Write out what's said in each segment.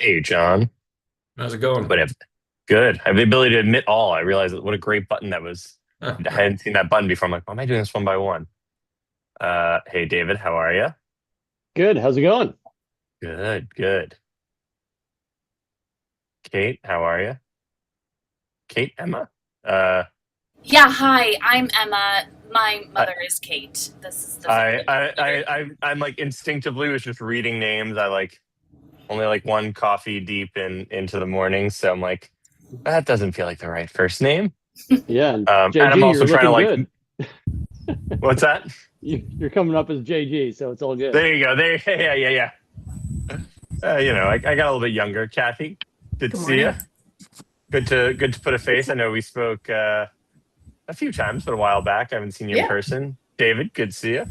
Hey, John. How's it going? But if good, I have the ability to admit all. I realize what a great button that was. I hadn't seen that button before. I'm like, why am I doing this one by one? Hey, David, how are you? Good. How's it going? Good, good. Kate, how are you? Kate, Emma. Uh, Yeah, hi, I'm Emma. My I, mother is Kate. This is the I, family I, computer. I'm like instinctively was just reading names. I like only like one coffee deep into the morning, so I'm like, that doesn't feel like the right first name. Yeah, and And I'm JG, also you're trying to looking like, good. what's that? You're coming up as JG, so it's all good. There you go. There, yeah, yeah, yeah. I got a little bit younger. Kathy, good to Good see you. morning. Good to put a face. I know we spoke a few times, but a while back. I haven't seen you in Yeah. person. David, good to see you.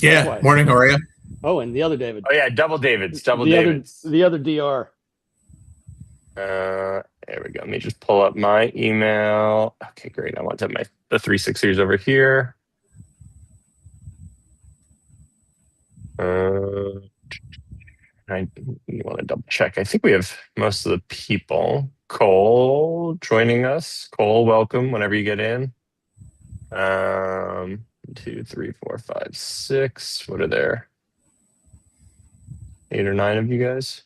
Yeah, Likewise. morning, how are you? Oh, and the other David, Oh yeah, double Davids, double the other Davids. the other DR. There we go. Let me just pull up my email. Okay, great. I want to have my the 360s over here. Uh, I want to double check. I think we have most of the people. Cole joining us. Cole, welcome whenever you get in. 2, 3, 4, 5, 6. What are there? 8 or 9 of you guys?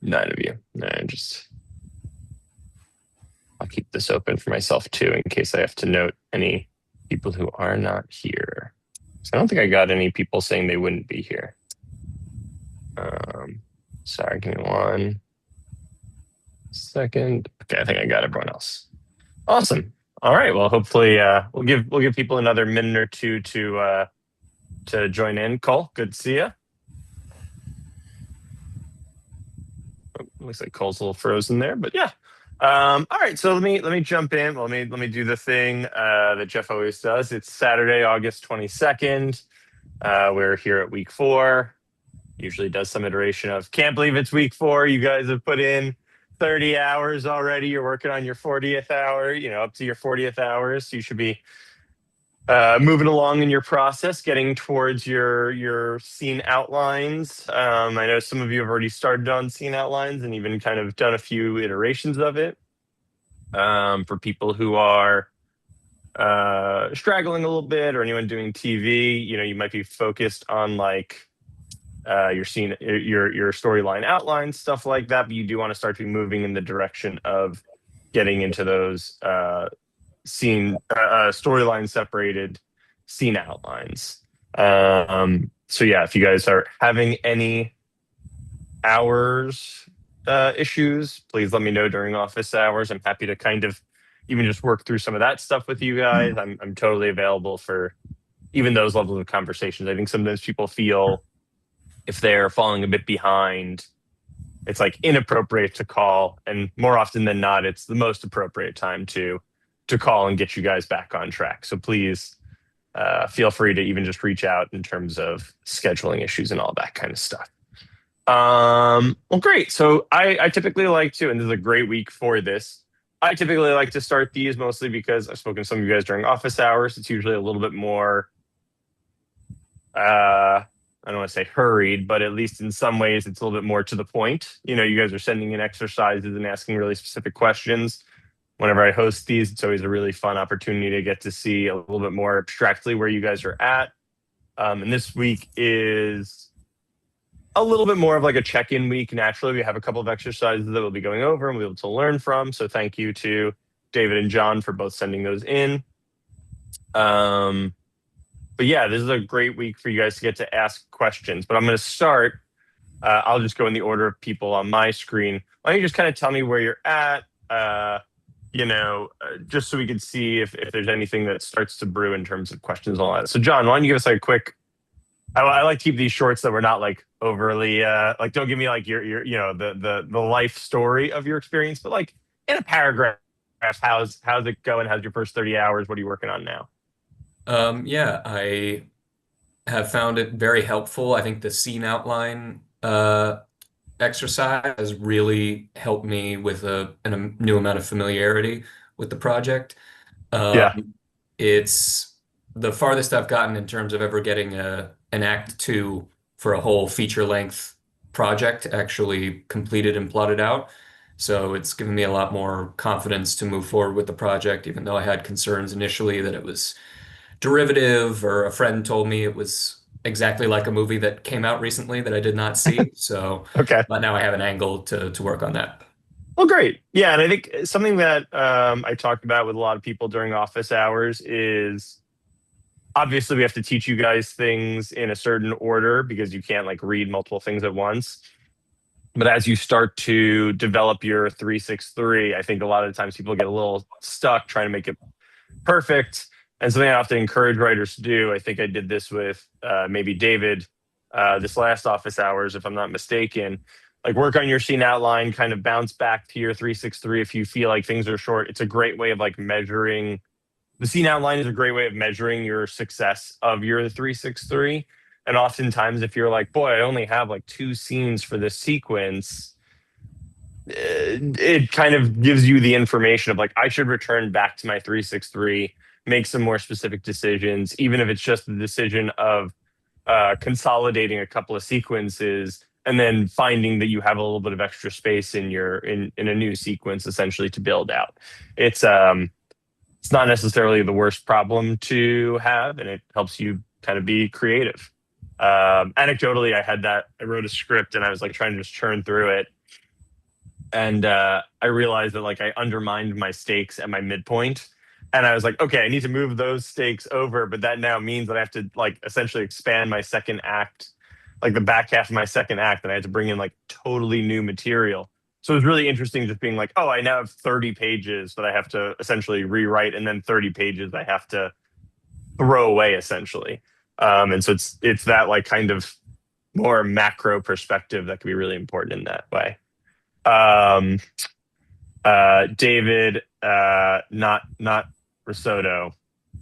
9 of you. I'll keep this open for myself too in case I have to note any people who are not here. So I don't think I got any people saying they wouldn't be here. Sorry, give me 1 second. Okay, I think I got everyone else. Awesome. All right. Well, hopefully we'll give people another minute or two to join in. Cole, good to see you. Looks like Cole's a little frozen there, but yeah. All right, so let me jump in. Let me do the thing that Jeff always does. It's Saturday, August 22nd. We're here at week 4. Usually does some iteration of can't believe it's week 4. You guys have put in 30 hours already. You're working on your 40th hour, up to your 40th hours. So you should be moving along in your process, getting towards your scene outlines. I know some of you have already started on scene outlines and even kind of done a few iterations of it. For people who are straggling a little bit, or anyone doing TV, you might be focused on like your scene, your storyline outlines, stuff like that. But you do want to start to be moving in the direction of getting into those scene storyline separated scene outlines. So yeah, if you guys are having any hours issues, please let me know during office hours. I'm happy to kind of even just work through some of that stuff with you guys. I'm totally available for even those levels of conversations. I think sometimes people feel if they're falling a bit behind, it's like inappropriate to call, and more often than not, it's the most appropriate time to call and get you guys back on track. So please feel free to even just reach out in terms of scheduling issues and all that kind of stuff. Well, great. So I typically like to, and this is a great week for this. I typically like to start these mostly because I've spoken to some of you guys during office hours. It's usually a little bit more I don't want to say hurried, but at least in some ways it's a little bit more to the point. You guys are sending in exercises and asking really specific questions. Whenever I host these, it's always a really fun opportunity to get to see a little bit more abstractly where you guys are at. And this week is a little bit more of like a check-in week. Naturally, we have a couple of exercises that we'll be going over and we'll be able to learn from. So thank you to David and John for both sending those in. But yeah, this is a great week for you guys to get to ask questions. But I'm going to start. I'll just go in the order of people on my screen. Why don't you just kind of tell me where you're at? Just so we can see if there's anything that starts to brew in terms of questions and all that. So, John, why don't you give us like a quick? I like to keep these short so we're not like overly like. Don't give me like your the life story of your experience, but like in a paragraph, how's it going? How's your first 30 hours? What are you working on now? Yeah, I have found it very helpful. I think the scene outline exercise has really helped me with a new amount of familiarity with the project. Yeah. It's the farthest I've gotten in terms of ever getting an act 2 for a whole feature-length project actually completed and plotted out. So it's given me a lot more confidence to move forward with the project, even though I had concerns initially that it was derivative, or a friend told me it was exactly like a movie that came out recently that I did not see. So, Okay. but now I have an angle to work on that. Well, great. Yeah, and I think something that I talked about with a lot of people during office hours is obviously we have to teach you guys things in a certain order because you can't like read multiple things at once. But as you start to develop your 363, I think a lot of times people get a little stuck trying to make it perfect. And something I have to encourage writers to do, I think I did this with maybe David this last office hours, if I'm not mistaken, like work on your scene outline, kind of bounce back to your 363 if you feel like things are short. It's a great way of like measuring. The scene outline is a great way of measuring your success of your 363. And oftentimes, if you're like, boy, I only have like 2 scenes for this sequence, it kind of gives you the information of like, I should return back to my 363, make some more specific decisions, even if it's just the decision of consolidating a couple of sequences and then finding that you have a little bit of extra space in a new sequence essentially to build out. It's not necessarily the worst problem to have, and it helps you kind of be creative. Anecdotally, I wrote a script and I was like trying to just churn through it. And I realized that like I undermined my stakes at my midpoint. And I was like, okay, I need to move those stakes over, but that now means that I have to like essentially expand my second act, like the back half of my second act, and I had to bring in like totally new material. So it was really interesting just being like, oh, I now have 30 pages that I have to essentially rewrite, and then 30 pages I have to throw away essentially. And so it's that like kind of more macro perspective that can be really important in that way. David, not Risotto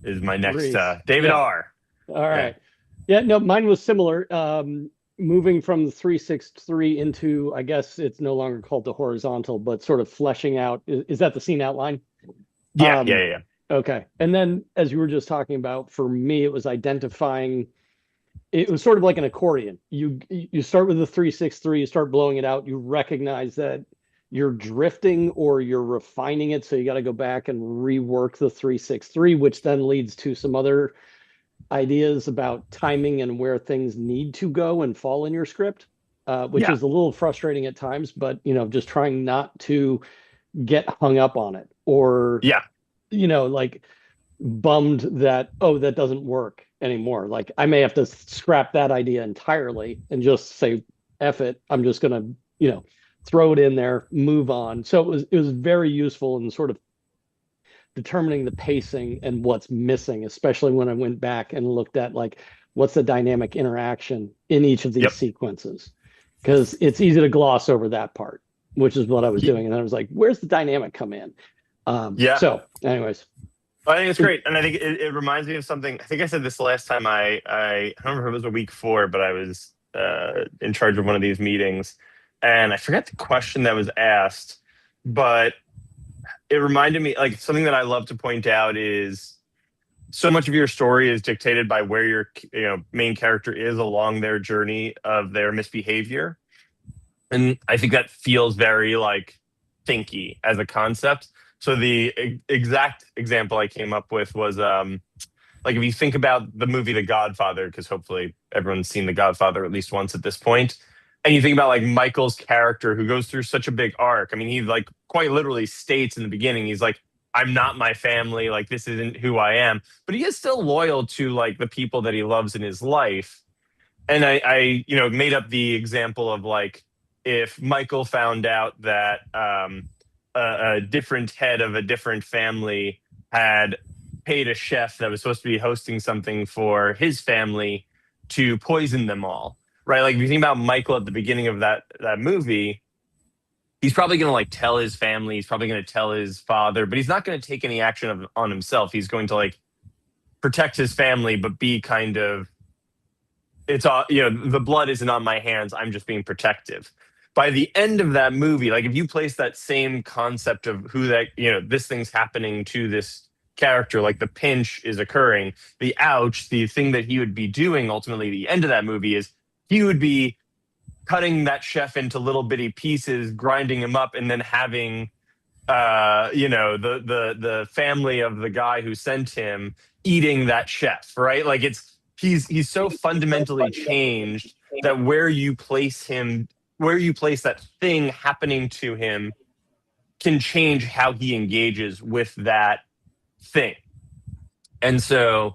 is my next, Reese. David Yeah. R. All right. Yeah, no, mine was similar. Moving from the 363 into, I guess it's no longer called the horizontal, but sort of fleshing out. Is that the scene outline? Yeah, Um, yeah. Okay. And then, as you were just talking about, for me, it was identifying. It was sort of like an accordion. You start with the 363, you start blowing it out, you recognize that you're drifting or you're refining it, so you got to go back and rework the 363, which then leads to some other ideas about timing and where things need to go and fall in your script, which Yeah. is a little frustrating at times, but just trying not to get hung up on it, or Yeah. like bummed that, oh, that doesn't work anymore. Like I may have to scrap that idea entirely and just say, F it, I'm just gonna, throw it in there, move on. So it was very useful in sort of determining the pacing and what's missing, especially when I went back and looked at like what's the dynamic interaction in each of these Yep. sequences, because it's easy to gloss over that part, which is what I was doing. And I was like, where's the dynamic come in? Yeah. So anyways, I think it's great. And I think it reminds me of something. I think I said this last time I don't remember if it was a week 4, but I was in charge of one of these meetings. And I forgot the question that was asked, but it reminded me, like, something that I love to point out is so much of your story is dictated by where your main character is along their journey of their misbehavior. And I think that feels very like thinky as a concept. So the exact example I came up with was like if you think about the movie The Godfather, because hopefully everyone's seen The Godfather at least once at this point, and you think about like Michael's character who goes through such a big arc. I mean, he like quite literally states in the beginning, he's like, I'm not my family, like this isn't who I am, but he is still loyal to like the people that he loves in his life. And I made up the example of like if Michael found out that a different head of a different family had paid a chef that was supposed to be hosting something for his family to poison them all, right? Like if you think about Michael at the beginning of that movie, he's probably going to like tell his family, he's probably going to tell his father, but he's not going to take any action on himself. He's going to like protect his family, but be kind of, it's all, the blood isn't on my hands, I'm just being protective. By the end of that movie, like if you place that same concept of who that, this thing's happening to this character, like the pinch is occurring, the ouch, the thing that he would be doing ultimately at the end of that movie is he would be cutting that chef into little bitty pieces, grinding him up, and then having the family of the guy who sent him eating that chef, right? Like he's so fundamentally changed that where you place that thing happening to him can change how he engages with that thing. And so,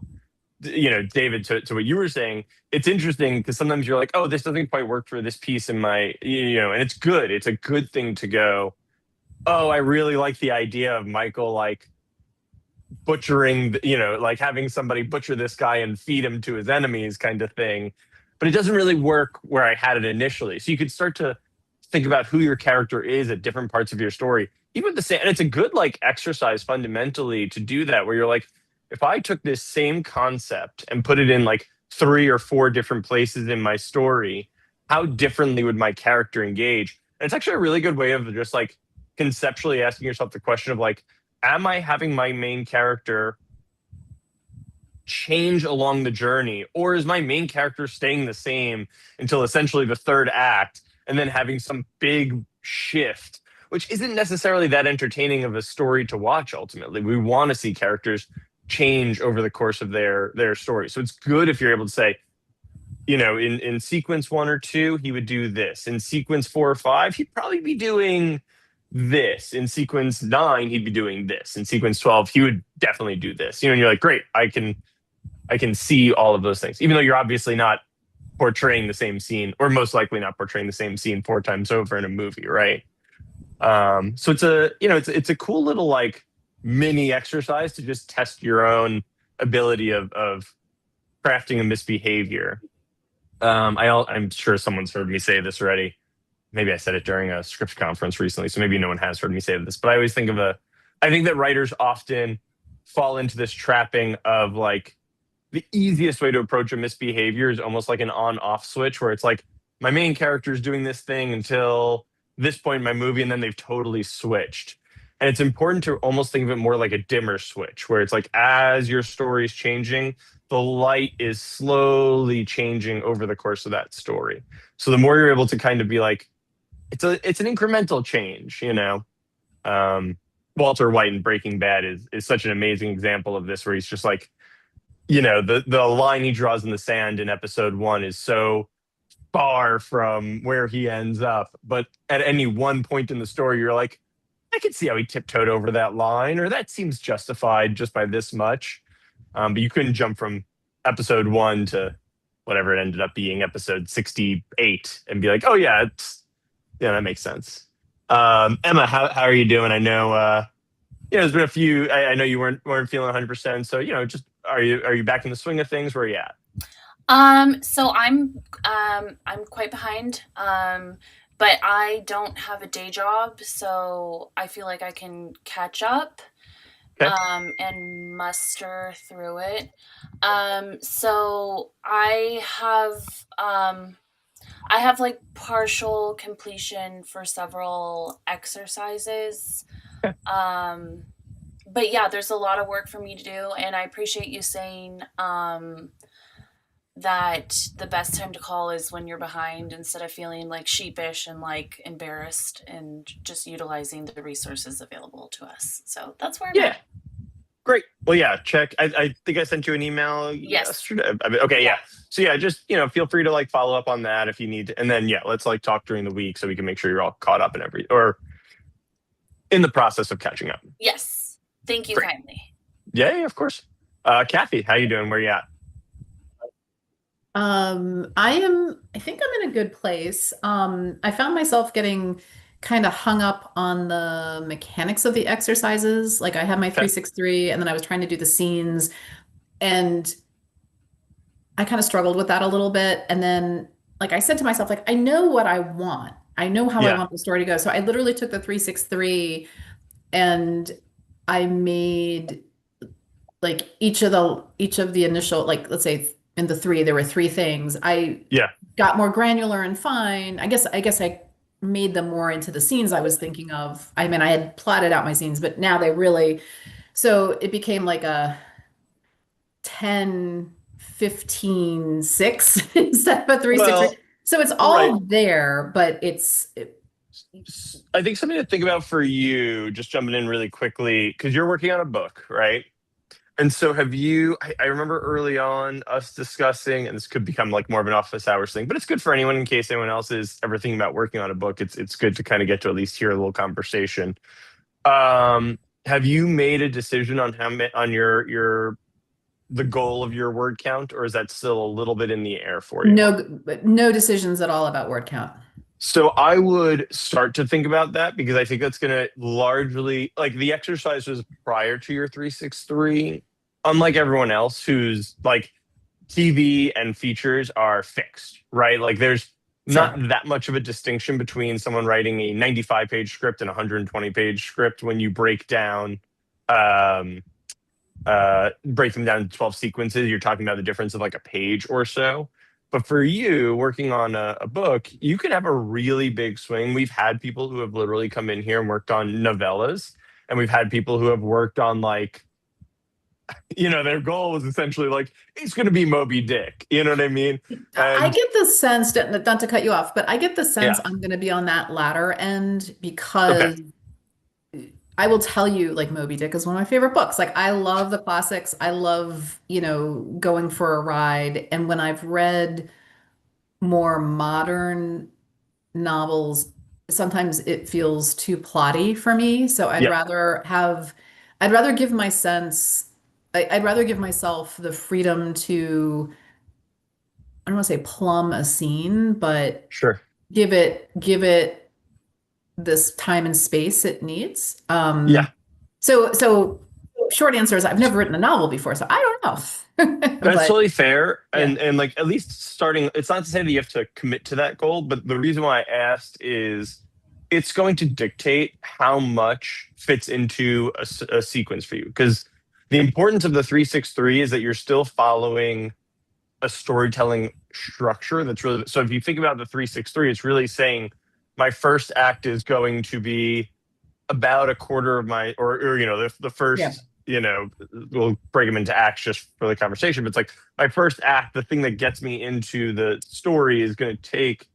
David, to what you were saying, it's interesting because sometimes you're like, oh, this doesn't quite work for this piece in my, and it's good. It's a good thing to go, oh, I really like the idea of Michael, like butchering, like having somebody butcher this guy and feed him to his enemies kind of thing. But it doesn't really work where I had it initially. So you could start to think about who your character is at different parts of your story, even with the same. And it's a good like exercise fundamentally to do that, where you're like, if I took this same concept and put it in like 3 or 4 different places in my story, how differently would my character engage? And it's actually a really good way of just like conceptually asking yourself the question of like, am I having my main character change along the journey, or is my main character staying the same until essentially the 3rd act and then having some big shift, which isn't necessarily that entertaining of a story to watch? Ultimately, we want to see characters change over the course of their story. So it's good if you're able to say, in sequence 1 or 2, he would do this. In sequence 4 or 5, he'd probably be doing this. In sequence 9, he'd be doing this. In sequence 12, he would definitely do this. And you're like, great, I can see all of those things, even though you're obviously not portraying the same scene, or most likely not portraying the same scene 4 times over in a movie, right? So it's a cool little like mini exercise to just test your own ability of crafting a misbehavior. I'm sure someone's heard me say this already. Maybe I said it during a script conference recently, so maybe no one has heard me say this, but I always think I think that writers often fall into this trapping of like, the easiest way to approach a misbehavior is almost like an on-off switch, where it's like, my main character is doing this thing until this point in my movie, and then they've totally switched. And it's important to almost think of it more like a dimmer switch, where it's like, as your story is changing, the light is slowly changing over the course of that story. So the more you're able to kind of be like, it's an incremental change, Walter White in Breaking Bad is such an amazing example of this, where he's just like, the line he draws in the sand in episode 1 is so far from where he ends up. But at any one point in the story, you're like, I can see how he tiptoed over that line, or that seems justified just by this much. But you couldn't jump from episode 1 to whatever it ended up being, episode 68, and be like, oh yeah, that makes sense. Emma, how are you doing? I know, there's been a few. I know you weren't feeling 100%. So just are you back in the swing of things? Where are you at? So I'm quite behind. But I don't have a day job, so I feel like I can catch up. Okay. And muster through it. So I have like partial completion for several exercises. Okay. But yeah, there's a lot of work for me to do, and I appreciate you saying that the best time to call is when you're behind, instead of feeling like sheepish and like embarrassed, and just utilizing the resources available to us. So that's where I'm at. Great. Well, yeah, check. I think I sent you an email yesterday. Okay, yeah. So yeah, just feel free to like follow up on that if you need to. And then let's like talk during the week so we can make sure you're all caught up and or in the process of catching up. Yes. Thank you kindly. Yeah, of course. Kathy, how you doing? Where you at? I think I'm in a good place. I found myself getting kind of hung up on the mechanics of the exercises. Like I had my 363 and then I was trying to do the scenes, and I kind of struggled with that a little bit. And then like I said to myself, like, I know what I want. I know how I want the story to go. So I literally took the 363 and I made like each of the initial, like, let's say in the 3, there were 3 things. I got more granular and fine. I guess I made them more into the scenes I was thinking of. I mean, I had plotted out my scenes, but now so it became like a 10 15.6 instead of a 3.6. Well, So it's all right. there, but I think something to think about for you, just jumping in really quickly, because you're working on a book, right? And so have you, I remember early on us discussing, and this could become like more of an office hours thing, but it's good for anyone in case anyone else is ever thinking about working on a book. It's good to kind of get to at least hear a little conversation. Have you made a decision on on the goal of your word count, or is that still a little bit in the air for you? no decisions at all about word count. So I would start to think about that because I think that's going to largely, like, the exercises prior to your 363, unlike everyone else who's like TV and features are fixed, right? Like there's not Sure. that much of a distinction between someone writing a 95-page script and a 120-page script when you um, break them down into 12 sequences. You're talking about the difference of like a page or so. But for you working on a book, you can have a really big swing. We've had people who have literally come in here and worked on novellas, and we've had people who have worked on like, their goal was essentially like, it's going to be Moby Dick. You know what I mean? I And get the sense, not to cut you off, but I get the sense yeah, I'm going to be on that latter end okay, because I will tell you, like, Moby Dick is one of my favorite books. Like, I love the classics. I love, going for a ride. And when I've read more modern novels, sometimes it feels too plotty for me. So yeah, I'd rather give my sense, I'd rather give myself the freedom to, I don't want to say plumb a scene, but sure, give it this time and space it needs. yeah. So short answer is I've never written a novel before, so I don't know. That's But totally fair. yeah, And like at least starting, it's not to say that you have to commit to that goal, but the reason why I asked is it's going to dictate how much fits into a sequence for you. Because the importance of the 363 is that you're still following a storytelling structure that's really, so if you think about the 363, it's really saying my first act is going to be about a quarter of my, or the yeah, first, we'll break them into acts just for the conversation, but it's like my first act, the thing that gets me into the story is going to take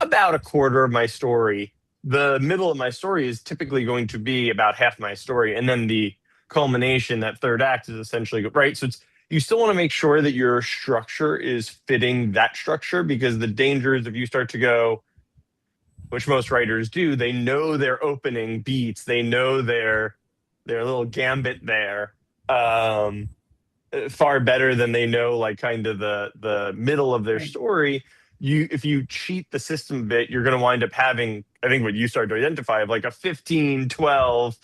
about a quarter of my story. The middle of my story is typically going to be about half my story, and then the culmination, that third act, is essentially right. So it's, you still want to make sure that your structure is fitting that structure, because the danger is if you start to go, which most writers do, they know their opening beats, they know their little gambit there, far better than they know like kind of the middle of their right. story. If you cheat the system a bit, you're going to wind up having, I think what you start to identify, of like a 15, 12,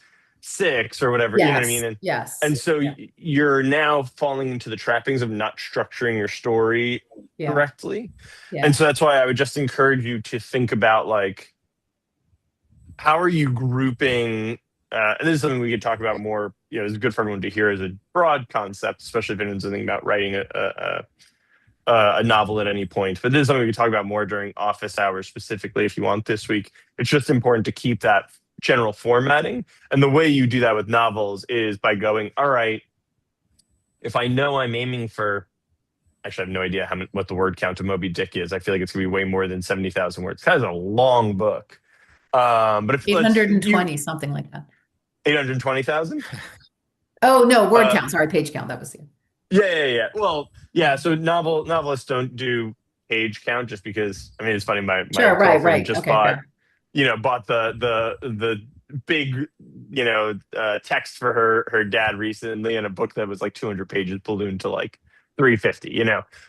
6 or whatever, you know what I Yes, mean? And yes, so yeah, you're now falling into the trappings of not structuring your story yeah, correctly. yeah. And so that's why I would just encourage you to think about like, how are you grouping? And this is something we could talk about more. It's good for everyone to hear as a broad concept, especially if anyone's thinking about writing a novel at any point. But this is something we could talk about more during office hours, specifically if you want this week. It's just important to keep that general formatting. And the way you do that with novels is by going, all right, if I know I'm aiming for, actually, I have no idea what the word count of Moby Dick is. I feel like it's going to be way more than 70,000 words. It's kind of a long book. But if let's you 820, something like that. 820,000. Oh, no, word Uh, count. Sorry, page count. That was the yeah. Well, yeah. So novelists don't do page count just because. I mean, it's funny. My Sure, right, girlfriend right. just Okay, fair. bought the big text for her dad recently, in a book that was like 200 pages pulled into like 350.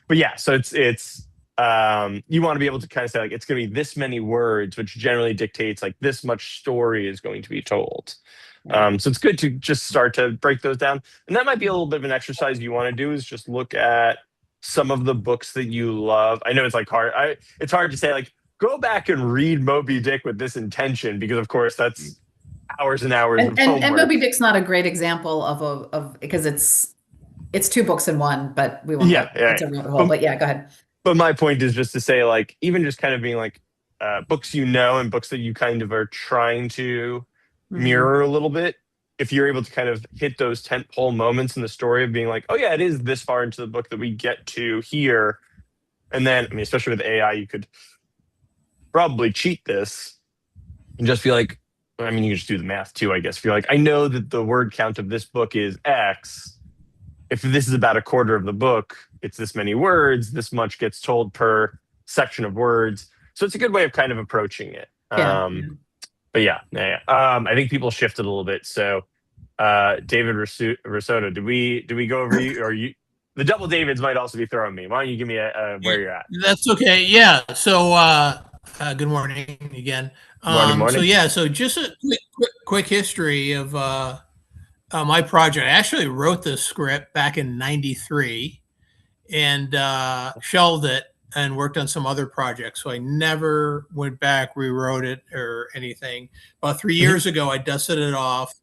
But yeah. So it's you want to be able to kind of say like it's going to be this many words, which generally dictates like this much story is going to be told. Right. So it's good to just start to break those down. And that might be a little bit of an exercise you want to do, is just look at some of the books that you love. I know it's like hard. It's hard to say like, go back and read Moby Dick with this intention, because of course that's hours and hours of And homework. Moby Dick's not a great example of because it's two books in one, but we won't go. Yeah, yeah. It's a rabbit hole. But yeah, go ahead. But my point is just to say like, even just kind of being like books and books that you kind of are trying to Mhm. mirror a little bit. if you're able to kind of hit those tentpole moments in the story of being like, oh yeah, it is this far into the book that we get to here. And then, I mean, especially with AI, you could probably cheat this and just be like, I mean, you can just do the math too, I guess. If you're like, I know that the word count of this book is X. If this is about a quarter of the book, it's this many words, this much gets told per section of words. So it's a good way of kind of approaching it. Yeah. But yeah. I think people shifted a little bit. So David Risotto, did we go over you, or you? The double Davids might also be throwing me. Why don't you give me where you're at? That's okay. Yeah. So good morning again. Morning. So just a quick history of my project. I actually wrote this script back in '93 and shelved it and worked on some other projects. So I never went back, rewrote it or anything. About 3 years ago, I dusted it off,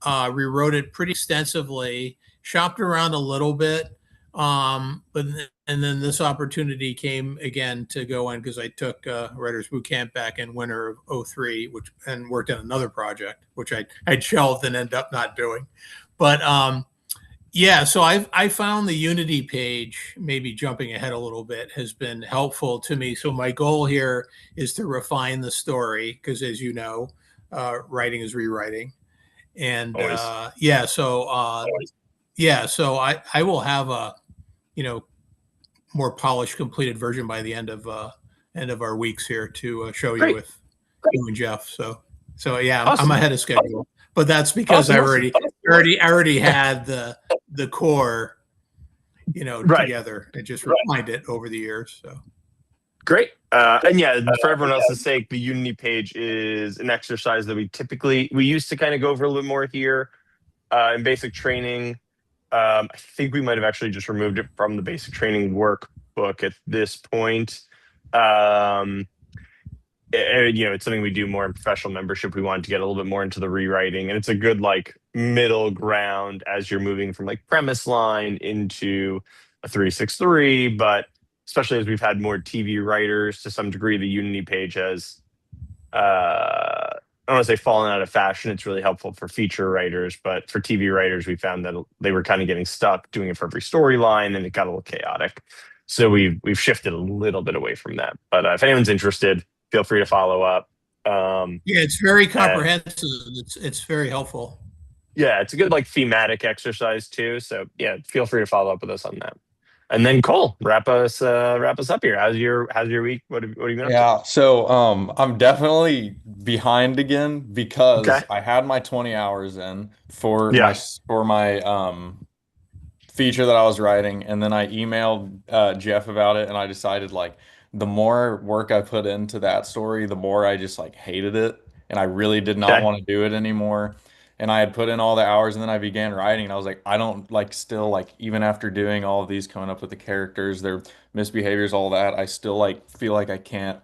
rewrote it pretty extensively, shopped around a little bit. And then this opportunity came again to go in because I took Writers Boot Camp back in winter of '03, and worked on another project, which I'd shelved and ended up not doing. But yeah, so I found the Unity page, maybe jumping ahead a little bit, has been helpful to me. So my goal here is to refine the story because, as you know, writing is rewriting. And so I will have a more polished, completed version by the end of our weeks here to show you with you and Jeff. So yeah, awesome. I'm ahead of schedule, but that's because I already had the core, together and just refined it over the years. So great. And yeah, for everyone else's sake, the Unity page is an exercise that we used to kind of go over a little bit more here in basic training. I think we might have actually just removed it from the basic training workbook at this point. It's something we do more in professional membership. We wanted to get a little bit more into the rewriting, and it's a good like middle ground as you're moving from like premise line into a 363. But especially as we've had more TV writers, to some degree, the Unity page has I don't want to say fallen out of fashion. It's really helpful for feature writers, but for TV writers, we found that they were kind of getting stuck doing it for every storyline, and it got a little chaotic. So we've shifted a little bit away from that. But if anyone's interested, feel free to follow up. Yeah, it's very comprehensive. It's very helpful. Yeah, it's a good like thematic exercise too. So yeah, feel free to follow up with us on that. And then Cole, wrap us up here. How's your week? What have you been up to? Yeah, so I'm definitely behind again because Okay. I had my 20 hours in for Yeah. my feature that I was writing, and then I emailed Jeff about it, and I decided like the more work I put into that story, the more I just like hated it, and I really did not Okay. want to do it anymore. And I had put in all the hours, and then I began writing, and I was like, I don't like still like even after doing all of these, coming up with the characters, their misbehaviors, all that, I still like feel like I can't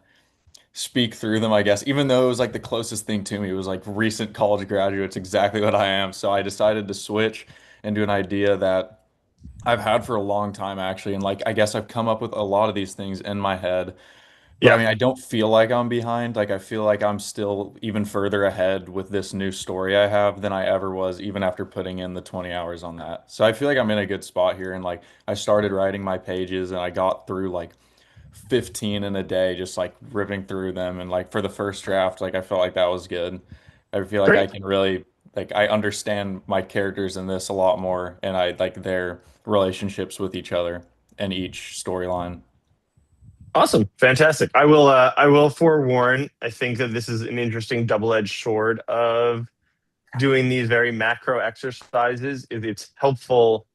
speak through them, I guess, even though it was like the closest thing to me. It was like recent college graduates, exactly what I am. So I decided to switch and do an idea that I've had for a long time actually. And like, I guess I've come up with a lot of these things in my head. But Yeah. I mean, I don't feel like I'm behind. Like, I feel like I'm still even further ahead with this new story I have than I ever was, even after putting in the 20 hours on that. So I feel like I'm in a good spot here. And like, I started writing my pages and I got through like 15 in a day, just like ripping through them. And like for the first draft, like I felt like that was good. I feel like I Great. can really like I understand my characters in this a lot more, and I like their relationships with each other and each storyline. Awesome. Fantastic. I will forewarn, I think that this is an interesting double-edged sword of doing these very macro exercises. It's helpful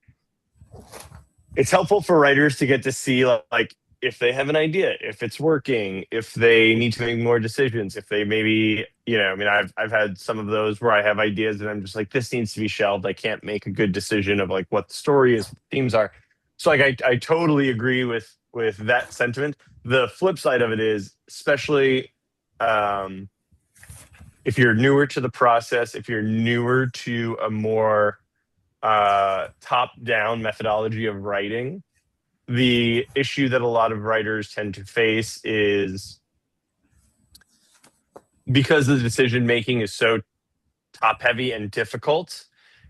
for writers to get to see like if they have an idea, if it's working, if they need to make more decisions, if they maybe, I mean, I've had some of those where I have ideas and I'm just like, this needs to be shelved. I can't make a good decision of like what the story is, what the themes are. So like I totally agree with that sentiment. The flip side of it is, especially if you're newer to the process, if you're newer to a more top-down methodology of writing, the issue that a lot of writers tend to face is because the decision making is so top heavy and difficult,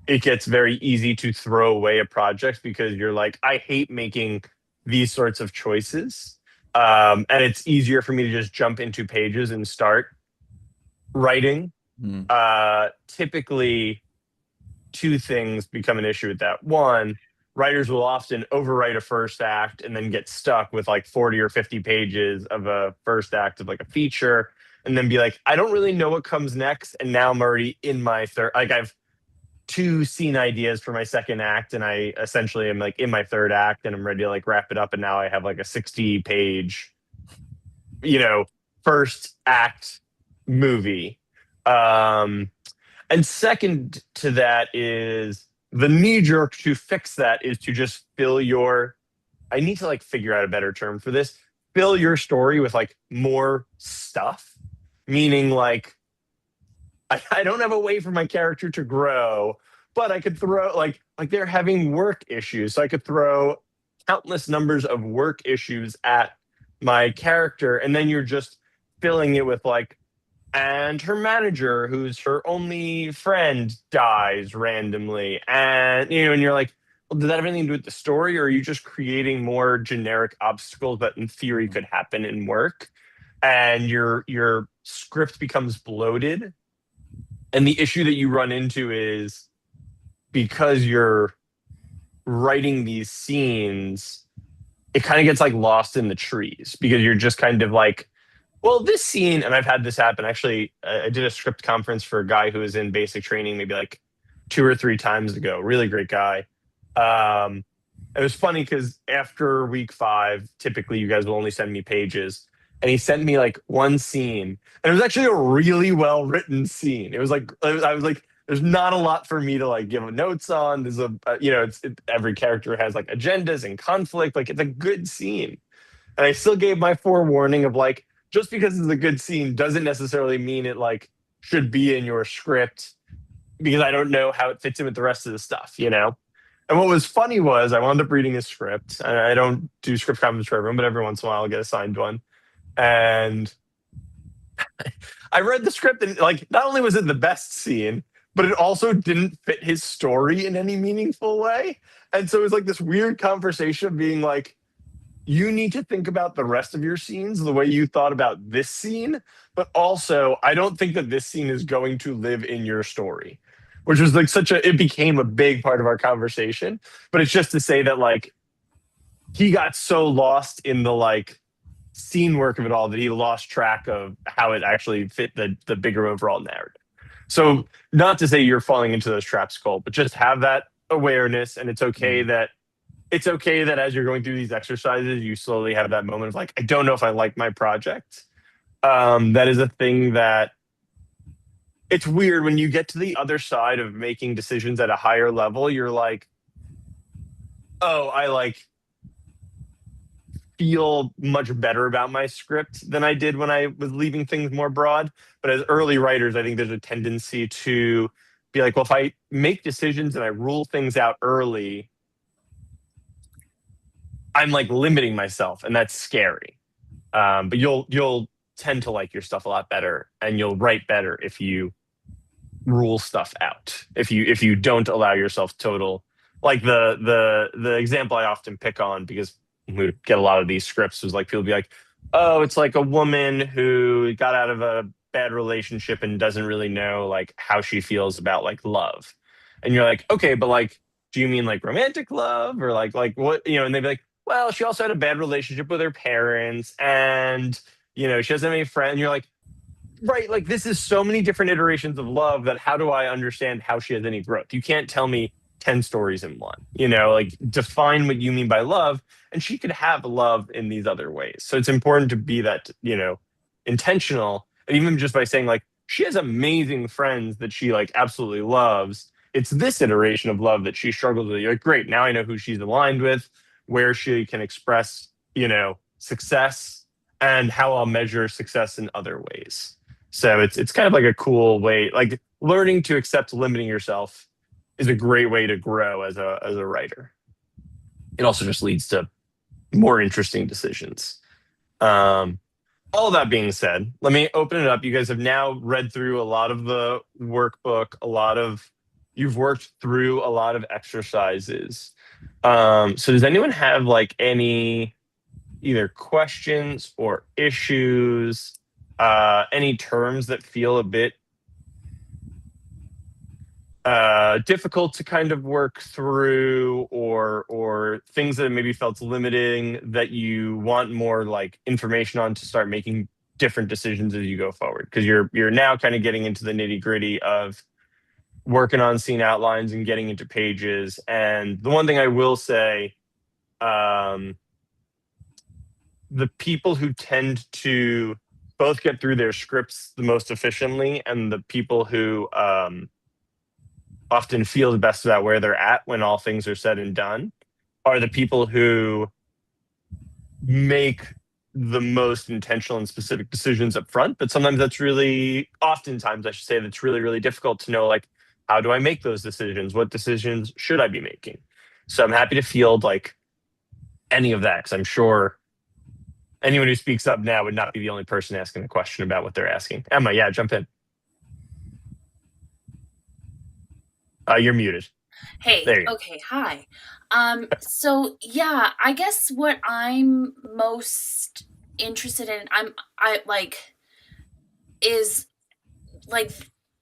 it gets very easy to throw away a project because you're like, I hate making these sorts of choices. And it's easier for me to just jump into pages and start writing. Typically, two things become an issue with that. One, writers will often overwrite a first act and then get stuck with like 40 or 50 pages of a first act of like a feature, and then be like, I don't really know what comes next. And now I'm already in my third, like I've 2 scene ideas for my second act, and I essentially am like in my third act and I'm ready to like wrap it up. And now I have like a 60-page, first act movie. And second to that is the knee jerk to fix that is to just I need to like figure out a better term for this, fill your story with like more stuff, meaning like, I don't have a way for my character to grow, but I could throw like they're having work issues. So I could throw countless numbers of work issues at my character. And then you're just filling it with like, and her manager, who's her only friend, dies randomly. And, and you're like, well, did that have anything to do with the story? Or are you just creating more generic obstacles that in theory could happen in work? And your script becomes bloated. And the issue that you run into is because you're writing these scenes, it kind of gets like lost in the trees because you're just kind of like, well, this scene, and I've had this happen. Actually, I did a script conference for a guy who was in basic training maybe like 2 or 3 times ago. Really great guy. It was funny because after week 5, typically you guys will only send me pages. And he sent me like one scene. And it was actually a really well written scene. It was like, I was like, there's not a lot for me to like give notes on. There's every character has like agendas and conflict. Like it's a good scene. And I still gave my forewarning of like, just because it's a good scene doesn't necessarily mean it like should be in your script because I don't know how it fits in with the rest of the stuff, And what was funny was I wound up reading a script, and I don't do script comments for everyone, but every once in a while I'll get assigned one. And I read the script, and like not only was it the best scene, but it also didn't fit his story in any meaningful way. And so it was like this weird conversation of being like, you need to think about the rest of your scenes the way you thought about this scene, but also I don't think that this scene is going to live in your story, which was like it became a big part of our conversation. But it's just to say that like he got so lost in the like scene work of it all that he lost track of how it actually fit the bigger overall narrative. So not to say you're falling into those traps, Cole, but just have that awareness, and it's okay that as you're going through these exercises, you slowly have that moment of like, I don't know if I like my project. That is a thing that it's weird when you get to the other side of making decisions at a higher level. You're like, oh, I like feel much better about my script than I did when I was leaving things more broad. But as early writers, I think there's a tendency to be like, well, if I make decisions and I rule things out early, I'm like limiting myself, and that's scary. But you'll tend to like your stuff a lot better, and you'll write better if you rule stuff out. If you don't allow yourself total, like the example I often pick on because we get a lot of these scripts was like people be like, oh, it's like a woman who got out of a bad relationship and doesn't really know like how she feels about like love, and you're like, okay, but like, do you mean like romantic love or like what, and they'd be like, well, she also had a bad relationship with her parents, and she doesn't have any friends. And you're like, right, like this is so many different iterations of love that how do I understand how she has any growth? You can't tell me 10 stories in one, like define what you mean by love. And she could have love in these other ways. So it's important to be that, intentional. And even just by saying like, she has amazing friends that she like absolutely loves. It's this iteration of love that she struggles with. You're like, great, now I know who she's aligned with, where she can express, success, and how I'll measure success in other ways. So it's kind of like a cool way, like learning to accept limiting yourself is a great way to grow as a writer. It also just leads to more interesting decisions. All that being said, let me open it up. You guys have now read through a lot of the workbook, you've worked through a lot of exercises. So does anyone have like any either questions or issues, any terms that feel a bit difficult to kind of work through, or things that maybe felt limiting that you want more like information on to start making different decisions as you go forward? Because you're now kind of getting into the nitty gritty of working on scene outlines and getting into pages. And the one thing I will say, um, the people who tend to both get through their scripts the most efficiently, and the people who often feel the best about where they're at when all things are said and done, are the people who make the most intentional and specific decisions up front. But sometimes oftentimes I should say, that's really, really difficult to know, like, how do I make those decisions? What decisions should I be making? So I'm happy to field like any of that, because I'm sure anyone who speaks up now would not be the only person asking a question about what they're asking. Emma, yeah, jump in. You're muted. Hey, There you go. okay, hi. So yeah, I guess what I'm most interested in, I like, is like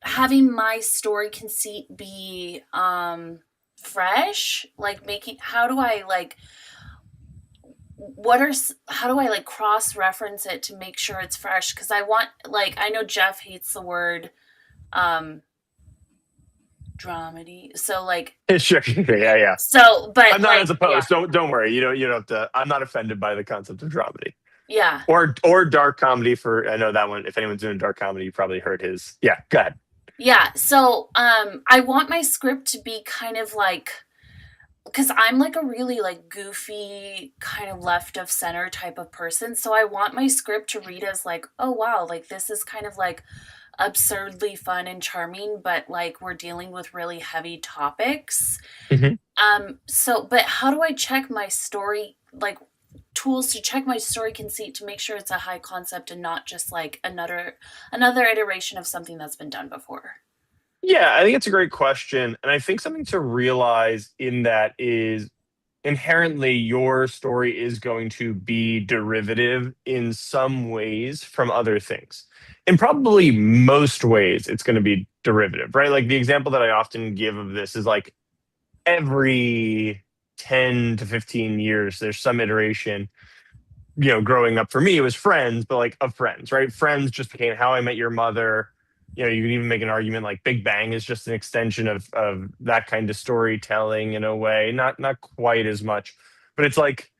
having my story conceit be fresh, like making, how do I like, how do I like cross reference it to make sure it's fresh? Because I want, like, I know Jeff hates the word dramedy, so like, Sure. Yeah. so but I'm not like, as opposed. Don't worry. You don't have to. I'm not offended by the concept of dramedy yeah. or dark comedy. For I know that one. If anyone's doing dark comedy, you probably heard his. Yeah, go ahead. Yeah, so I want my script to be kind of like, because I'm like a really like goofy kind of left of center type of person, so I want my script to read as like, oh wow, like this is kind of like absurdly fun and charming, but like we're dealing with really heavy topics. Mhm. So but how do I check my story, like tools to check my story conceit to make sure it's a high concept and not just like another iteration of something that's been done before? Yeah, I think it's a great question, and I think something to realize in that is inherently your story is going to be derivative in some ways from other things. In probably most ways, it's going to be derivative, right? Like the example that I often give of this is like every 10 to 15 years, there's some iteration. Growing up for me, it was Friends, but like of Friends, right? Friends just became How I Met Your Mother. You can even make an argument like Big Bang is just an extension of that kind of storytelling in a way, not quite as much, but it's like,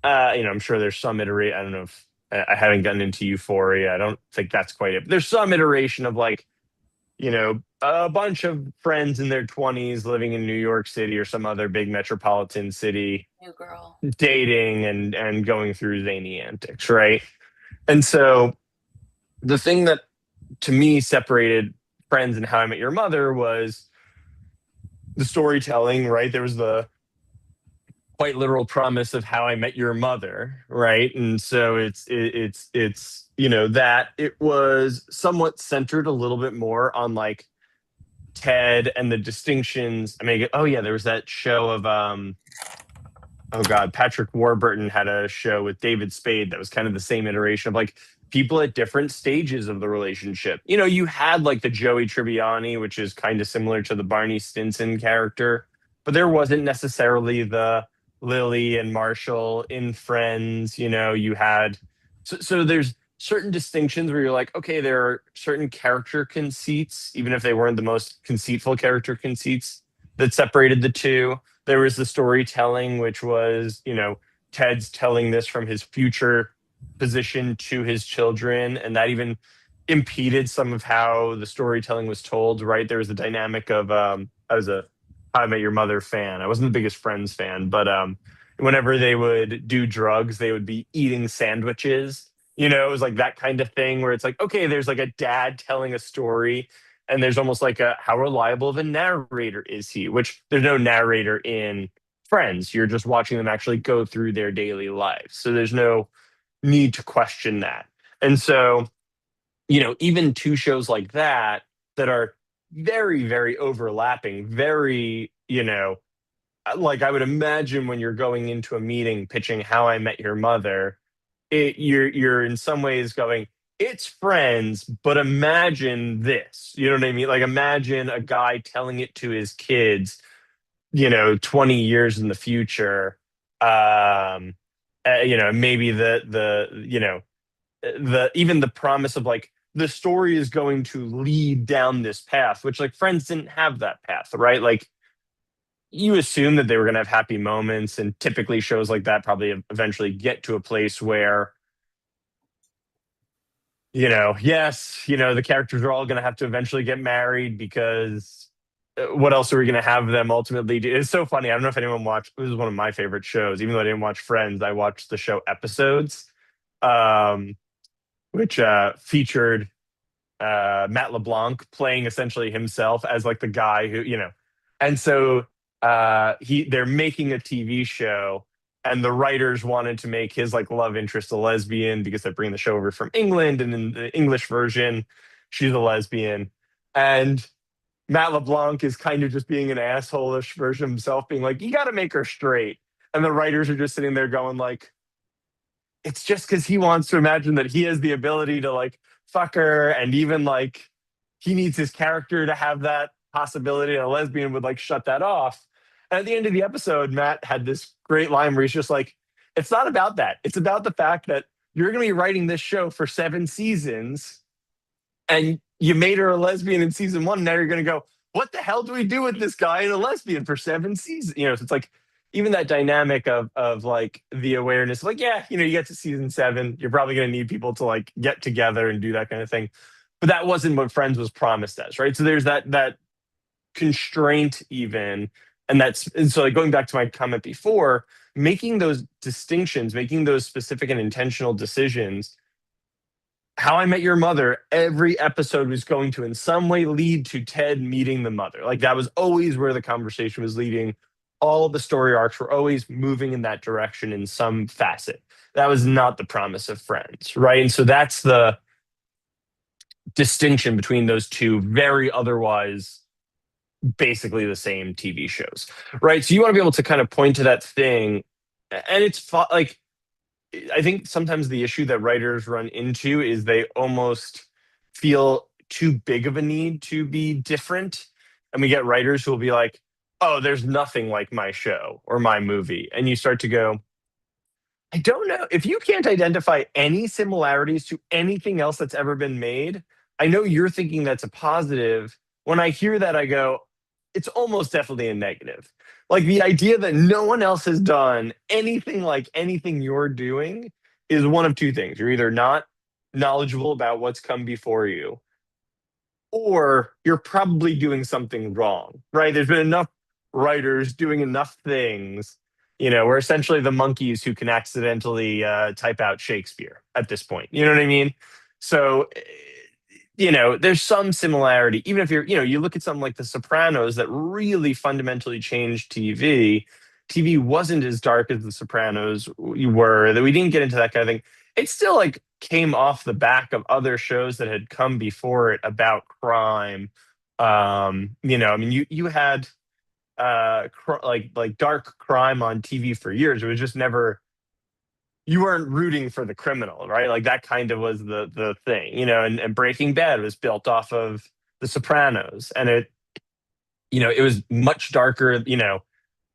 I'm sure there's some iteration. I don't know if I haven't gotten into Euphoria. I don't think that's quite it. But there's some iteration of like, a bunch of friends in their 20s living in New York City or some other big metropolitan city, New Girl. dating and going through zany antics, right? And so the thing that to me separated Friends and How I Met Your Mother was the storytelling, right? There was the quite literal promise of How I Met Your Mother, right? And so it's that it was somewhat centered a little bit more on like Ted and the distinctions. I mean, oh yeah, there was that show of oh god, Patrick Warburton had a show with David Spade that was kind of the same iteration of like people at different stages of the relationship. You had like the Joey Tribbiani, which is kind of similar to the Barney Stinson character, but there wasn't necessarily the Lily and Marshall in Friends. You had so there's certain distinctions where you're like, okay, there are certain character conceits, even if they weren't the most conceitful character conceits, that separated the two. There was the storytelling, which was, Ted's telling this from his future position to his children, and that even impeded some of how the storytelling was told, right? There was the dynamic of I was a How I Met Your Mother fan. I wasn't the biggest Friends fan, but whenever they would do drugs, they would be eating sandwiches. It was like that kind of thing where it's like, okay, there's like a dad telling a story, and there's almost like a how reliable of a narrator is he, which there's no narrator in Friends. You're just watching them actually go through their daily lives. So there's no need to question that. And so, even two shows like that are very, very overlapping, very, like I would imagine when you're going into a meeting pitching How I Met Your Mother, you're in some ways going, it's Friends, but imagine this. You know what I mean? Like imagine a guy telling it to his kids, 20 years in the future. Maybe the even the promise of like the story is going to lead down this path, which like Friends didn't have that path, right? Like you assume that they were going to have happy moments, and typically shows like that probably eventually get to a place where yes, the characters are all going to have to eventually get married because what else are we going to have them ultimately do? It's so funny. I don't know if anyone watched. It was one of my favorite shows. Even though I didn't watch Friends, I watched the show Episodes, which featured Matt LeBlanc playing essentially himself as like the guy who, and so they're making a TV show, and the writers wanted to make his like love interest a lesbian because they're bringing the show over from England, and in the English version, she's a lesbian, and Matt LeBlanc is kind of just being an asshole-ish version of himself, being like, you got to make her straight, and the writers are just sitting there going like, it's just because he wants to imagine that he has the ability to like fuck her, and even like he needs his character to have that possibility, and a lesbian would like shut that off. And at the end of the episode, Matt had this great line where he's just like, it's not about that. It's about the fact that you're going to be writing this show for 7 seasons, and you made her a lesbian in season 1. Now you're going to go, what the hell do we do with this guy and a lesbian for 7 seasons? So it's like, even that dynamic of like the awareness, like, yeah, you get to season 7, you're probably going to need people to like get together and do that kind of thing. But that wasn't what Friends was promised as, right? So there's that constraint even. And so like going back to my comment before, making those distinctions, making those specific and intentional decisions. How I Met Your Mother, every episode was going to in some way lead to Ted meeting the mother. Like that was always where the conversation was leading. All the story arcs were always moving in that direction in some facet. That was not the promise of Friends, right? And so that's the distinction between those two very otherwise basically the same TV shows, right? So you want to be able to kind of point to that thing, and it's like, I think sometimes the issue that writers run into is they almost feel too big of a need to be different. And we get writers who will be like, oh, there's nothing like my show or my movie. And you start to go, I don't know. If you can't identify any similarities to anything else that's ever been made, I know you're thinking that's a positive. When I hear that, I go, it's almost definitely a negative. Like the idea that no one else has done anything like anything you're doing is one of two things. You're either not knowledgeable about what's come before you, or you're probably doing something wrong, right? There's been enough writers doing enough things, we're essentially the monkeys who can accidentally type out Shakespeare at this point. You know what I mean? So, there's some similarity, even if you look at something like The Sopranos that really fundamentally changed TV. TV wasn't as dark as The Sopranos were, that we didn't get into that kind of thing. It still like came off the back of other shows that had come before it about crime. You had like dark crime on TV for years. It was just never, you weren't rooting for the criminal, right? Like that kind of was the thing, and Breaking Bad was built off of The Sopranos, and it was much darker,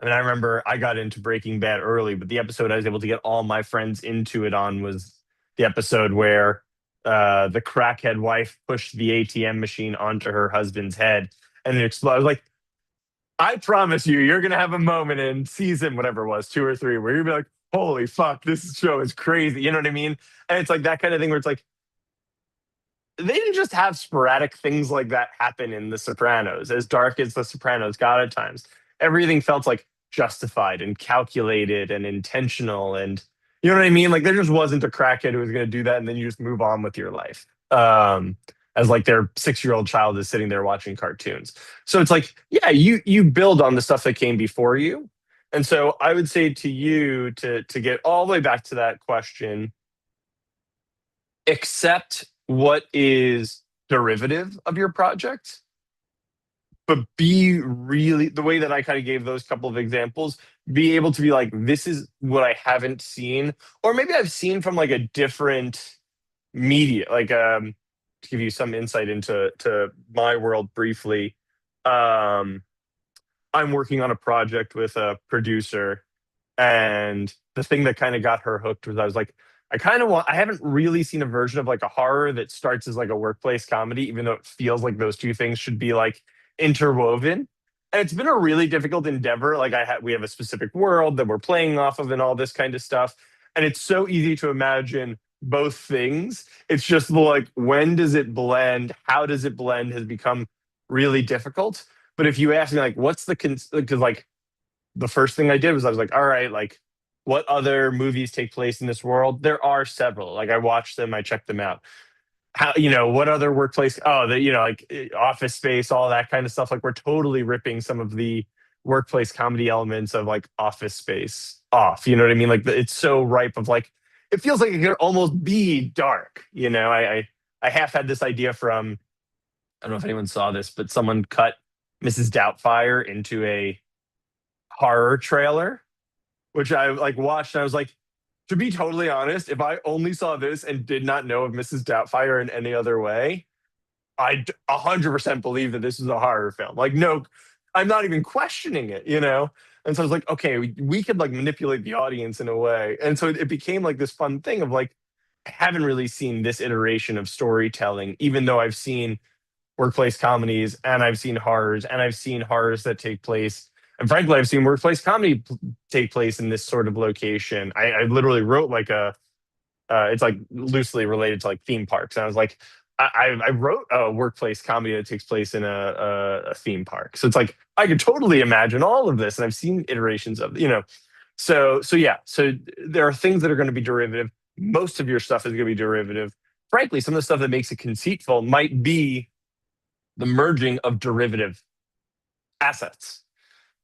I remember I got into Breaking Bad early, but the episode I was able to get all my friends into it on was the episode where the crackhead wife pushed the ATM machine onto her husband's head and it exploded. I was like, I promise you're going to have a moment in season, whatever it was, 2 or 3, where you'll be like, holy fuck, this show is crazy. You know what I mean? And it's like that kind of thing where it's like, they didn't just have sporadic things like that happen in The Sopranos, as dark as The Sopranos got at times. Everything felt like justified and calculated and intentional. And you know what I mean? Like there just wasn't a crackhead who was going to do that and then you just move on with your life. As like their 6-year-old child is sitting there watching cartoons. So it's like, yeah, you build on the stuff that came before you. And so I would say to you to get all the way back to that question, accept what is derivative of your project, but be really, the way that I kind of gave those couple of examples, be able to be like, this is what I haven't seen, or maybe I've seen from like a different media. Like, to give you some insight into my world briefly, I'm working on a project with a producer, and the thing that kind of got her hooked was I was like, I haven't really seen a version of like a horror that starts as like a workplace comedy, even though it feels like those two things should be like interwoven. And it's been a really difficult endeavor. Like we have a specific world that we're playing off of and all this kind of stuff. And it's so easy to imagine both things. It's just like, when does it blend? How does it blend has become really difficult. But if you ask me like, what's the, because like the first thing I did was I was like, all right, like what other movies take place in this world? There are several. Like I watched them, I checked them out. How, what other workplace? Oh, like Office Space, all that kind of stuff. Like we're totally ripping some of the workplace comedy elements of like Office Space off. You know what I mean? Like it's so ripe of like, it feels like it could almost be dark. I half had this idea from, I don't know if anyone saw this, but someone cut Mrs. Doubtfire into a horror trailer, which I like watched, and I was like, to be totally honest, if I only saw this and did not know of Mrs. Doubtfire in any other way, I'd 100% believe that this is a horror film. Like, no, I'm not even questioning it, And so I was like, okay, we could like manipulate the audience in a way. And so it became like this fun thing of like, I haven't really seen this iteration of storytelling, even though I've seen workplace comedies and I've seen horrors and I've seen horrors that take place. And frankly, I've seen workplace comedy take place in this sort of location. I literally wrote like it's like loosely related to like theme parks. And I was like, I wrote a workplace comedy that takes place in a theme park. So it's like, I could totally imagine all of this. And I've seen iterations of, so yeah. So there are things that are going to be derivative. Most of your stuff is going to be derivative. Frankly, some of the stuff that makes it conceitful might be the merging of derivative assets.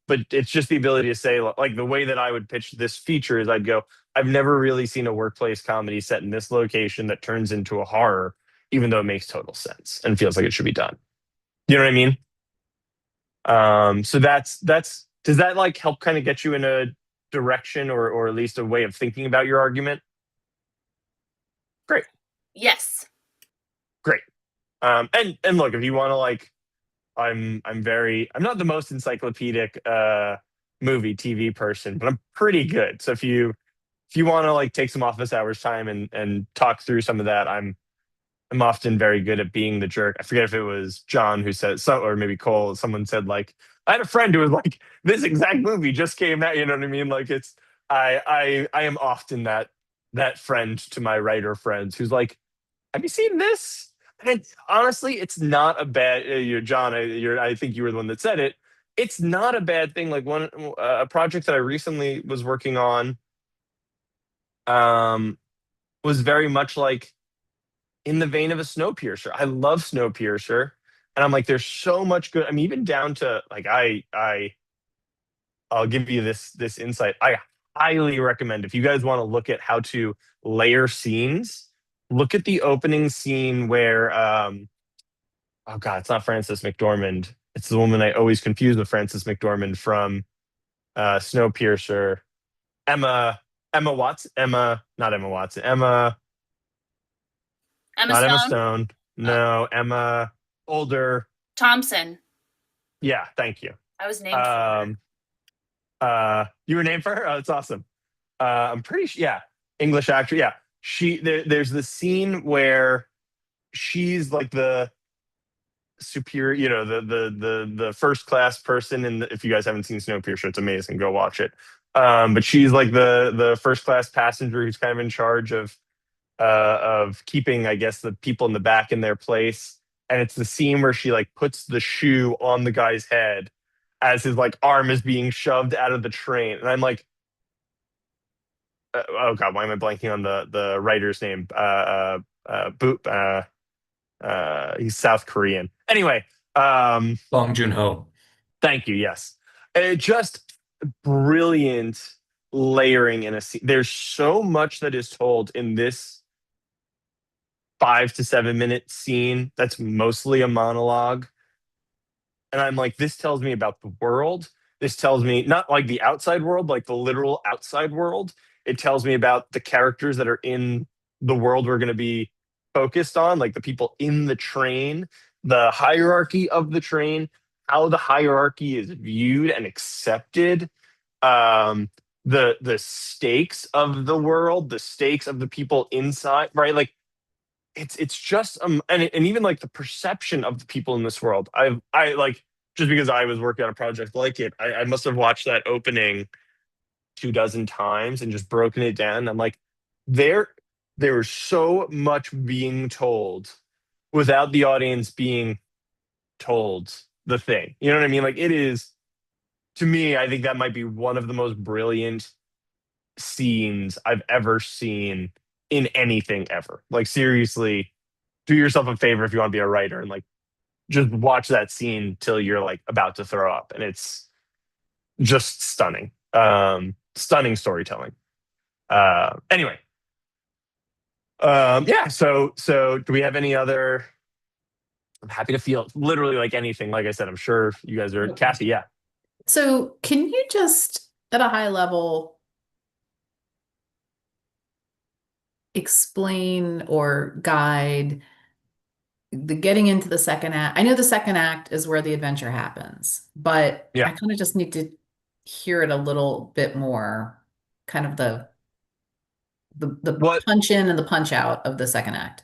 But it's just the ability to say, like the way that I would pitch this feature is I'd go, I've never really seen a workplace comedy set in this location that turns into a horror, even though it makes total sense and feels like it should be done. You know what I mean? So that's does that like help kind of get you in a direction or at least a way of thinking about your argument? Great. Yes. Great. And look, if you want to like, I'm not the most encyclopedic movie TV person, but I'm pretty good. So if you want to like take some office hours time and talk through some of that, I'm often very good at being the jerk. I forget if it was John who said so, or maybe Cole. Someone said like, I had a friend who was like, this exact movie just came out. You know what I mean? Like it's I am often that friend to my writer friends who's like, have you seen this? And honestly, it's not a bad. John. I think you were the one that said it. It's not a bad thing. Like a project that I recently was working on, was very much like in the vein of a Snowpiercer. I love Snowpiercer, and I'm like, there's so much good. I mean, even down to like I'll give you this insight. I highly recommend if you guys want to look at how to layer scenes. Look at the opening scene where, oh God, it's not Frances McDormand. It's the woman I always confuse with Frances McDormand from Snowpiercer. Emma Watson. Not Emma Watson. Not Stone? Emma Stone. No, Emma Older. Thompson. Yeah, thank you. I was named for her. You were named for her? Oh, that's awesome. I'm pretty sure. Yeah, English actor. Yeah. There's the scene where she's like the superior, the first class person. And if you guys haven't seen Snowpiercer, it's amazing. Go watch it. But she's like the first class passenger who's kind of in charge of keeping, I guess, the people in the back in their place. And it's the scene where she like puts the shoe on the guy's head as his like arm is being shoved out of the train. And I'm like, oh God, why am I blanking on the writer's name? He's South Korean. Anyway, Bong Joon-ho. Thank you. Yes, just brilliant layering in a scene. There's so much that is told in this 5 to 7 minute scene that's mostly a monologue. And I'm like, this tells me about the world. This tells me not like the outside world, like the literal outside world. It tells me about the characters that are in the world we're going to be focused on, like the people in the train, the hierarchy of the train, how the hierarchy is viewed and accepted, the stakes of the world, the stakes of the people inside, right? Like it's just and even like the perception of the people in this world. I like, just because I was working on a project like it, I must have watched that opening 24 times and just broken it down. I'm like, there's so much being told without the audience being told the thing. You know what I mean? Like, it is, to me, I think that might be one of the most brilliant scenes I've ever seen in anything ever. Like, seriously, do yourself a favor if you want to be a writer and like just watch that scene till you're like about to throw up. And it's just stunning. Stunning storytelling. Anyway. Yeah, so do we have any other? I'm happy to feel literally like anything. Like I said, I'm sure you guys are. Kathy, yeah. So can you just, at a high level, explain or guide the getting into the second act? I know the second act is where the adventure happens, but Yeah. I kind of just need to hear it a little bit more, kind of the What? punch in and the punch out of the second act.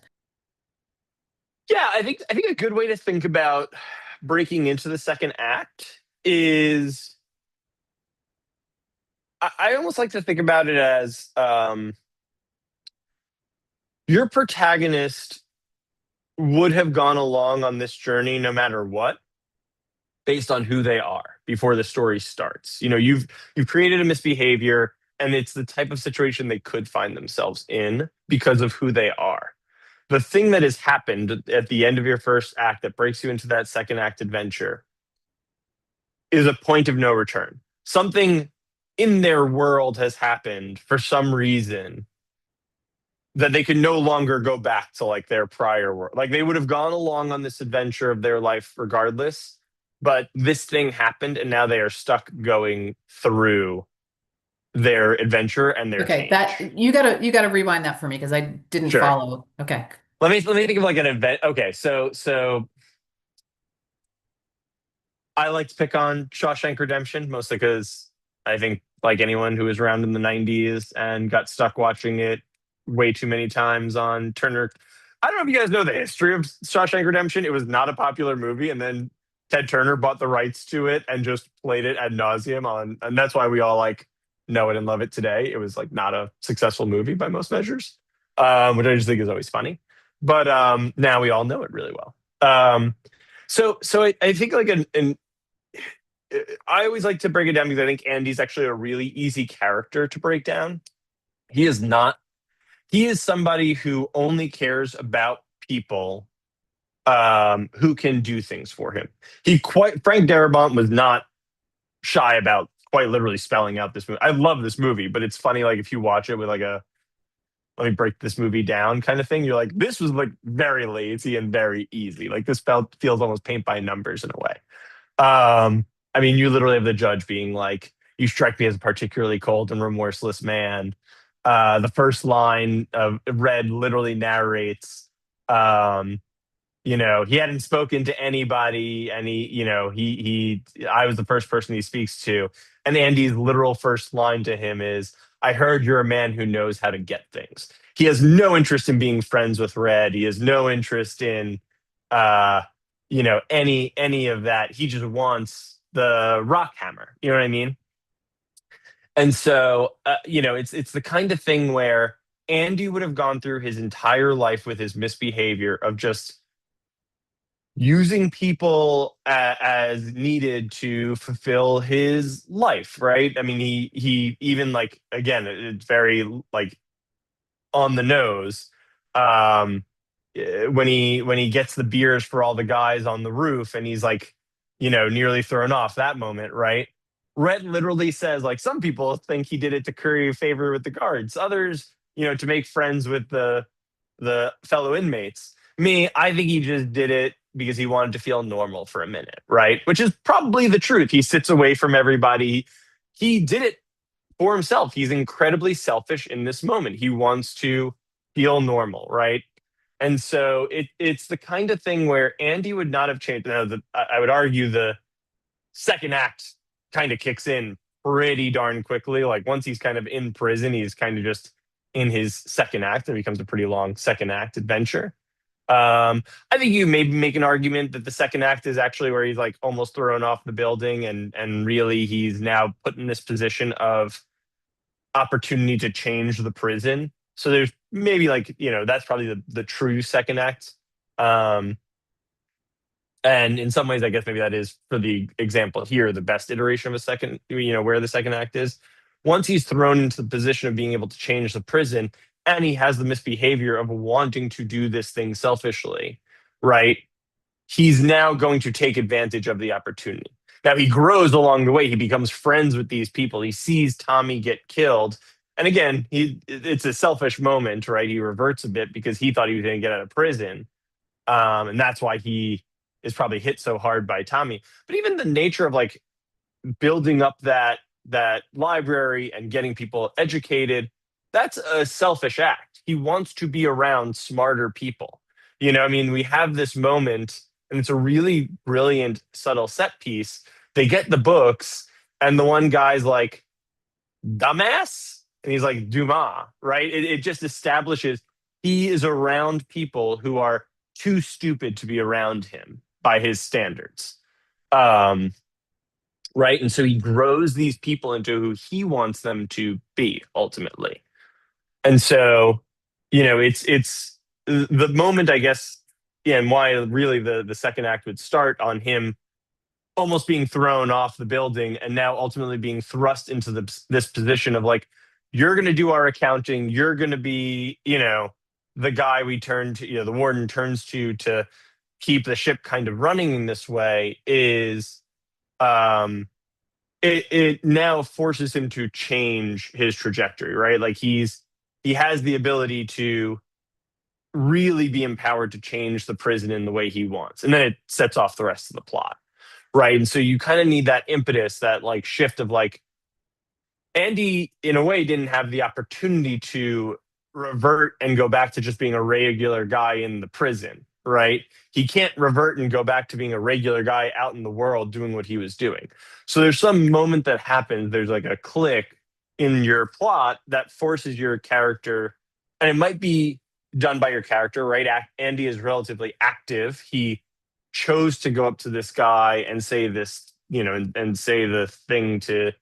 Yeah, I think a good way to think about breaking into the second act is, I almost like to think about it as your protagonist would have gone along on this journey no matter what, based on who they are before the story starts. You know, you've created a misbehavior, and it's the type of situation they could find themselves in because of who they are. The thing that has happened at the end of your first act that breaks you into that second act adventure is a point of no return. Something in their world has happened for some reason that they can no longer go back to like their prior world. Like, they would have gone along on this adventure of their life regardless, but this thing happened and now they are stuck going through their adventure and their Okay, change. that you gotta rewind that for me because I didn't Sure. follow. Okay. Let me think of like an event. Okay, so I like to pick on Shawshank Redemption mostly because I think, like anyone who was around in the 90s and got stuck watching it way too many times on Turner. I don't know if you guys know the history of Shawshank Redemption. It was not a popular movie, and then Ted Turner bought the rights to it and just played it ad nauseum on, and that's why we all like know it and love it today. It was like not a successful movie by most measures, which I just think is always funny. But now we all know it really well. So I think like I always like to break it down because I think Andy's actually a really easy character to break down. He is somebody who only cares about people who can do things for him. Frank Darabont was not shy about quite literally spelling out this movie. I love this movie, but it's funny, like if you watch it with like a let me break this movie down kind of thing, you're like, this was like very lazy and very easy. Like, this feels almost paint by numbers in a way. I mean, you literally have the judge being like, you strike me as a particularly cold and remorseless man. The first line of Red literally narrates, you know, he hadn't spoken to anybody, and I was the first person he speaks to. And Andy's literal first line to him is, I heard you're a man who knows how to get things. He has no interest in being friends with Red. He has no interest in, any of that. He just wants the rock hammer. You know what I mean? And so, it's the kind of thing where Andy would have gone through his entire life with his misbehavior of just using people as needed to fulfill his life, right? I mean, he even, like, again, it's very like on the nose. When he gets the beers for all the guys on the roof and he's like, nearly thrown off that moment, right? Red literally says, like, some people think he did it to curry favor with the guards. Others, to make friends with the the fellow inmates. Me, I think he just did it because he wanted to feel normal for a minute, right? Which is probably the truth. He sits away from everybody. He did it for himself. He's incredibly selfish in this moment. He wants to feel normal, right? And so it's the kind of thing where Andy would not have changed. Now, I would argue the second act kind of kicks in pretty darn quickly. Like once he's kind of in prison, he's kind of just in his second act. It becomes a pretty long second act adventure. I think you maybe make an argument that the second act is actually where he's like almost thrown off the building, and really he's now put in this position of opportunity to change the prison. So there's maybe like, that's probably the true second act. And in some ways, I guess maybe that is, for the example here, the best iteration of a second, where the second act is. Once he's thrown into the position of being able to change the prison, and he has the misbehavior of wanting to do this thing selfishly, right? He's now going to take advantage of the opportunity. Now he grows along the way. He becomes friends with these people. He sees Tommy get killed. And again, it's a selfish moment, right? He reverts a bit because he thought he was going to get out of prison. And that's why he is probably hit so hard by Tommy. But even the nature of like building up that library and getting people educated, that's a selfish act. He wants to be around smarter people. We have this moment, and it's a really brilliant, subtle set piece. They get the books, and the one guy's like, dumbass? And he's like, Dumas, right? It just establishes he is around people who are too stupid to be around him by his standards. Right? And so he grows these people into who he wants them to be, ultimately. And so, it's the moment, I guess, and why really the second act would start on him almost being thrown off the building and now ultimately being thrust into this position of like, you're going to do our accounting. You're going to be, the guy we turn to, the warden turns to keep the ship kind of running in this way is, it now forces him to change his trajectory, right? Like he has the ability to really be empowered to change the prison in the way he wants. And then it sets off the rest of the plot, right? And so you kind of need that impetus, that like shift of like, Andy, in a way, didn't have the opportunity to revert and go back to just being a regular guy in the prison, right? He can't revert and go back to being a regular guy out in the world doing what he was doing. So there's some moment that happens, there's like a click in your plot that forces your character, and it might be done by your character, right? Andy is relatively active. He chose to go up to this guy and say this, and say the thing to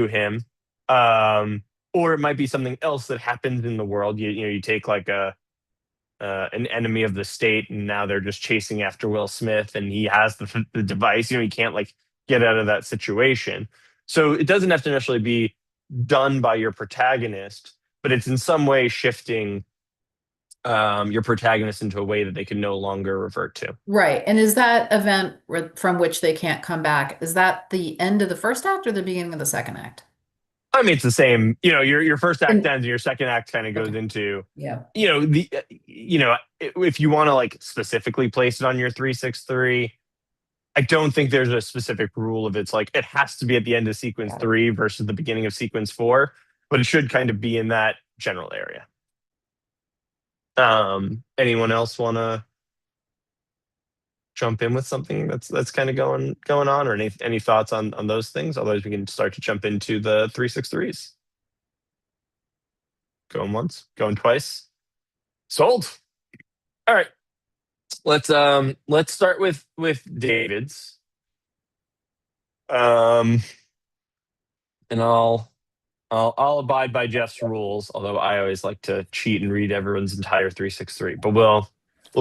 him. Or it might be something else that happens in the world. You take like an enemy of the state, and now they're just chasing after Will Smith, and he has the device. He can't like get out of that situation. So it doesn't have to necessarily be done by your protagonist, but it's in some way shifting your protagonist into a way that they can no longer revert to. Right. And is that event from which they can't come back, is that the end of the first act or the beginning of the second act? I mean, it's the same. Your first act ends, and your second act kind of goes into, if you want to like specifically place it on your 363, I don't think there's a specific rule of it's like it has to be at the end of sequence 3 versus the beginning of sequence 4, but it should kind of be in that general area. Anyone else want to jump in with something that's kind of going on, or any thoughts on those things? Otherwise, we can start to jump into the 363s. Going once, going twice. Sold. All right. Let's start with David's. And I'll abide by Jeff's rules, although I always like to cheat and read everyone's entire 363. But we'll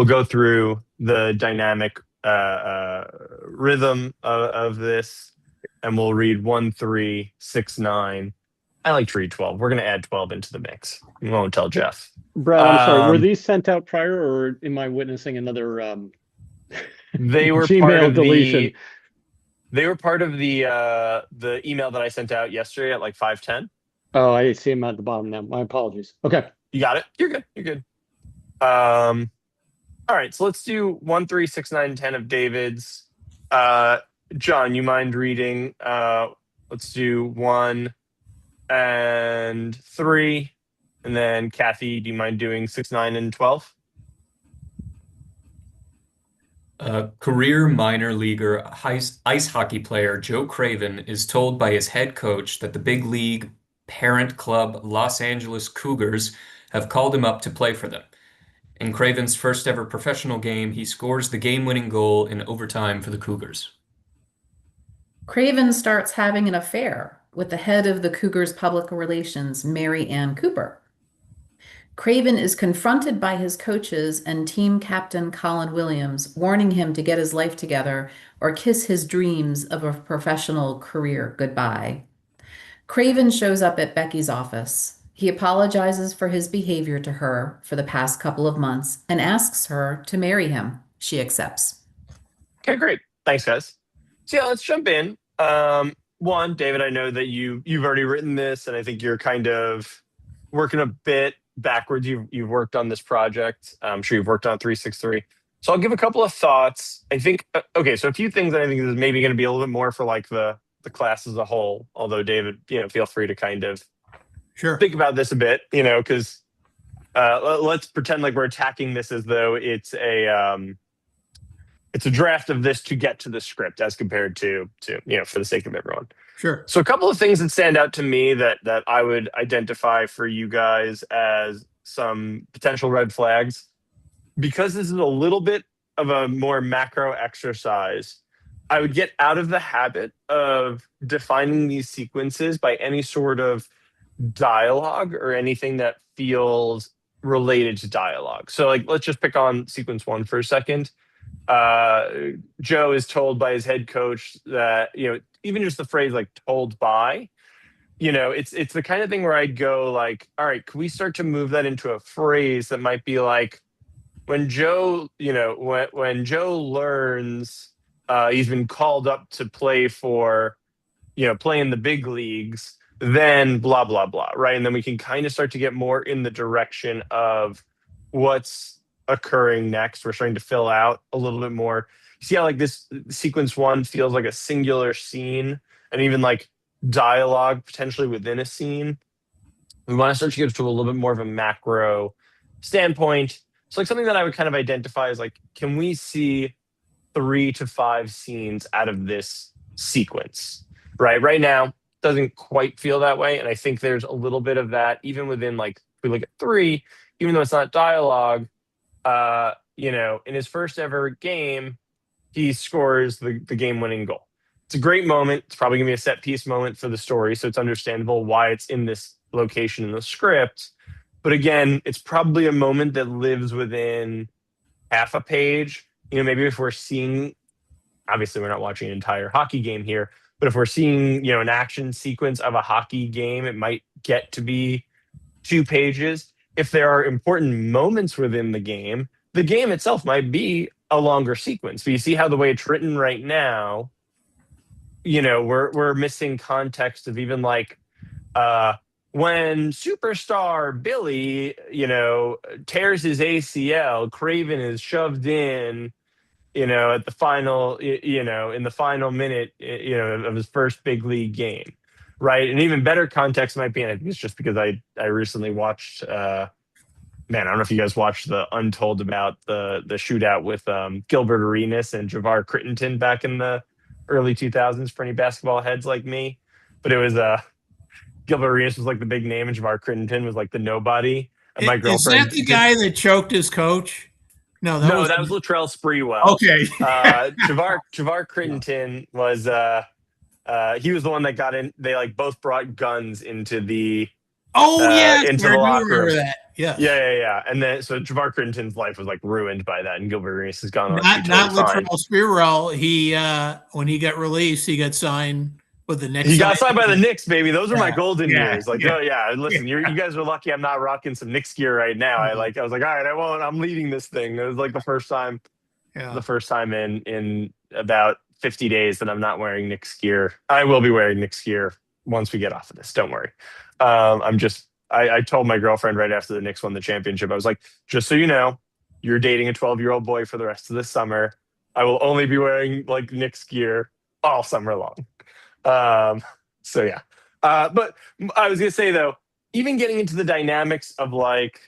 go through the dynamic rhythm of this, and we'll read 1, 3, 6, 9. I like to read 12. We're going to add 12 into the mix. We won't tell Jeff. Brad, I'm sorry. Were these sent out prior, or am I witnessing another they were Gmail part of deletion? They were part of the email that I sent out yesterday at like 5:10. Oh, I see them at the bottom now. My apologies. Okay. You got it. You're good. All right, so let's do 1, 3, 6, 9, 10 of David's. John, you mind reading? Let's do 1 and 3, and then Kathy, do you mind doing 6, 9, and 12? Career minor leaguer ice hockey player Joe Craven is told by his head coach that the big league parent club Los Angeles Cougars have called him up to play for them. In Craven's first ever professional game, he scores the game-winning goal in overtime for the Cougars. Craven starts having an affair with the head of the Cougars public relations, Mary Ann Cooper. Craven is confronted by his coaches and team captain Colin Williams, warning him to get his life together or kiss his dreams of a professional career goodbye. Craven shows up at Becky's office. He apologizes for his behavior to her for the past couple of months and asks her to marry him. She accepts. Okay, great. Thanks, guys. So yeah, let's jump in. One, David, I know that you've already written this, and I think you're kind of working a bit backwards. You've worked on this project. I'm sure you've worked on 363. So I'll give a couple of thoughts. I think okay, so a few things that I think is maybe going to be a little bit more for like the class as a whole. Although David, feel free to kind of Sure. think about this a bit, because let's pretend like we're attacking this as though it's a draft of this to get to the script as compared to for the sake of everyone. Sure. So a couple of things that stand out to me that I would identify for you guys as some potential red flags, because this is a little bit of a more macro exercise. I would get out of the habit of defining these sequences by any sort of dialogue or anything that feels related to dialogue. So like, let's just pick on sequence 1 for a second. Joe is told by his head coach that, even just the phrase like told by, it's the kind of thing where I'd go like, all right, can we start to move that into a phrase that might be like, when Joe, when Joe learns he's been called up to play for, play in the big leagues, then blah, blah, blah, right? And then we can kind of start to get more in the direction of what's occurring next. We're starting to fill out a little bit more. See how like this sequence 1 feels like a singular scene and even like dialogue potentially within a scene. We want to start to get to a little bit more of a macro standpoint. So like something that I would kind of identify as like, can we see 3 to 5 scenes out of this sequence, right? Right now, doesn't quite feel that way. And I think there's a little bit of that even within like, if we look at 3, even though it's not dialogue, in his first ever game, he scores the game-winning goal. It's a great moment. It's probably gonna be a set piece moment for the story. So it's understandable why it's in this location in the script. But again, it's probably a moment that lives within half a page. Maybe if we're seeing, obviously we're not watching an entire hockey game here, but if we're seeing, an action sequence of a hockey game, it might get to be 2 pages. If there are important moments within the game itself might be a longer sequence. But you see how the way it's written right now, we're missing context of even like when superstar Billy, tears his ACL, Craven is shoved in, at the final, in the final minute, of his first big league game, right? And even better context might be, and I think it's just because I recently watched, I don't know if you guys watched the Untold about the shootout with Gilbert Arenas and Javar Crittenton back in the early 2000s for any basketball heads like me. But it was Gilbert Arenas was like the big name and Javar Crittenton was like the nobody. And my girlfriend. Is that the guy that choked his coach? No, that was Latrell Sprewell. Okay. Javar Crittenton was he was the one that got in. They like both brought guns into the into the locker room. That. Yeah. Yeah. And then so Javar Crittenton's life was like ruined by that, and Gilbert Arenas has gone on. Not Latrell Sprewell. He when he got released, he got signed with the Knicks. He got signed by the Knicks, baby. Those are my golden years. Like, listen, you guys are lucky I'm not rocking some Knicks gear right now. I was like, all right, I won't. I'm leading this thing. It was like the first time in about 50 days that I'm not wearing Knicks gear. I will be wearing Knicks gear once we get off of this. Don't worry. I'm just I told my girlfriend right after the Knicks won the championship, I was like, just so you know, you're dating a 12-year-old boy for the rest of the summer. I will only be wearing like Knicks gear all summer long. So yeah. But I was gonna say though, even getting into the dynamics of like,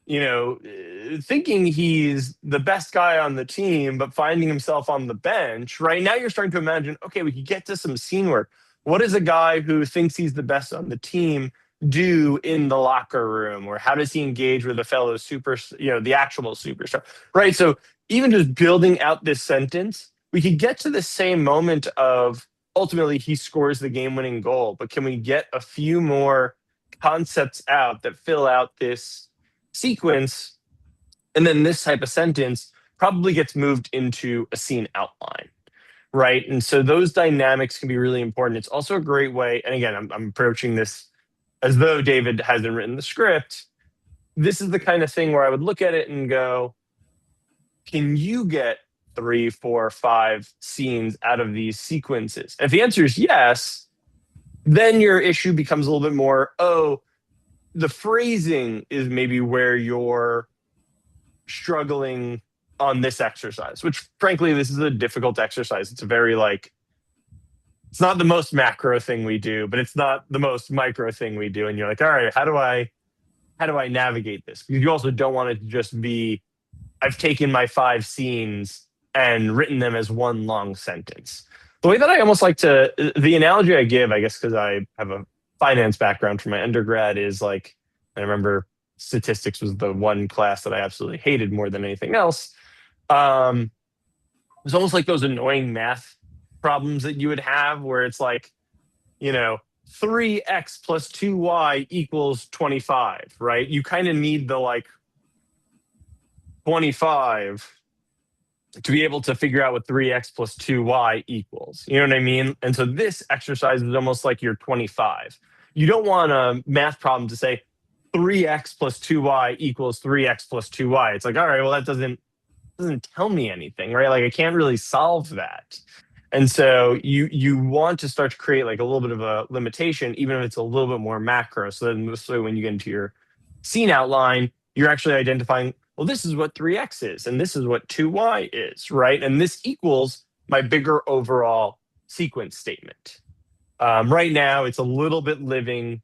thinking he's the best guy on the team, but finding himself on the bench, right? Now you're starting to imagine, okay, we could get to some scene work. What does a guy who thinks he's the best on the team do in the locker room? Or how does he engage with a fellow the actual superstar, right? So even just building out this sentence, we could get to the same moment of ultimately he scores the game-winning goal, but can we get a few more concepts out that fill out this sequence, and then this type of sentence probably gets moved into a scene outline, right? And so those dynamics can be really important. It's also a great way, and again, I'm approaching this as though David hasn't written the script. This is the kind of thing where I would look at it and go, can you get 3, 4, 5 scenes out of these sequences? And if the answer is yes, then your issue becomes a little bit more, the phrasing is maybe where you're struggling on this exercise, which frankly, this is a difficult exercise. It's a very it's not the most macro thing we do, but it's not the most micro thing we do. And you're like, all right, how do I navigate this? Because you also don't want it to just be, I've taken my 5 scenes and written them as one long sentence. The way that I almost like to, the analogy I give, I guess, because I have a finance background from my undergrad, is like, I remember statistics was the one class that I absolutely hated more than anything else. It was almost like those annoying math problems that you would have where it's like, 3x plus 2y equals 25, right? You kind of need the 25 to be able to figure out what 3x plus 2y equals. You know what I mean? And so this exercise is almost like your 25. You don't want a math problem to say 3x plus 2y equals 3x plus 2y. It's like, all right, well, that doesn't tell me anything, right? Like I can't really solve that. And so you want to start to create like a little bit of a limitation, even if it's a little bit more macro. So when you get into your scene outline, you're actually identifying, well, this is what 3x is, and this is what 2y is, right? And this equals my bigger overall sequence statement. Right now, it's a little bit living.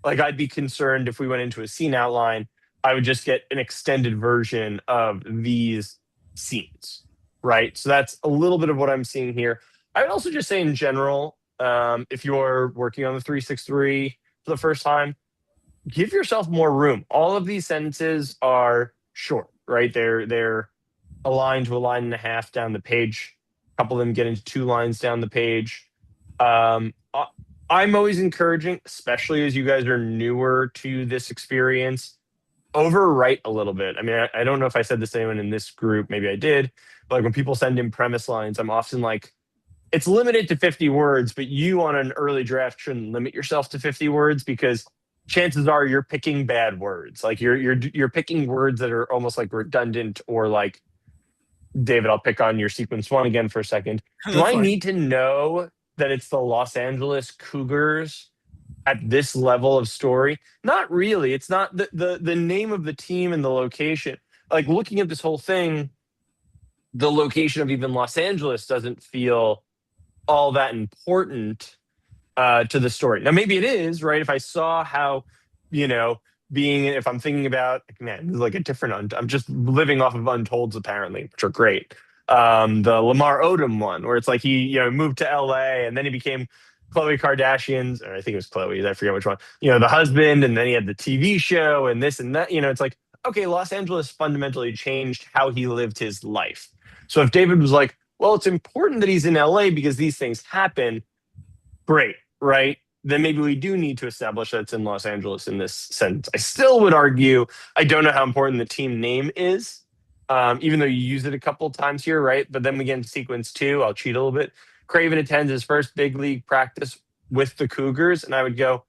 Like I'd be concerned if we went into a scene outline, I would just get an extended version of these scenes, right? So that's a little bit of what I'm seeing here. I would also just say in general, if you're working on the 363 for the first time, give yourself more room. All of these sentences are short, right? They're a line to a line and a half down the page. A couple of them get into 2 lines down the page. I'm always encouraging, especially as you guys are newer to this experience, overwrite a little bit. I mean, I don't know if I said this to anyone in this group, maybe I did, but like when people send in premise lines, I'm often like, it's limited to 50 words, but you on an early draft shouldn't limit yourself to 50 words because chances are you're picking bad words. Like you're picking words that are almost like redundant or like, David, I'll pick on your sequence 1 again for a second. Do I need to know that it's the Los Angeles Cougars at this level of story? Not really. It's not the name of the team and the location. Like looking at this whole thing, the location of even Los Angeles doesn't feel all that important to the story. Now, maybe it is, right? If I saw how, if I'm thinking about, man, this is like a different, I'm just living off of Untolds apparently, which are great. The Lamar Odom one, where it's like he, moved to LA and then he became Khloe Kardashian's, or I think it was Khloe's, I forget which one, the husband, and then he had the TV show and this and that, it's like, okay, Los Angeles fundamentally changed how he lived his life. So if David was like, well, it's important that he's in LA because these things happen, great, right? Then maybe we do need to establish that it's in Los Angeles in this sense. I still would argue, I don't know how important the team name is, even though you use it a couple of times here, right? But then we get into sequence 2, I'll cheat a little bit. Craven attends his first big league practice with the Cougars, and I would go,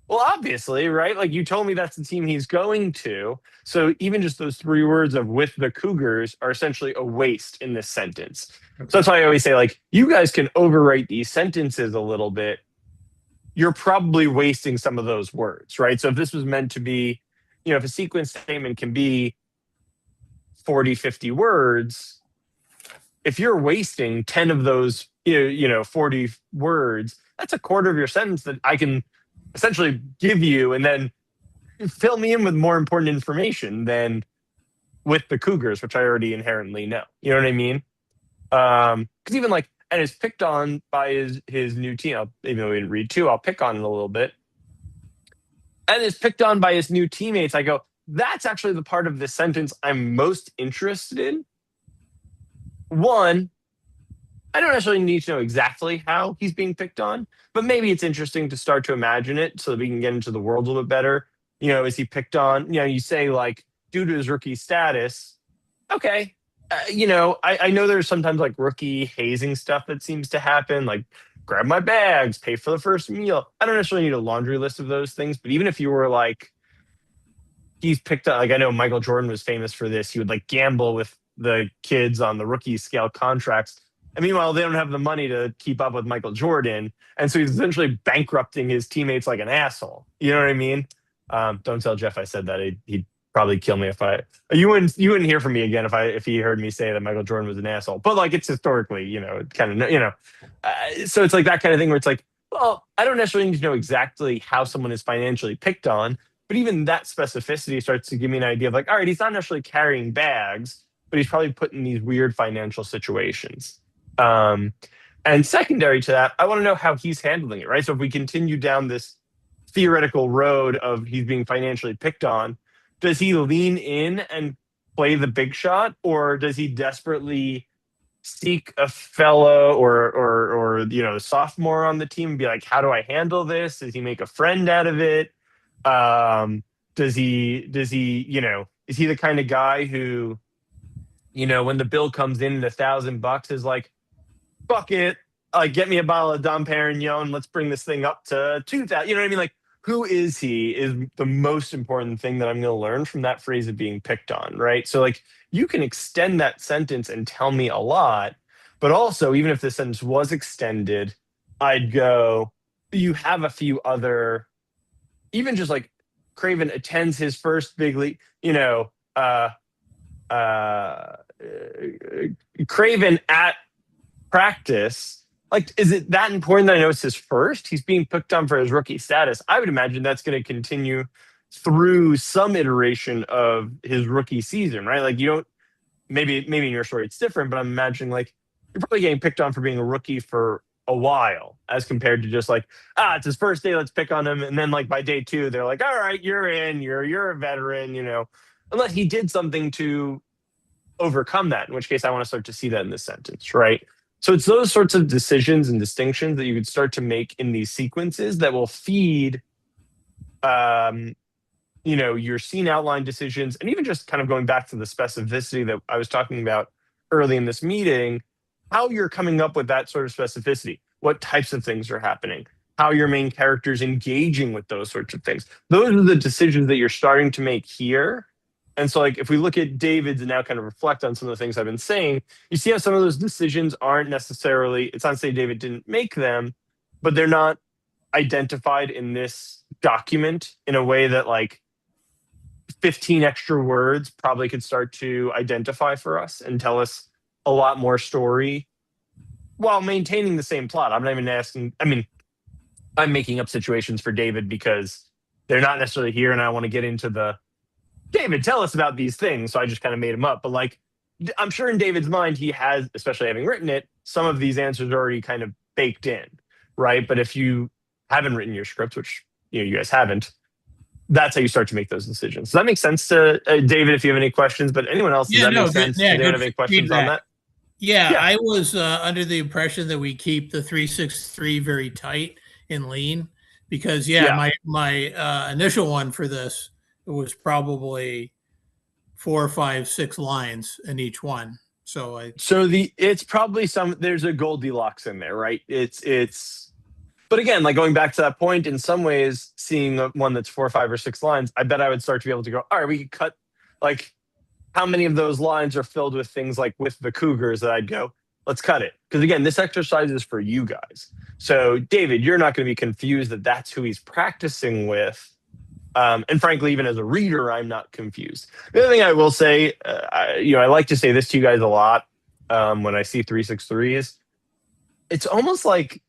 well, obviously, right? Like you told me that's the team he's going to. So even just those 3 words of with the Cougars are essentially a waste in this sentence. Okay. So that's why I always say, like, you guys can overwrite these sentences a little bit, you're probably wasting some of those words, right? So if this was meant to be, if a sequence statement can be 40, 50 words, if you're wasting 10 of those, 40 words, that's a quarter of your sentence that I can essentially give you and then fill me in with more important information than with the Cougars, which I already inherently know. You know what I mean? Because even like, and is picked on by his new team. Even though we didn't read two, I'll pick on it a little bit. And is picked on by his new teammates. I go, that's actually the part of this sentence I'm most interested in. One, I don't necessarily need to know exactly how he's being picked on, but maybe it's interesting to start to imagine it so that we can get into the world a little bit better. Is he picked on? You say like due to his rookie status. Okay. I know there's sometimes like rookie hazing stuff that seems to happen, like grab my bags, pay for the first meal. I don't necessarily need a laundry list of those things, but even if you were like, he's picked up, like I know Michael Jordan was famous for this. He would like gamble with the kids on the rookie scale contracts. And meanwhile, they don't have the money to keep up with Michael Jordan. And so he's essentially bankrupting his teammates like an asshole. You know what I mean? Don't tell Jeff I said that. He'd probably kill me if you wouldn't hear from me again if he heard me say that Michael Jordan was an asshole. But like it's historically, kind of, so it's like that kind of thing where it's like, well, I don't necessarily need to know exactly how someone is financially picked on, but even that specificity starts to give me an idea of like, all right, he's not necessarily carrying bags, but he's probably put in these weird financial situations. And secondary to that, I want to know how he's handling it, right? So if we continue down this theoretical road of he's being financially picked on, does he lean in and play the big shot, or does he desperately seek a fellow or sophomore on the team and be like, how do I handle this? Does he make a friend out of it? Does he is he the kind of guy who, when the bill comes in at $1,000 is like, fuck it, get me a bottle of Dom Perignon, let's bring this thing up to 2,000. You know what I mean? Like, who is he is the most important thing that I'm going to learn from that phrase of being picked on, right? So like you can extend that sentence and tell me a lot, but also even if the sentence was extended, I'd go, you have a few other, even just like Craven attends his first big league, Craven at practice. Like, is it that important that I know it's his first? He's being picked on for his rookie status. I would imagine that's going to continue through some iteration of his rookie season, right? Like, you don't, maybe in your story it's different, but I'm imagining like you're probably getting picked on for being a rookie for a while as compared to just like, it's his first day, let's pick on him. And then like by day 2, they're like, all right, you're in, you're a veteran, unless he did something to overcome that, in which case I want to start to see that in this sentence, right? So it's those sorts of decisions and distinctions that you could start to make in these sequences that will feed, your scene outline decisions, and even just kind of going back to the specificity that I was talking about early in this meeting, how you're coming up with that sort of specificity, what types of things are happening, how your main character's engaging with those sorts of things. Those are the decisions that you're starting to make here. And so like if we look at David's and now kind of reflect on some of the things I've been saying, you see how some of those decisions aren't necessarily, it's not to say David didn't make them, but they're not identified in this document in a way that like 15 extra words probably could start to identify for us and tell us a lot more story while maintaining the same plot. I'm not even asking, I'm making up situations for David because they're not necessarily here and I want to get into the David, tell us about these things. So I just kind of made them up. But like, I'm sure in David's mind, he has, especially having written it, some of these answers are already kind of baked in, right? But if you haven't written your script, which you guys haven't, that's how you start to make those decisions. Does that make sense to David, if you have any questions? But anyone else, does that make sense? Yeah, do they have any questions on that? Yeah, I was under the impression that we keep the 363 very tight and lean because my initial one for this, it was probably 4, 5, 6 lines in each one. So it's probably there's a Goldilocks in there, right? But again, like going back to that point, in some ways, seeing one that's 4, 5, or 6 lines, I bet I would start to be able to go, all right, we could cut, like, how many of those lines are filled with things like with the Cougars that I'd go, let's cut it. Because again, this exercise is for you guys. So David, you're not going to be confused that that's who he's practicing with. And frankly, even as a reader, I'm not confused. The other thing I will say, I like to say this to you guys a lot when I see 363s. It's almost like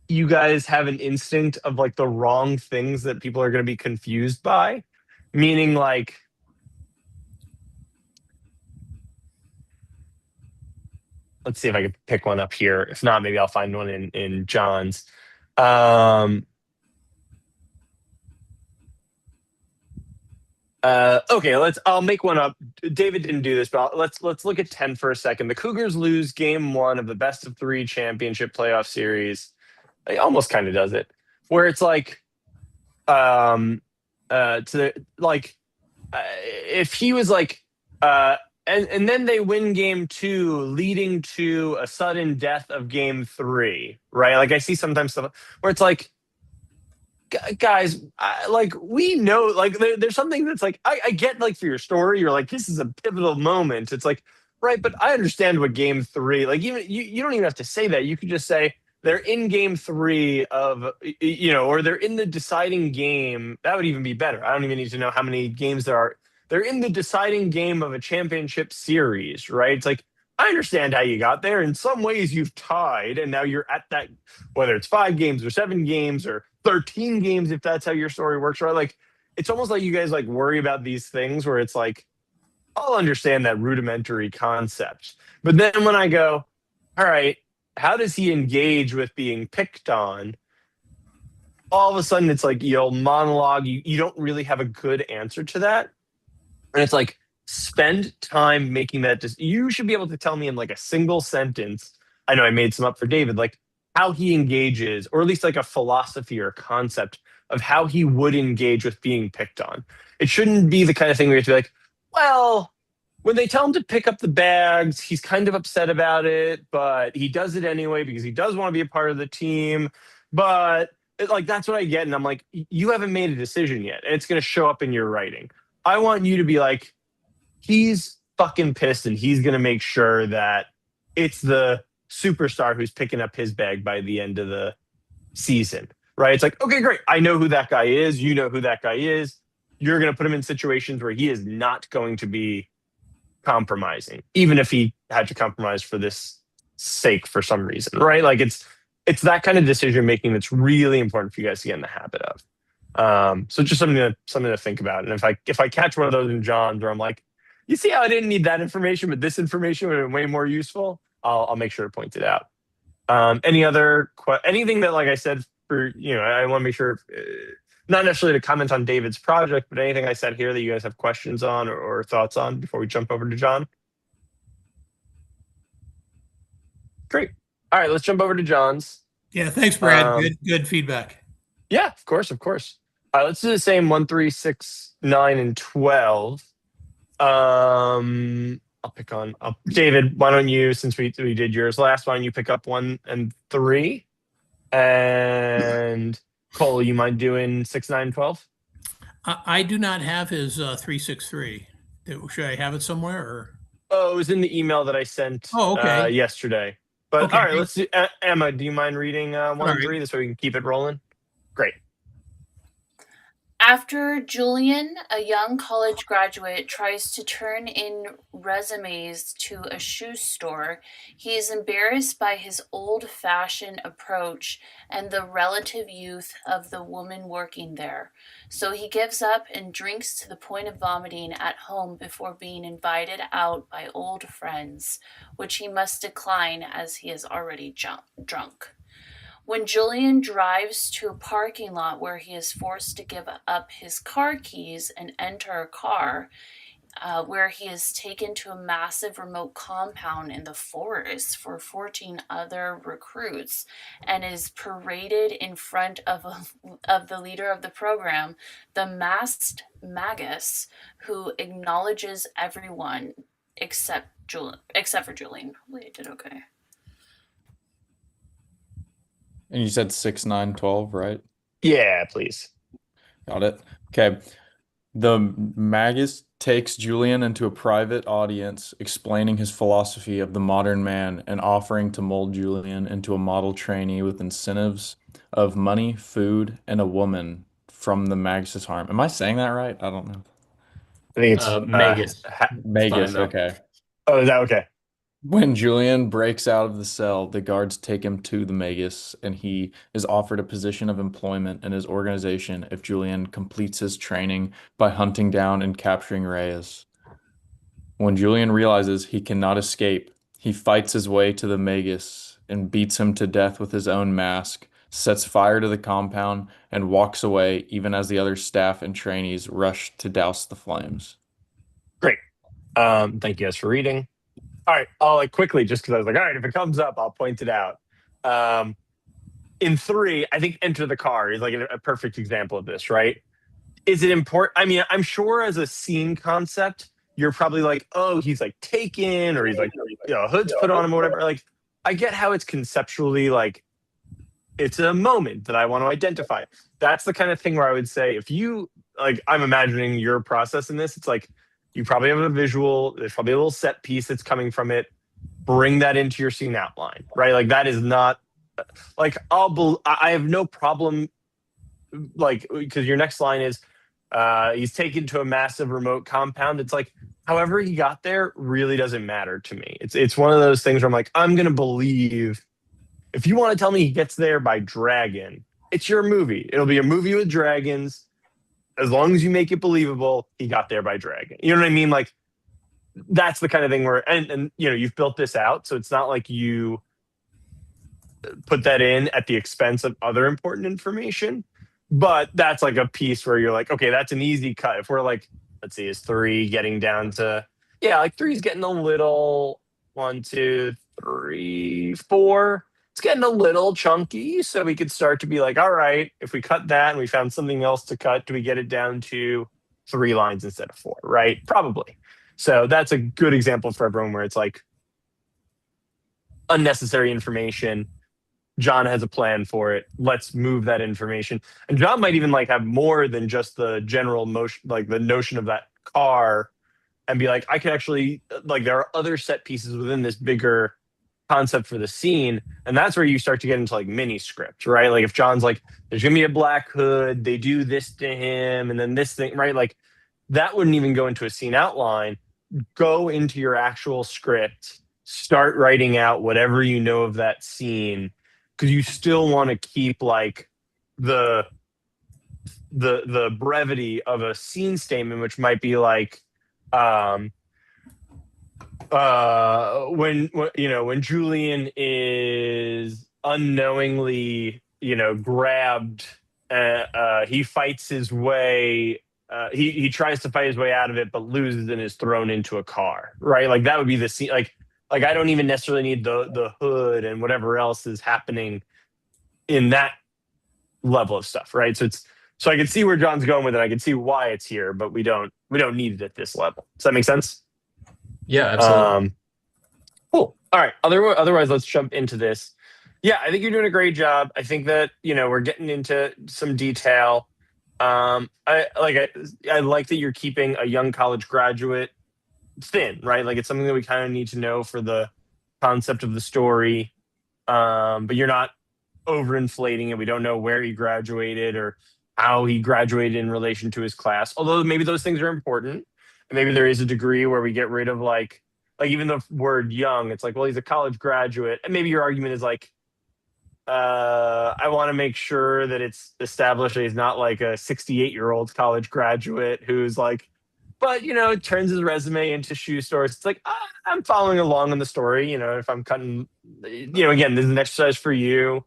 you guys have an instinct of like the wrong things that people are going to be confused by, meaning like, let's see if I can pick one up here. If not, maybe I'll find one in John's. Okay, I'll make one up. David didn't do this, but let's look at 10 for a second. The Cougars lose game 1 of the best of 3 championship playoff series. It almost kind of does it, where it's like, if he was like, and then they win game 2, leading to a sudden death of game 3, right? Like I see sometimes stuff where it's like, guys, like we know, like there's something that's like, I get like for your story, you're like, this is a pivotal moment. It's like, right, but I understand what game 3, like even you don't even have to say that. You could just say they're in game 3 of, or they're in the deciding game. That would even be better. I don't even need to know how many games there are. They're in the deciding game of a championship series, right? It's like, I understand how you got there. In some ways you've tied and now you're at that, whether it's 5 games or 7 games or 13 games, if that's how your story works, right? Like, it's almost like you guys like worry about these things where it's like, I'll understand that rudimentary concept. But then when I go, all right, how does he engage with being picked on? All of a sudden it's like, monologue. You don't really have a good answer to that. And it's like, spend time making that. You should be able to tell me in like a single sentence. I know I made some up for David, like how he engages, or at least like a philosophy or concept of how he would engage with being picked on. It shouldn't be the kind of thing where you have to be like, well, when they tell him to pick up the bags, he's kind of upset about it, but he does it anyway because he does want to be a part of the team. But that's what I get. And I'm like, you haven't made a decision yet. And it's going to show up in your writing. I want you to be like, he's fucking pissed and he's going to make sure that it's the superstar who's picking up his bag by the end of the season, right? It's like, okay, great. I know who that guy is. You know who that guy is. You're going to put him in situations where he is not going to be compromising, even if he had to compromise for this sake for some reason, right? Like it's that kind of decision making that's really important for you guys to get in the habit of. So just something to think about. And if I catch one of those in John's where I'm like, you see how I didn't need that information, but this information would have been way more useful, I'll make sure to point it out. Anything that, like I said, I want to make sure, not necessarily to comment on David's project, but anything I said here that you guys have questions on or thoughts on before we jump over to John? Great. All right, let's jump over to John's. Yeah, thanks, Brad. Good feedback. Yeah, of course. All right, let's do the same 1, 3, 6, 9, and 12. I'll pick on David. Why don't you, since we did yours last, why don't you pick up 1 and 3, and Cole, you mind doing 6, 9, 12? I do not have his 363. Should I have it somewhere? Or? Oh, it was in the email that I sent yesterday. But okay. All right, let's do. Emma, do you mind reading 1 and 3 this way we can keep it rolling? Great. After Julian, a young college graduate, tries to turn in resumes to a shoe store, he is embarrassed by his old-fashioned approach and the relative youth of the woman working there. So he gives up and drinks to the point of vomiting at home before being invited out by old friends, which he must decline as he is already drunk. When Julian drives to a parking lot where he is forced to give up his car keys and enter a car, where he is taken to a massive remote compound in the forest for 14 other recruits and is paraded in front of the leader of the program, the masked Magus, who acknowledges everyone except for Julian. Probably I did okay. And you said 6, 9, 12, right? Yeah, please. Got it. Okay. The Magus takes Julian into a private audience, explaining his philosophy of the modern man and offering to mold Julian into a model trainee with incentives of money, food, and a woman from the Magus' harem. Am I saying that right? I don't know. I think it's Magus. Magus, Fine, though. okay. oh, is that okay? When Julian breaks out of the cell, the guards take him to the Magus, and he is offered a position of employment in his organization if Julian completes his training by hunting down and capturing Reyes. When Julian realizes he cannot escape, he fights his way to the Magus and beats him to death with his own mask, sets fire to the compound, and walks away even as the other staff and trainees rush to douse the flames. Great. Thank you guys for reading. All right, I'll like quickly, just because I was like, all right, if it comes up, I'll point it out. In 3, I think Enter the Car is like a perfect example of this, right? Is it important? I mean, I'm sure as a scene concept, you're probably like, oh, he's like taken, or he's like, hood's put on him or whatever. Like, I get how it's conceptually like, it's a moment that I want to identify. That's the kind of thing where I would say, if you, like, I'm imagining your process in this, it's like, you probably have a visual, there's probably a little set piece that's coming from it. Bring that into your scene outline, right? Like that is not like I have no problem, like, because your next line is he's taken to a massive remote compound. It's like, however he got there really doesn't matter to me. It's one of those things where I'm like, I'm gonna believe if you want to tell me he gets there by dragon, it's your movie. It'll be a movie with dragons. As long as you make it believable, he got there by dragon. You know what I mean? Like, that's the kind of thing where, and you've built this out, so it's not like you put that in at the expense of other important information. But that's like a piece where you're like, okay, that's an easy cut. If we're like, let's see, is 3 getting down to, like 3's getting a little 1, 2, 3, 4. It's getting a little chunky, so we could start to be like, all right, if we cut that and we found something else to cut, do we get it down to 3 lines instead of 4, right? Probably. So that's a good example for everyone where it's like unnecessary information. John has a plan for it. Let's move that information. And John might even like have more than just the general motion, like the notion of that car, and be like, I can actually, like, there are other set pieces within this bigger concept for the scene, and that's where you start to get into like mini script, right? Like if John's like, there's gonna be a black hood, they do this to him, and then this thing, right? Like that wouldn't even go into a scene outline. Go into your actual script, start writing out whatever you know of that scene, because you still want to keep like the brevity of a scene statement, which might be like when Julian is unknowingly grabbed, he fights his way, he tries to fight his way out of it but loses and is thrown into a car, right? Like that would be the scene. Like I don't even necessarily need the hood and whatever else is happening in that level of stuff, right? So I can see where John's going with it. I can see why it's here, but we don't need it at this level. Does that make sense? Yeah, absolutely. Cool. All right. Otherwise, let's jump into this. Yeah, I think you're doing a great job. I think that we're getting into some detail. I like that you're keeping a young college graduate thin, right? Like it's something that we kind of need to know for the concept of the story, but you're not overinflating it. We don't know where he graduated or how he graduated in relation to his class, although maybe those things are important. And maybe there is a degree where we get rid of like even the word young, it's like, well, he's a college graduate. And maybe your argument is like, I want to make sure that it's established that he's not like a 68-year-old college graduate who's like, but turns his resume into shoe stores. It's like, I'm following along on the story. If I'm cutting, again, this is an exercise for you.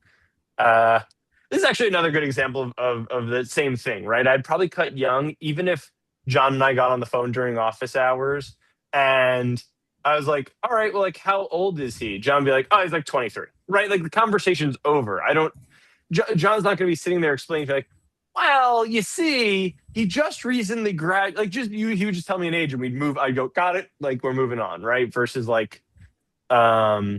This is actually another good example of the same thing, right? I'd probably cut young, even if John and I got on the phone during office hours and I was like, all right, well, like, how old is he? John would be like, oh, he's like 23, right? Like the conversation's over. John's not going to be sitting there explaining like, well, you see, he just recently graduated. Like he would just tell me an age and we'd move. I'd go, got it. Like we're moving on. Right. Versus like I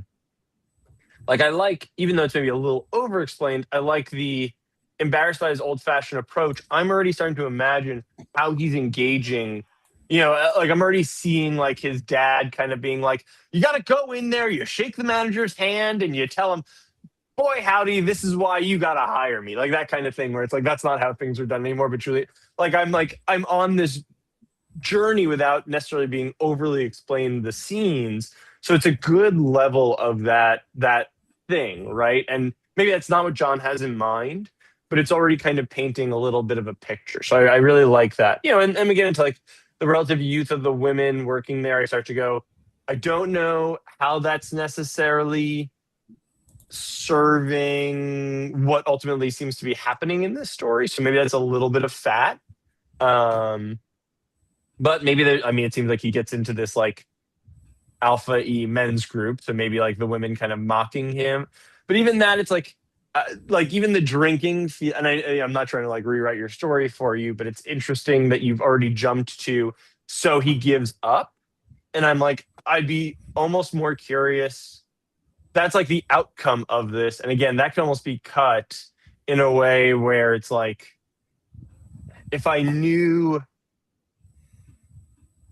like, even though it's maybe a little over explained, I like the embarrassed by his old-fashioned approach, I'm already starting to imagine how he's engaging. Like I'm already seeing like his dad kind of being like, you got to go in there, you shake the manager's hand, and you tell him, boy, howdy, this is why you got to hire me. Like that kind of thing where it's like, that's not how things are done anymore. But truly, I'm on this journey without necessarily being overly explained the scenes. So it's a good level of that thing, right? And maybe that's not what John has in mind, but it's already kind of painting a little bit of a picture. So I really like that. And we get into like the relative youth of the women working there. I start to go, I don't know how that's necessarily serving what ultimately seems to be happening in this story. So maybe that's a little bit of fat. But maybe it seems like he gets into this like alpha E men's group. So maybe like the women kind of mocking him. But even that, it's like even the drinking, and I'm not trying to like rewrite your story for you, but it's interesting that you've already jumped to, so he gives up. And I'm like, I'd be almost more curious. That's like the outcome of this. And again, that can almost be cut in a way where it's like, if I knew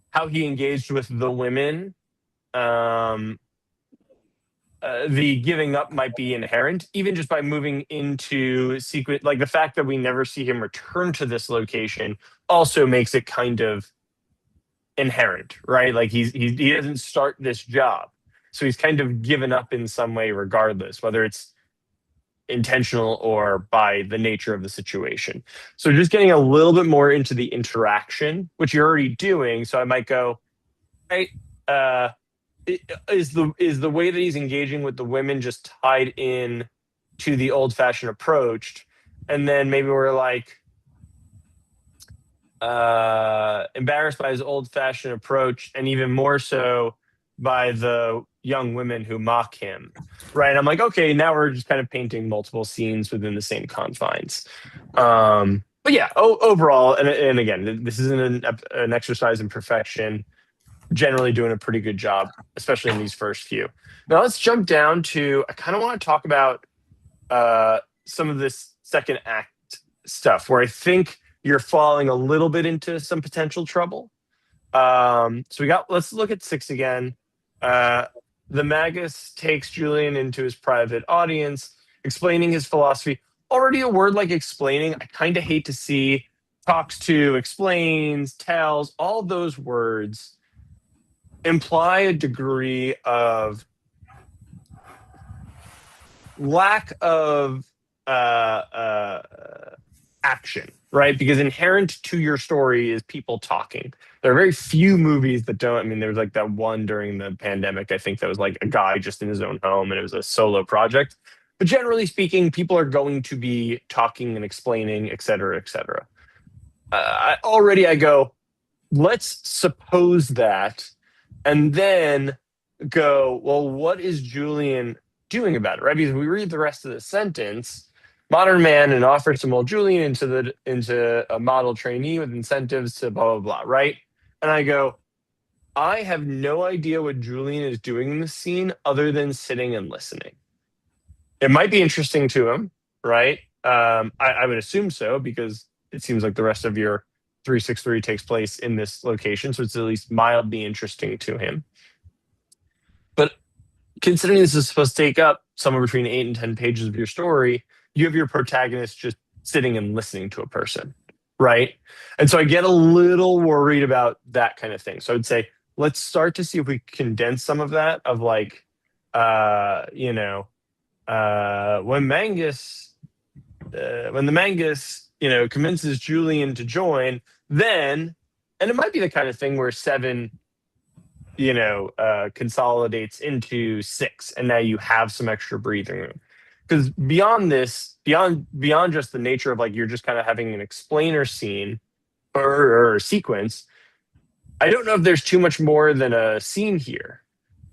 how he engaged with the women, the giving up might be inherent, even just by moving into secret. Like the fact that we never see him return to this location also makes it kind of inherent, right? Like he doesn't start this job, so he's kind of given up in some way, regardless, whether it's intentional or by the nature of the situation. So just getting a little bit more into the interaction, which you're already doing. So I might go, right. Is the way that he's engaging with the women just tied in to the old-fashioned approach? And then maybe we're like embarrassed by his old-fashioned approach, and even more so by the young women who mock him, right? I'm like, okay, now we're just kind of painting multiple scenes within the same confines. But yeah, overall, and again, this isn't an exercise in perfection. Generally doing a pretty good job, especially in these first few. Now let's jump down to, I kind of want to talk about some of this second act stuff where I think you're falling a little bit into some potential trouble. Let's look at 6 again. The Magus takes Julian into his private audience, explaining his philosophy. Already a word like explaining, I kind of hate to see. Talks to, explains, tells, all those words imply a degree of lack of action, right? Because inherent to your story is people talking. There are very few movies that don't. I mean, there was like that one during the pandemic, I think, that was like a guy just in his own home and it was a solo project. But generally speaking, people are going to be talking and explaining, et cetera, et cetera. I go, let's suppose that, and then go, well, what is Julian doing about it, right? Because we read the rest of the sentence, modern man, and offers to mold Julian into a model trainee with incentives to blah, blah, blah, right? And I go, I have no idea what Julian is doing in this scene other than sitting and listening. It might be interesting to him, right? I would assume so, because it seems like the rest of your 363 takes place in this location, so it's at least mildly interesting to him. But considering this is supposed to take up somewhere between 8 and 10 pages of your story, you have your protagonist just sitting and listening to a person, right? And so I get a little worried about that kind of thing. So I would say, let's start to see if we condense some of that, of like, when the Mangus, convinces Julian to join, then, and it might be the kind of thing where 7, consolidates into 6, and now you have some extra breathing room. Because beyond this, beyond just the nature of like you're just kind of having an explainer scene or a sequence, I don't know if there's too much more than a scene here.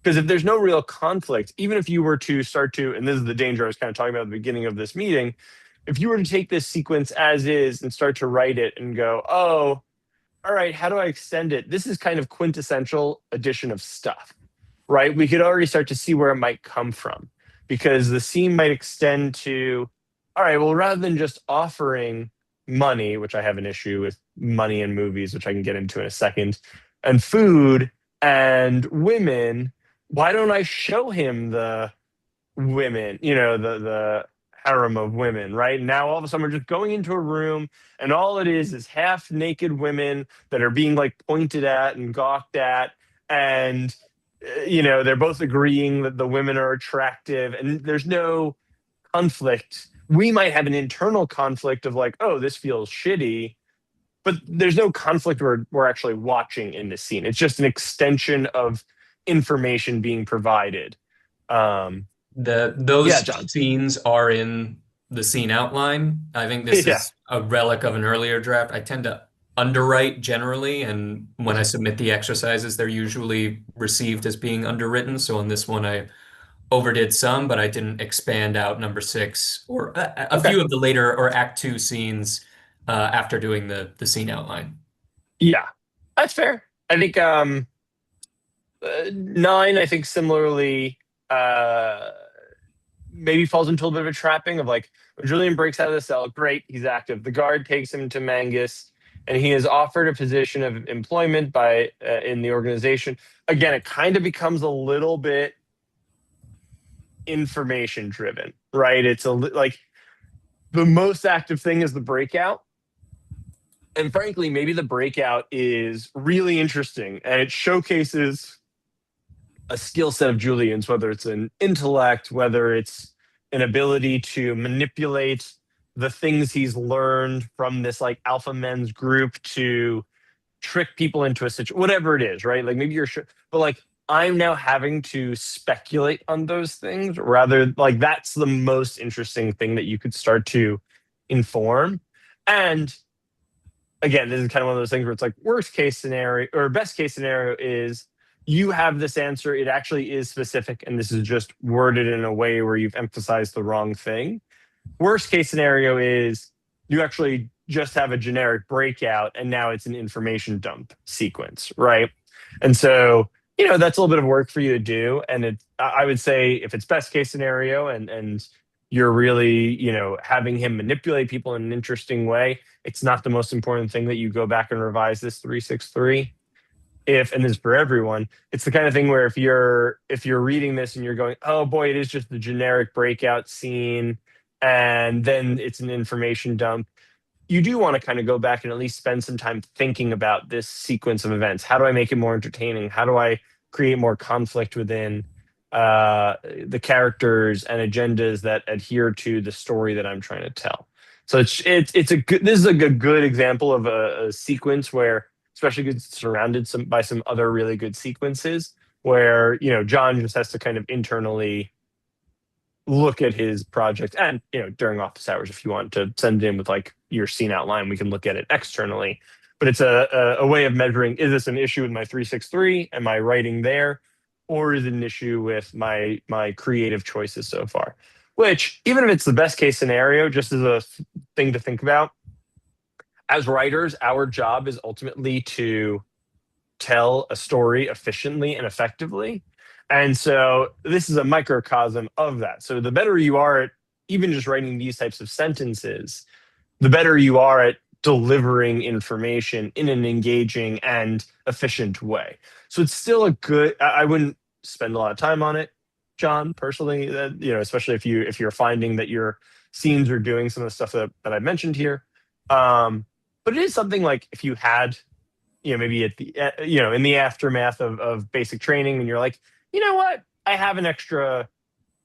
Because if there's no real conflict, even if you were to start to, and this is the danger I was kind of talking about at the beginning of this meeting, if you were to take this sequence as is and start to write it and go, oh, all right, how do I extend it? This is kind of quintessential addition of stuff, right? We could already start to see where it might come from, because the scene might extend to, all right, well, rather than just offering money, which I have an issue with money in movies, which I can get into in a second, and food and women, why don't I show him the women, the harem of women, right? Now all of a sudden we're just going into a room and all it is half naked women that are being like pointed at and gawked at. And, they're both agreeing that the women are attractive and there's no conflict. We might have an internal conflict of like, oh, this feels shitty, but there's no conflict we're actually watching in this scene. It's just an extension of information being provided. Those Yeah, John. scenes are in the scene outline. I think this Yeah. is a relic of an earlier draft. I tend to underwrite generally, and when I submit the exercises, they're usually received as being underwritten. So on this one, I overdid some, but I didn't expand out number 6 or a few of the later or Act 2 scenes after doing the scene outline. Yeah, that's fair. I think 9, I think similarly, maybe falls into a little bit of a trapping of like, when Julian breaks out of the cell, great, he's active. The guard takes him to Mangus, and he is offered a position of employment by in the organization. Again, it kind of becomes a little bit information driven, right? It's like the most active thing is the breakout. And frankly, maybe the breakout is really interesting and it showcases a skill set of Julian's, whether it's an intellect, whether it's an ability to manipulate the things he's learned from this like alpha men's group to trick people into a situation, whatever it is, right? Like maybe you're sure, but like I'm now having to speculate on those things rather like that's the most interesting thing that you could start to inform. And again, this is kind of one of those things where it's like worst case scenario or best case scenario is you have this answer. It actually is specific. And this is just worded in a way where you've emphasized the wrong thing. Worst case scenario is you actually just have a generic breakout and now it's an information dump sequence, right? And so, that's a little bit of work for you to do. And I would say if it's best case scenario and you're really, having him manipulate people in an interesting way, it's not the most important thing that you go back and revise this 363. And this is for everyone, it's the kind of thing where if you're reading this and you're going, oh boy, it is just the generic breakout scene, and then it's an information dump, you do want to kind of go back and at least spend some time thinking about this sequence of events. How do I make it more entertaining? How do I create more conflict within the characters and agendas that adhere to the story that I'm trying to tell? So this is a good example of a sequence where, especially because it's surrounded by some other really good sequences where, John just has to kind of internally look at his project and, during office hours, if you want to send it in with like your scene outline, we can look at it externally. But it's a way of measuring, is this an issue with my 363? Am I writing there? Or is it an issue with my creative choices so far? Which, even if it's the best case scenario, just as a thing to think about, as writers, our job is ultimately to tell a story efficiently and effectively. And so this is a microcosm of that. So the better you are at even just writing these types of sentences, the better you are at delivering information in an engaging and efficient way. So it's still I wouldn't spend a lot of time on it, John, personally, especially if you're finding that your scenes are doing some of the stuff that I mentioned here. But it is something like if you had, maybe at the, in the aftermath of basic training and you're like, you know what, I have an extra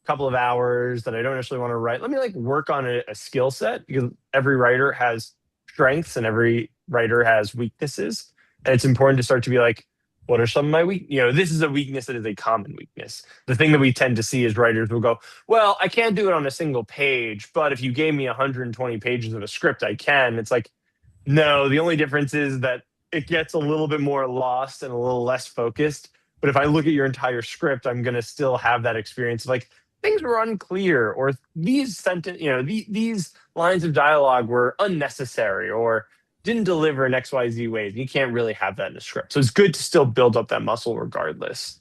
couple of hours that I don't necessarily want to write. Let me like work on a skill set, because every writer has strengths and every writer has weaknesses. And it's important to start to be like, what are some of my this is a weakness that is a common weakness. The thing that we tend to see is writers will go, well, I can't do it on a single page, but if you gave me 120 pages of a script, I can. It's like, no, the only difference is that it gets a little bit more lost and a little less focused. But if I look at your entire script, I'm going to still have that experience of like, things were unclear, or these these lines of dialogue were unnecessary or didn't deliver in XYZ ways. You can't really have that in a script. So it's good to still build up that muscle regardless.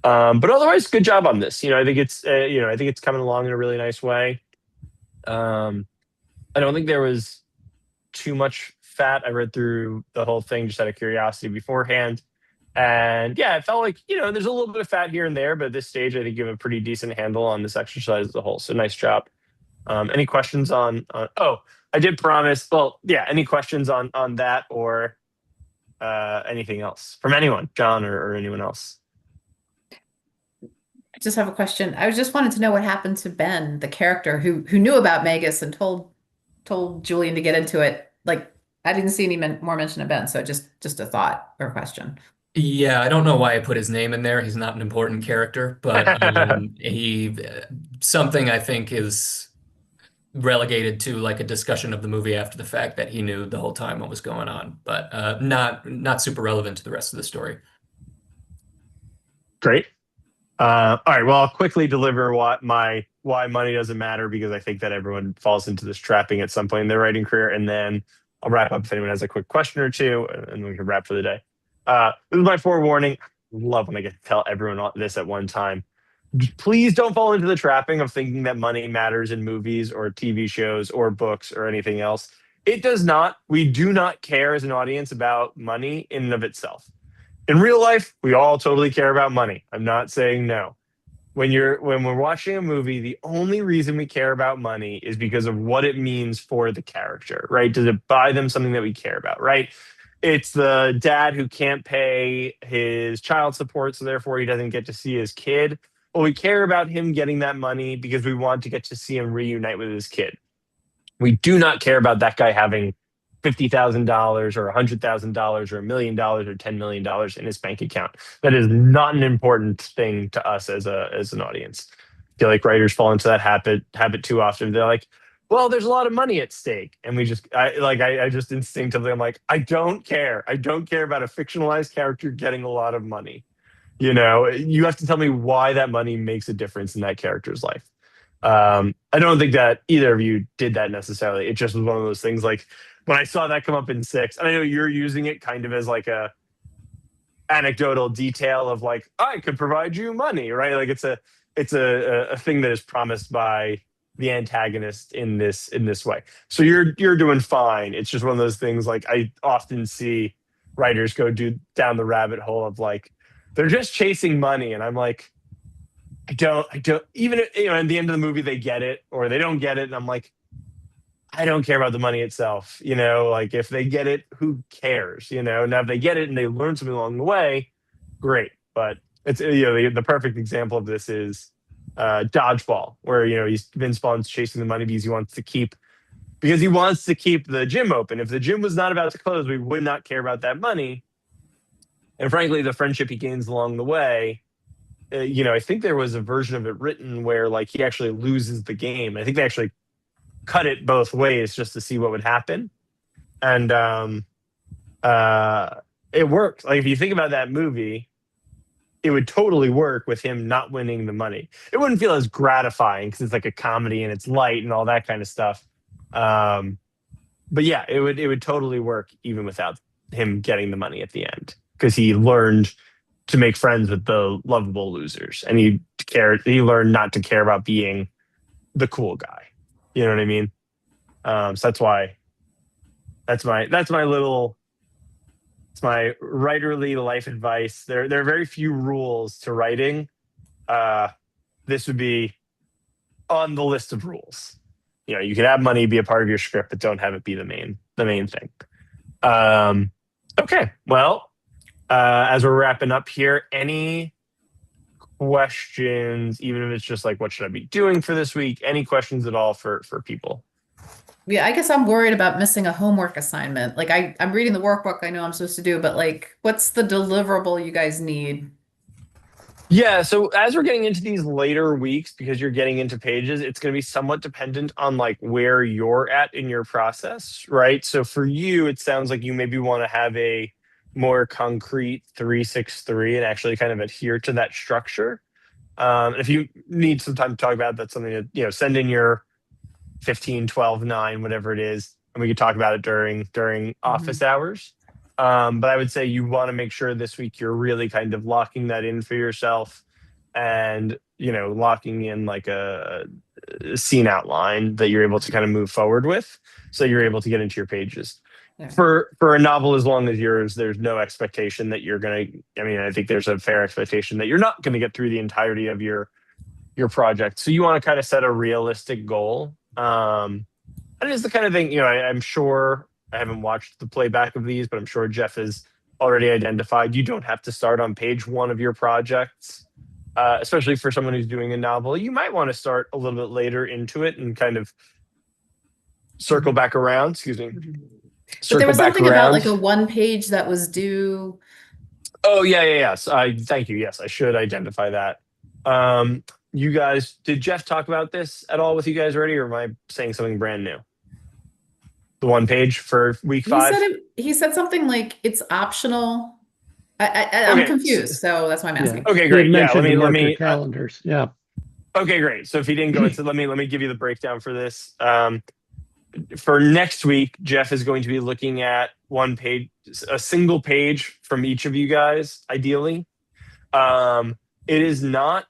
But otherwise, good job on this. I think it's coming along in a really nice way. I don't think there was too much fat. I read through the whole thing just out of curiosity beforehand. And yeah, it felt like, there's a little bit of fat here and there, but at this stage, I think you have a pretty decent handle on this exercise as a whole. So nice job. Any questions oh, I did promise. Well, yeah, any questions on that or anything else from anyone, John or anyone else? I just have a question. I just wanted to know what happened to Ben, the character who knew about Magus and told Julian to get into it. Like, I didn't see any more mention of Ben, so just a thought or a question. Yeah, I don't know why I put his name in there. He's not an important character, but something I think is relegated to like a discussion of the movie after the fact that he knew the whole time what was going on, but not super relevant to the rest of the story. Great. All right. Well, I'll quickly deliver why money doesn't matter, because I think that everyone falls into this trapping at some point in their writing career, and then I'll wrap up if anyone has a quick question or two, and we can wrap for the day. This is my forewarning. I love when I get to tell everyone this at one time. Please don't fall into the trapping of thinking that money matters in movies or TV shows or books or anything else. It does not. We do not care as an audience about money in and of itself. In real life, we all totally care about money. I'm not saying no. When we're watching a movie, the only reason we care about money is because of what it means for the character, right? Does it buy them something that we care about, right? It's the dad who can't pay his child support, so therefore he doesn't get to see his kid. Well, we care about him getting that money because we want to get to see him reunite with his kid. We do not care about that guy having $50,000 or $100,000 or $1 million or $10 million in his bank account. That is not an important thing to us as an audience. I feel like writers fall into that habit too often. They're like, well, there's a lot of money at stake. And I just instinctively, I'm like, I don't care. I don't care about a fictionalized character getting a lot of money. You have to tell me why that money makes a difference in that character's life. I don't think that either of you did that necessarily. It just was one of those things like when I saw that come up in 6, and I know you're using it kind of as like a anecdotal detail of like, I could provide you money, right? Like it's a thing that is promised by the antagonist in this way. So you're doing fine. It's just one of those things like I often see writers go down the rabbit hole of like, they're just chasing money. And I'm like, I don't even, at the end of the movie, they get it or they don't get it. And I'm like, I don't care about the money itself. Like if they get it, who cares? Now if they get it and they learn something along the way, great. But it's, the perfect example of this is Dodgeball, where, Vince Vaughn's chasing the money because he wants to keep the gym open. If the gym was not about to close, we would not care about that money. And frankly, the friendship he gains along the way, I think there was a version of it written where like he actually loses the game. I think they actually cut it both ways just to see what would happen. And it worked. Like if you think about that movie, it would totally work with him not winning the money. It wouldn't feel as gratifying because it's like a comedy and it's light and all that kind of stuff. But yeah, it would totally work even without him getting the money at the end, because he learned to make friends with the lovable losers, and he learned not to care about being the cool guy. You know what I mean? So that's my writerly life advice. There are very few rules to writing. This would be on the list of rules. You can have money be a part of your script, but don't have it be the main thing. Okay, well, as we're wrapping up here, any questions, even if it's just like, what should I be doing for this week? Any questions at all for people? Yeah, I guess I'm worried about missing a homework assignment. Like I'm reading the workbook I know I'm supposed to do, but like, what's the deliverable you guys need? Yeah, so as we're getting into these later weeks, because you're getting into pages, it's going to be somewhat dependent on like where you're at in your process, right? So for you, it sounds like you maybe want to have a more concrete 3-6-3 and actually kind of adhere to that structure. If you need some time to talk about it, that's something to send in your 15, 12, 9, whatever it is, and we could talk about it during office hours. But I would say you want to make sure this week you're really kind of locking that in for yourself, and locking in like scene outline that you're able to kind of move forward with, so you're able to get into your pages. Yeah. For a novel as long as yours, there's no expectation that you're gonna. I mean, I think there's a fair expectation that you're not going to get through the entirety of your project. So you want to kind of set a realistic goal. And it's the kind of thing, I'm sure, I haven't watched the playback of these, but I'm sure Jeff has already identified. You don't have to start on page 1 of your projects, especially for someone who's doing a novel. You might want to start a little bit later into it and kind of circle back around. Excuse me. But there was Circle back something about around. like a 1 page that was due. Oh, yeah. So thank you. Yes, I should identify that. You guys, did Jeff talk about this at all with you guys already, or am I saying something brand new? The 1 page for week 5? He said something like it's optional. I'm Okay. confused, so that's why I'm asking. Okay, He great. had Yeah, mentioned to let mark me. your calendars. Yeah. Okay, great. So if he didn't go into, let me give you the breakdown for this. For next week, Jeff is going to be looking at 1 page, a single page from each of you guys, ideally. It is not.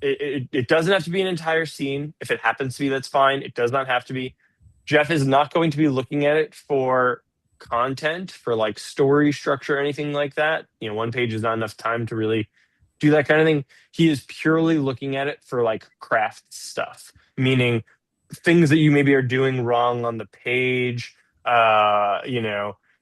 It doesn't have to be an entire scene. If it happens to be, that's fine. It does not have to be. Jeff is not going to be looking at it for content, for like story structure or anything like that. 1 page is not enough time to really do that kind of thing. He is purely looking at it for like craft stuff, meaning things that you maybe are doing wrong on the page.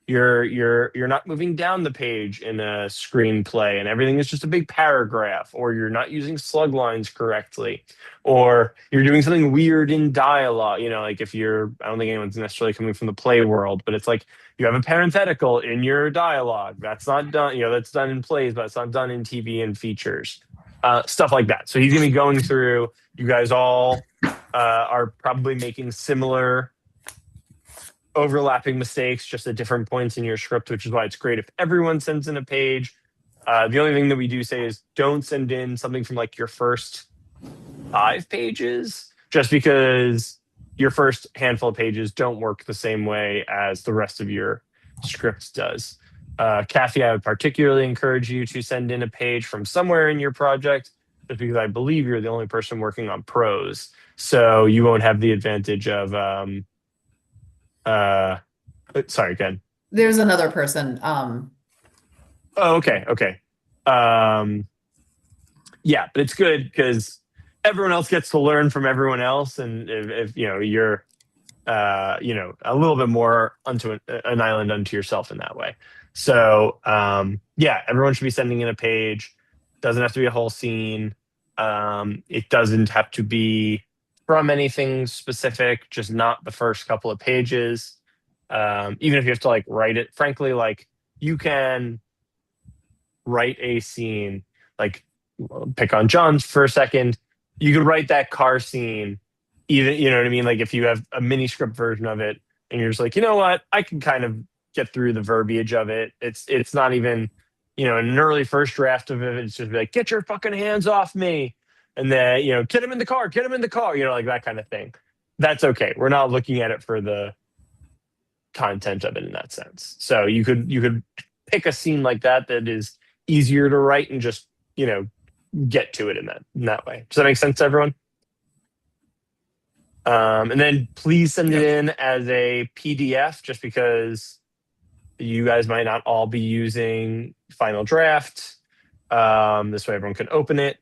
You're not moving down the page in a screenplay and everything is just a big paragraph, or you're not using slug lines correctly, or you're doing something weird in dialogue. Like if I don't think anyone's necessarily coming from the play world, but it's like you have a parenthetical in your dialogue. That's not done, that's done in plays, but it's not done in TV and features. Stuff like that. So he's going to be going through, you guys all are probably making similar overlapping mistakes, just at different points in your script, which is why it's great if everyone sends in a page. The only thing that we do say is don't send in something from like your first 5 pages, just because your first handful of pages don't work the same way as the rest of your script does. Kathy, I would particularly encourage you to send in a page from somewhere in your project, just because I believe you're the only person working on prose. So you won't have the advantage of sorry, Ken. There's another person. Oh, okay. Yeah, but it's good because everyone else gets to learn from everyone else, and if you're a little bit more onto an island unto yourself in that way. So yeah, everyone should be sending in a page. Doesn't have to be a whole scene. It doesn't have to be from anything specific, just not the first couple of pages. Even if you have to like write it, frankly, like you can write a scene, like pick on John's for a second. You could write that car scene, even, you know what I mean? Like if you have a mini script version of it and you're just like, you know what, I can kind of get through the verbiage of it. It's not even, an early first draft of it. It's just like, get your fucking hands off me. And then, get him in the car, like that kind of thing. That's okay. We're not looking at it for the content of it in that sense. So you could pick a scene like that is easier to write and just, get to it in that way. Does that make sense to everyone? And then please send it in as a PDF, just because you guys might not all be using Final Draft. This way everyone can open it.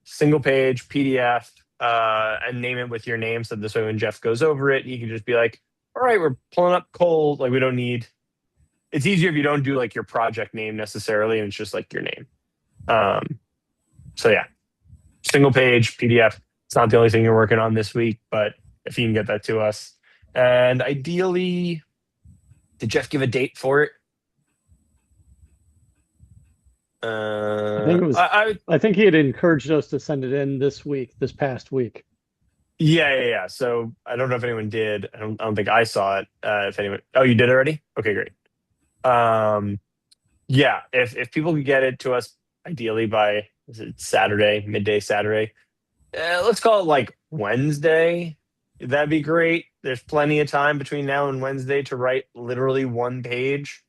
Single page PDF, and name it with your name. So this way when Jeff goes over it, he can just be like, all right, we're pulling up cold. Like we don't need, it's easier if you don't do like your project name necessarily, and it's just like your name. So yeah, single page PDF. It's not the only thing you're working on this week, but if you can get that to us. And ideally, did Jeff give a date for it? I think it was. I think he had encouraged us to send it in this past week. Yeah. So I don't know if anyone did. I don't think I saw it. If anyone, oh, you did already? Okay, great. Yeah, if people could get it to us ideally by, is it Saturday, midday Saturday? Let's call it like Wednesday. That'd be great. There's plenty of time between now and Wednesday to write literally 1 page.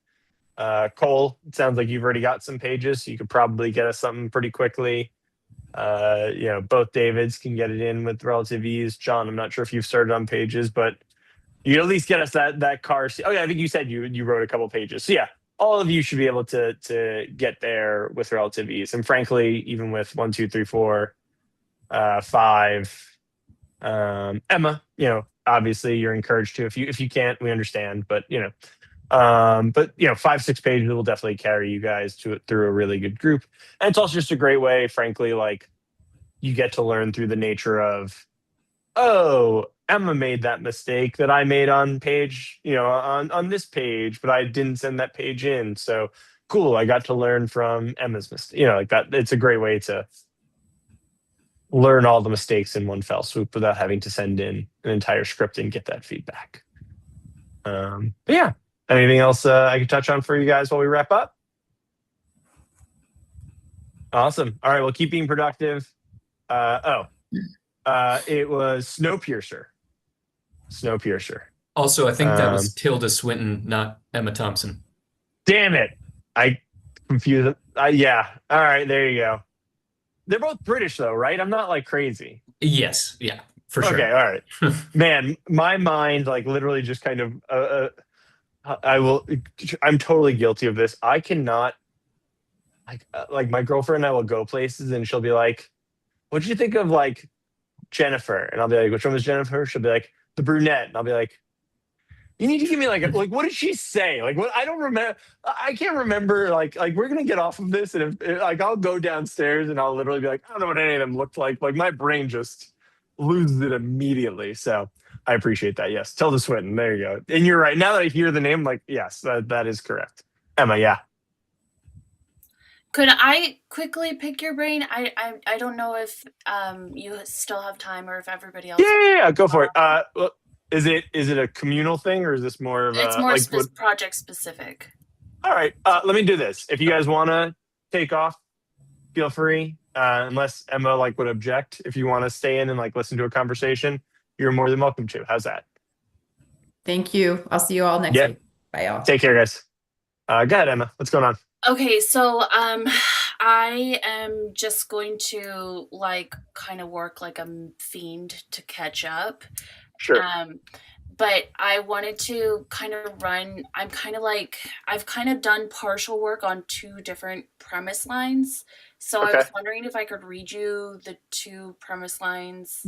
Cole, it sounds like you've already got some pages, so you could probably get us something pretty quickly. Both Davids can get it in with relative ease. John, I'm not sure if you've started on pages, but you at least get us that car seat. Oh yeah, I think you said you wrote a couple pages. So yeah, all of you should be able to get there with relative ease. And frankly, even with 1, 2, 3, 4, 5, Emma, obviously you're encouraged to. If you can't, we understand. But 5, 6 pages will definitely carry you guys through a really good group. And it's also just a great way, frankly, like you get to learn through the nature of, oh, Emma made that mistake that I made on page, on this page, but I didn't send that page in. So cool, I got to learn from Emma's mistake. Like that. It's a great way to learn all the mistakes in one fell swoop without having to send in an entire script and get that feedback. But yeah, anything else I could touch on for you guys while we wrap up? Awesome. All right, well, keep being productive. It was Snowpiercer. Also, I think that was Tilda Swinton, not Emma Thompson. Damn it. I confused them. Yeah. All right, there you go. They're both British though, right? I'm not like crazy. Yes. Yeah, for sure. Okay, all right. Man, my mind like literally just kind of I'm totally guilty of this. I cannot like my girlfriend and I will go places and she'll be like, "What'd you think of like Jennifer?" And I'll be like, "Which one was Jennifer?" She'll be like, "The brunette." And I'll be like, "You need to give me like what did she say? Like what? I don't remember. I can't remember. Like we're gonna get off of this, and if like I'll go downstairs and I'll literally be like, I don't know what any of them looked like. Like my brain just loses it immediately. So I appreciate that. Yes, Tilda Swinton. There you go. And you're right. Now that I hear the name, like yes, that is correct. Emma, yeah. Could I quickly pick your brain? I don't know if you still have time or if everybody else. Yeah. Go for it. Well, is it a communal thing or is this more of It's a more like project specific. All right. Let me do this. If you guys want to take off, feel free. Unless Emma like would object. If you want to stay in and like listen to a conversation, you're more than welcome to. How's that? Thank you. I'll see you all next week. Bye, y'all. Take care, guys. Go ahead, Emma. What's going on? Okay, so I am just going to like kind of work like a fiend to catch up. Sure. But I wanted to kind of I've kind of done partial work on 2 different premise lines. So I was wondering if I could read you the 2 premise lines.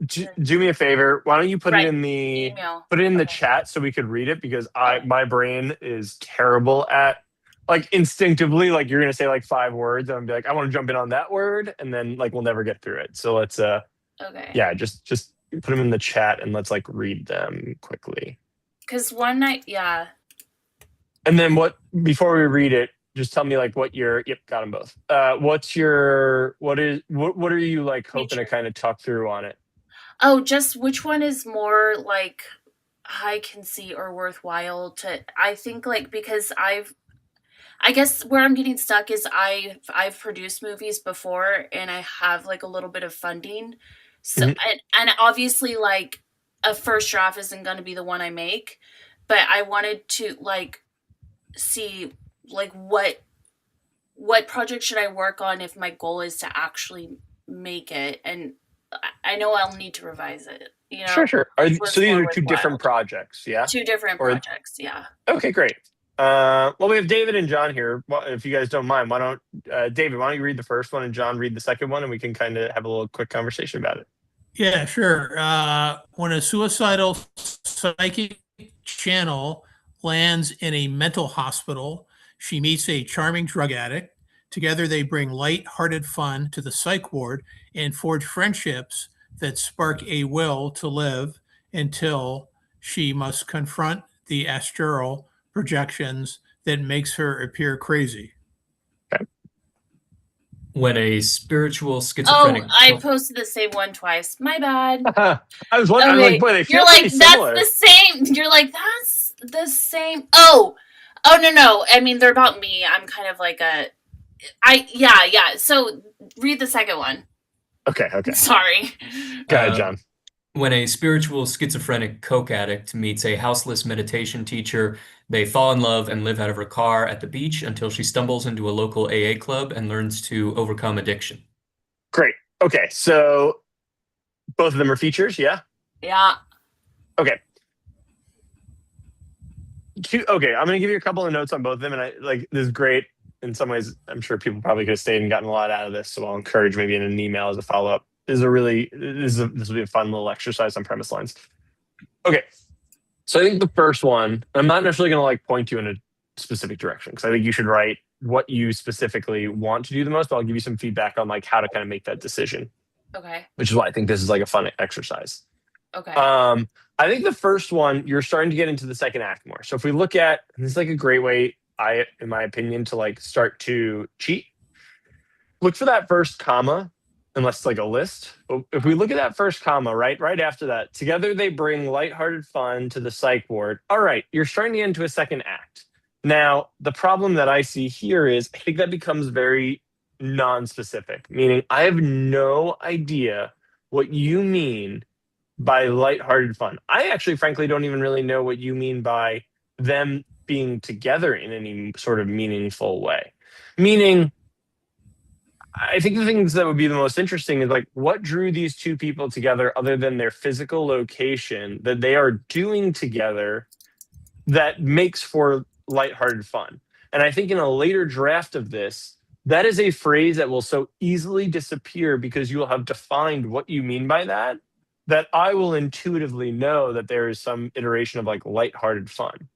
Do me a favor. Why don't you put it in the email? Put it in the chat so we could read it because my brain is terrible at like instinctively like you're gonna say like 5 words and I'm be like I want to jump in on that word and then like we'll never get through it. So let's yeah, just put them in the chat and let's like read them quickly. Because one night, yeah. And then before we read it, just tell me like what got them both. What are you like hoping to kind of talk through on it? Oh, just which one is more like high conceit or worthwhile to, I think like, because I guess where I'm getting stuck is I've produced movies before and I have like a little bit of funding. So, and obviously like a first draft isn't going to be the one I make, but I wanted to like see like what project should I work on if my goal is to actually make it. And I know I'll need to revise it, you know? Sure. So these are 2 different projects, yeah? 2 different projects, yeah. Okay, great. Well, we have David and John here. Well, if you guys don't mind, David, why don't you read the first one and John read the second one and we can kind of have a little quick conversation about it. Yeah, sure. When a suicidal psychic channel lands in a mental hospital, she meets a charming drug addict. Together, they bring light-hearted fun to the psych ward and forge friendships that spark a will to live until she must confront the astral projections that makes her appear crazy. Okay. When a spiritual schizophrenic. Oh, I posted the same one twice. My bad. I was wondering, like, boy, they feel pretty similar. That's the same. You're like, that's the same. Oh, no. I mean, they're about me. I'm kind of like yeah. So read the second one. Okay. Sorry. Go ahead, John. When a spiritual schizophrenic coke addict meets a houseless meditation teacher, they fall in love and live out of her car at the beach until she stumbles into a local AA club and learns to overcome addiction. Great. Okay, so both of them are features, yeah? Yeah. Okay. Okay, I'm gonna give you a couple of notes on both of them, and I like this is great. In some ways, I'm sure people probably could have stayed and gotten a lot out of this, so I'll encourage maybe in an email as a follow up. This will be a fun little exercise on premise lines. Okay, so I think the first one, I'm not necessarily gonna like point you in a specific direction because I think you should write what you specifically want to do the most, but I'll give you some feedback on like how to kind of make that decision, Okay. which is why I think this is like a fun exercise. Okay. I think the first one, you're starting to get into the second act more. So if we look at, this is like a great way, in my opinion, to like start to cheat. Look for that first comma, unless it's like a list. But if we look at that first comma, right after that, together they bring lighthearted fun to the psych ward. All right, you're starting to get into a second act. Now, the problem that I see here is I think that becomes very non-specific, meaning I have no idea what you mean by lighthearted fun. I actually, frankly, don't even really know what you mean by them being together in any sort of meaningful way. Meaning, I think the things that would be the most interesting is like what drew these two people together other than their physical location that they are doing together that makes for lighthearted fun. And I think in a later draft of this, that is a phrase that will so easily disappear because you will have defined what you mean by that I will intuitively know that there is some iteration of like lighthearted fun,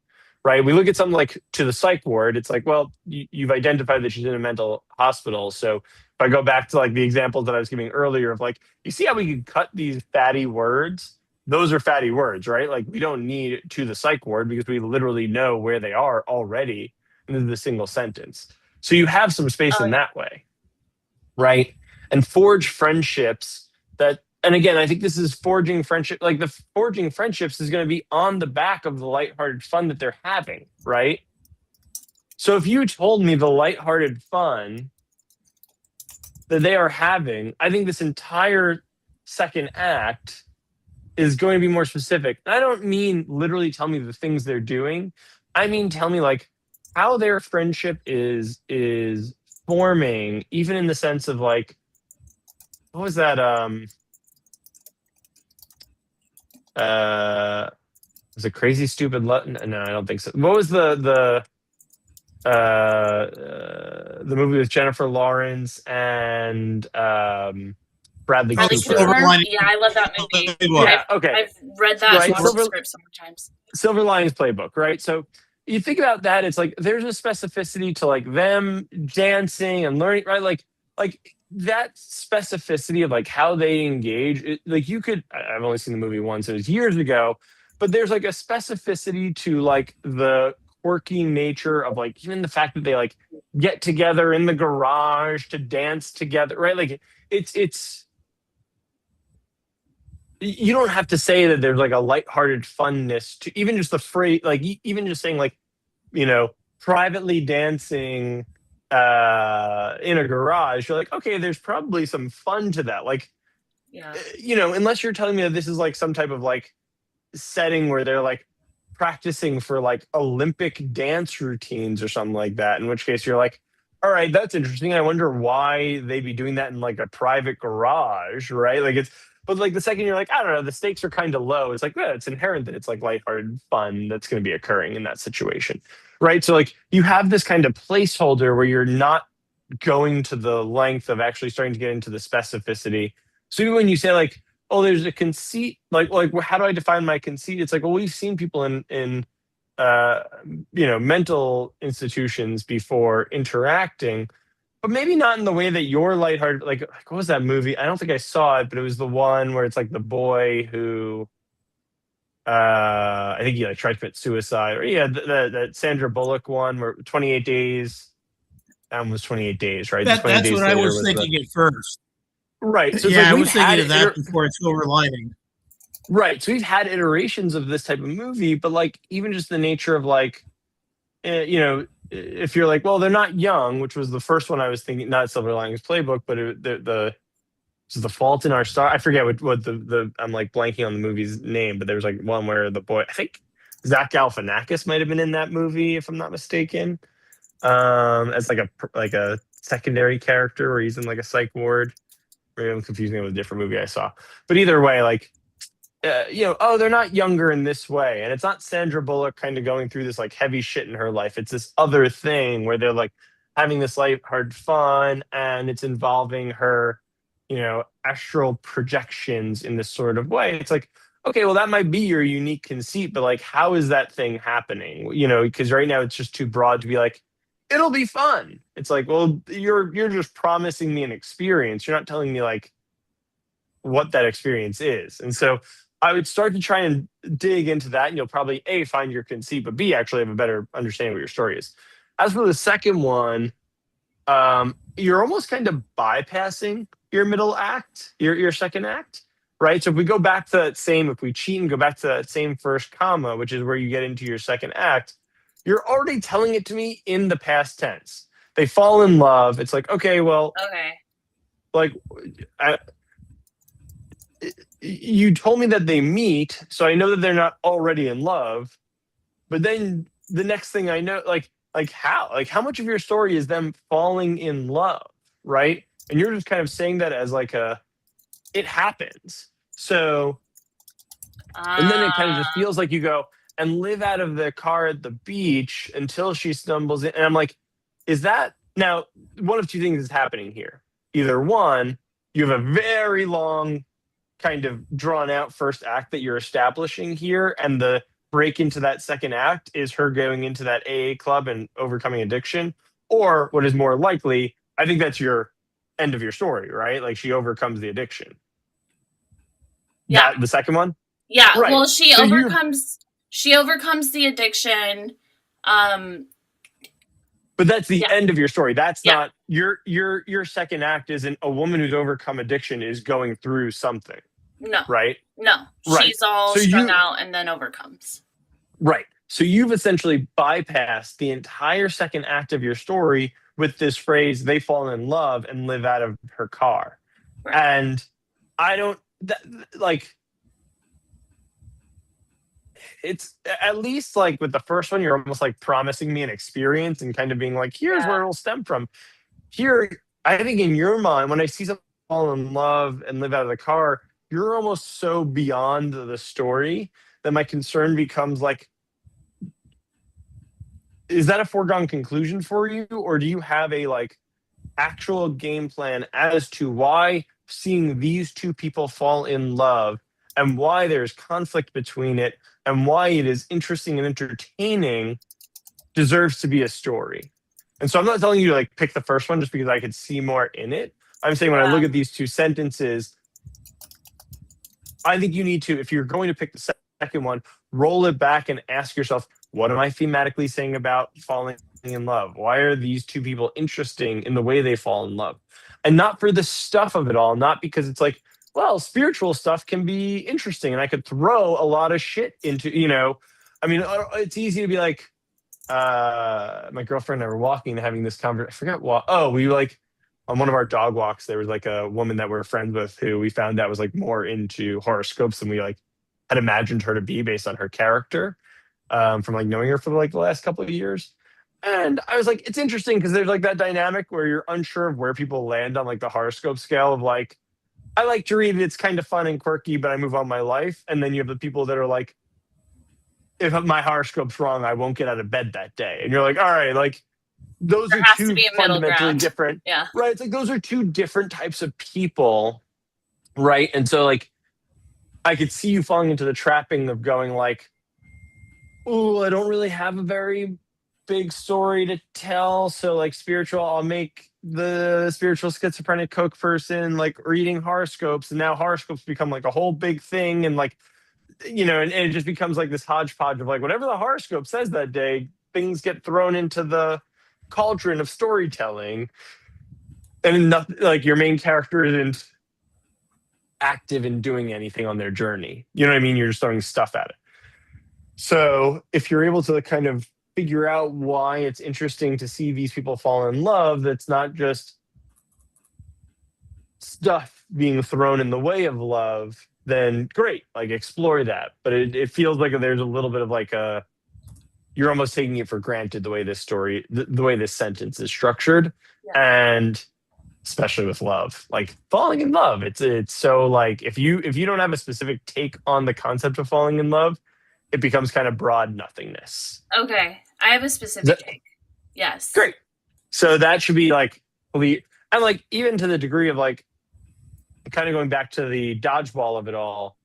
right? We look at something like To the Psych Ward. It's like, well, you've identified that she's in a mental hospital. So if I go back to like the examples that I was giving earlier of like, you see how we can cut these fatty words? Those are fatty words, right? Like we don't need To the Psych Ward because we literally know where they are already in the single sentence. So you have some space in that way, right? And forge friendships that, and again, I think this is forging friendship. Like the forging friendships is going to be on the back of the lighthearted fun that they're having, right? So if you told me the lighthearted fun that they are having, I think this entire second act is going to be more specific. And I don't mean literally tell me the things they're doing. I mean tell me like how their friendship is forming, even in the sense of like, what was that? Was it Crazy Stupid Love? No, I don't think so. What was the movie with Jennifer Lawrence and Bradley Bradley Cooper? Silver Cooper? Lining. Yeah, I love that movie. Yeah, okay. I've read that Right, and watched the script so many times. Silver Linings Playbook, right? So you think about that, it's like there's a specificity to like them dancing and learning, right? Like that specificity of like how they engage. Like you could, I've only seen the movie once, it was years ago, but there's like a specificity to like the quirky nature of like even the fact that they like get together in the garage to dance together, right? Like it's you don't have to say that there's like a lighthearted funness to even just the phrase, like even just saying like, you know, privately dancing in a garage. You're like, okay, there's probably some fun to that. Like, Yeah. you know, unless you're telling me that this is like some type of like setting where they're like practicing for like Olympic dance routines or something like that, in which case you're like, all right, that's interesting. I wonder why they'd be doing that in like a private garage, right? Like it's, but like the second you're like, I don't know, the stakes are kind of low. It's like, yeah, it's inherent that it's like lighthearted fun that's going to be occurring in that situation, right? So like you have this kind of placeholder where you're not going to the length of actually starting to get into the specificity. So even when you say like, oh, there's a conceit, like how do I define my conceit? It's like, well, we've seen people in you know, mental institutions before interacting, but maybe not in the way that you're lighthearted. Like what was that movie? I don't think I saw it, but it was the one where it's like the boy who, I think he like tried to commit suicide, or yeah, that Sandra Bullock one where 28 Days. That one was 28 Days, right? That's 28 Days what I Later was thinking at first. Right. So it's Yeah, like I we've was thinking had of that before it's Silver Lining. Right. So we've had iterations of this type of movie, but like even just the nature of like, you know, if you're like, well, they're not young, which was the first one I was thinking, not Silver Linings Playbook, but the Fault in Our Star. I forget what the I'm like blanking on the movie's name, but there was like one where the boy, I think Zach Galifianakis might have been in that movie, if I'm not mistaken, as like a secondary character where he's in like a psych ward. maybe I'm confusing it with a different movie I saw. But either way, like, oh, they're not younger in this way. And it's not Sandra Bullock kind of going through this like heavy shit in her life. It's this other thing where they're like having this lighthearted fun, and it's involving her, astral projections in this sort of way. It's like, okay, well, that might be your unique conceit, but like, how is that thing happening? Because right now it's just too broad to be like, it'll be fun. It's like, well, you're just promising me an experience. You're not telling me like what that experience is. And so I would start to try and dig into that, and you'll probably A, find your conceit, but B, actually have a better understanding of what your story is. As for the second one, you're almost kind of bypassing your middle act, your second act, right? So if we go back to that same, if we cheat and go back to that same first comma, which is where you get into your second act, you're already telling it to me in the past tense. They fall in love. It's like, okay, well, Okay. like, you told me that they meet, so I know that they're not already in love. But then the next thing I know, like how much of your story is them falling in love, right? And you're just kind of saying that as like it happens. So, and then it kind of just feels like you go and live out of the car at the beach until she stumbles in. And I'm like, is that now one of two things is happening here? Either one, you have a very long kind of drawn out first act that you're establishing here, and the break into that second act is her going into that AA club and overcoming addiction. Or what is more likely, I think that's your end of your story, right? Like she overcomes the addiction. Yeah. The second one? Yeah. Right. Well, she So overcomes the addiction. But that's the Yeah. end of your story. That's Yeah. not your second act isn't a woman who's overcome addiction is going through something, No. right? No. Right. She's all So strung you- out and then overcomes. Right. So you've essentially bypassed the entire second act of your story with this phrase, they fall in love and live out of her car. Right. And I don't like it's at least like with the first one, you're almost like promising me an experience and kind of being like, here's where it'll stem from. Here, I think in your mind, when I see someone fall in love and live out of the car, you're almost so beyond the story that my concern becomes like, is that a foregone conclusion for you? Or do you have a like actual game plan as to why seeing these two people fall in love and why there's conflict between it and why it is interesting and entertaining deserves to be a story? And so I'm not telling you to like pick the first one just because I could see more in it. I'm saying when I look at these two sentences, I think you need to, if you're going to pick the second one, roll it back and ask yourself, what am I thematically saying about falling in love? Why are these two people interesting in the way they fall in love? And not for the stuff of it all, not because it's like, well, spiritual stuff can be interesting and I could throw a lot of shit into, I mean, it's easy to be like, my girlfriend and I were walking and having this conversation. I forgot what. Oh, we like on one of our dog walks, there was like a woman that we're friends with who we found out was like more into horoscopes than we like had imagined her to be based on her character, from like knowing her for like the last couple of years. And I was like, it's interesting because there's like that dynamic where you're unsure of where people land on like the horoscope scale of like, I like to read it, it's kind of fun and quirky, but I move on my life. And then you have the people that are like, if my horoscope's wrong, I won't get out of bed that day. And you're like, all right, like those There are has to two be a middle fundamentally ground. different. Yeah. Right. It's like those are two different types of people. Right. And so like I could see you falling into the trapping of going like, oh, I don't really have a very big story to tell. So like spiritual, I'll make the spiritual schizophrenic Coke person like reading horoscopes, and now horoscopes become like a whole big thing, and like and it just becomes like this hodgepodge of like whatever the horoscope says that day, things get thrown into the cauldron of storytelling, and nothing, like your main character isn't active in doing anything on their journey. You know what I mean? You're just throwing stuff at it. So if you're able to kind of figure out why it's interesting to see these people fall in love, that's not just stuff being thrown in the way of love, then great, like explore that. But it feels like there's a little bit of like you're almost taking it for granted the way this story, the way this sentence is structured. Yeah. And especially with love. Like falling in love, it's so like if you don't have a specific take on the concept of falling in love, it becomes kind of broad nothingness. Okay, I have a specific take. Yes. Great. So that should be like and like even to the degree of like kind of going back to the dodgeball of it all.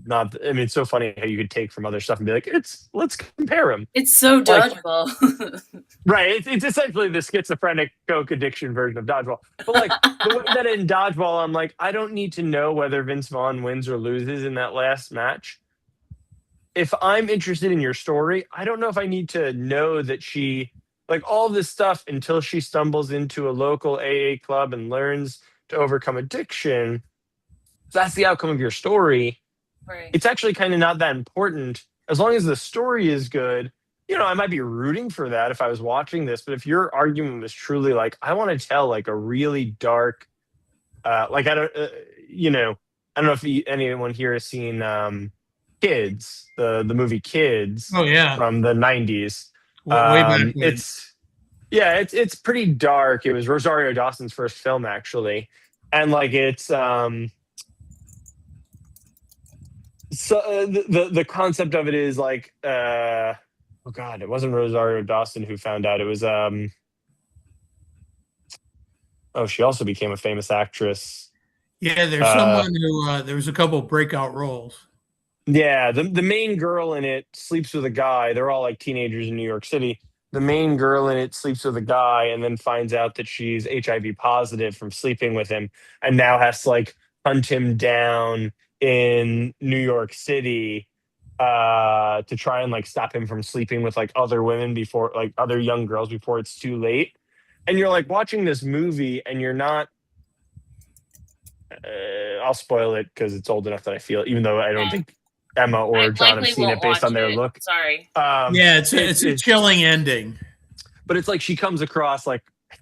Not, I mean, it's so funny how you could take from other stuff and be like, let's compare them. It's so Like- dodgeable. Right. It's essentially the schizophrenic Coke addiction version of dodgeball. But like the way that in dodgeball, I'm like, I don't need to know whether Vince Vaughn wins or loses in that last match. If I'm interested in your story, I don't know if I need to know that she, like all this stuff until she stumbles into a local AA club and learns to overcome addiction. If that's the outcome of your story. Right. It's actually kind of not that important as long as the story is good. You know, I might be rooting for that if I was watching this, but if your argument was truly like, I want to tell like a really dark, like I don't, you know, I don't know if anyone here has seen Kids, the movie Kids Oh yeah, from the 90s. way back when. It's pretty dark. It was Rosario Dawson's first film actually, and like it's so the concept of it is like oh god, it wasn't Rosario Dawson who found out. It was she also became a famous actress. Yeah, there's someone who there was a couple of breakout roles. Yeah, the main girl in it sleeps with a guy. They're all like teenagers in New York City. The main girl in it sleeps with a guy and then finds out that she's HIV positive from sleeping with him, and now has to like hunt him down in New York City to try and like stop him from sleeping with like other women before, like other young girls before it's too late. And you're like watching this movie and you're not I'll spoil it because it's old enough that I feel, even though I don't think Emma or I John have likely seen it won't based on watch their it. look. Sorry. Yeah, it's a chilling ending. But it's like she comes across like, I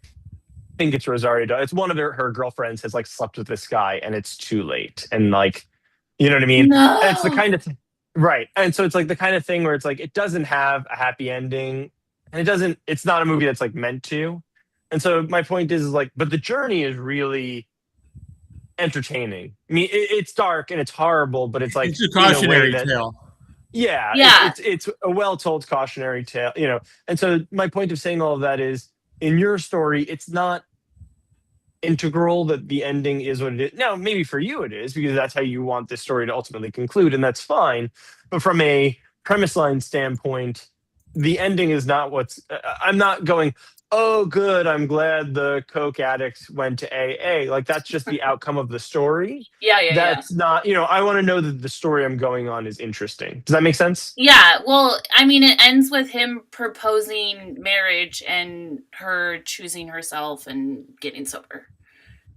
think it's Rosario. It's one of her girlfriends has like slept with this guy and it's too late. And like, you know what I mean? No. And it's the kind of right. And so it's like the kind of thing where it's like it doesn't have a happy ending, and it's not a movie that's like meant to. And so my point is like, but the journey is really entertaining. I mean, it's dark and it's horrible, but it's like It's a cautionary tale. Yeah, Yeah. It's a well-told cautionary tale, you know. And so my point of saying all of that is, in your story, it's not integral that the ending is what it is. Now, maybe for you it is, because that's how you want this story to ultimately conclude, and that's fine. But from a premise line standpoint, the ending is not what's. I'm not going, oh, good, I'm glad the Coke addicts went to AA. Like, that's just the outcome of the story. Yeah. That's not, I want to know that the story I'm going on is interesting. Does that make sense? Yeah, well, I mean, it ends with him proposing marriage and her choosing herself and getting sober.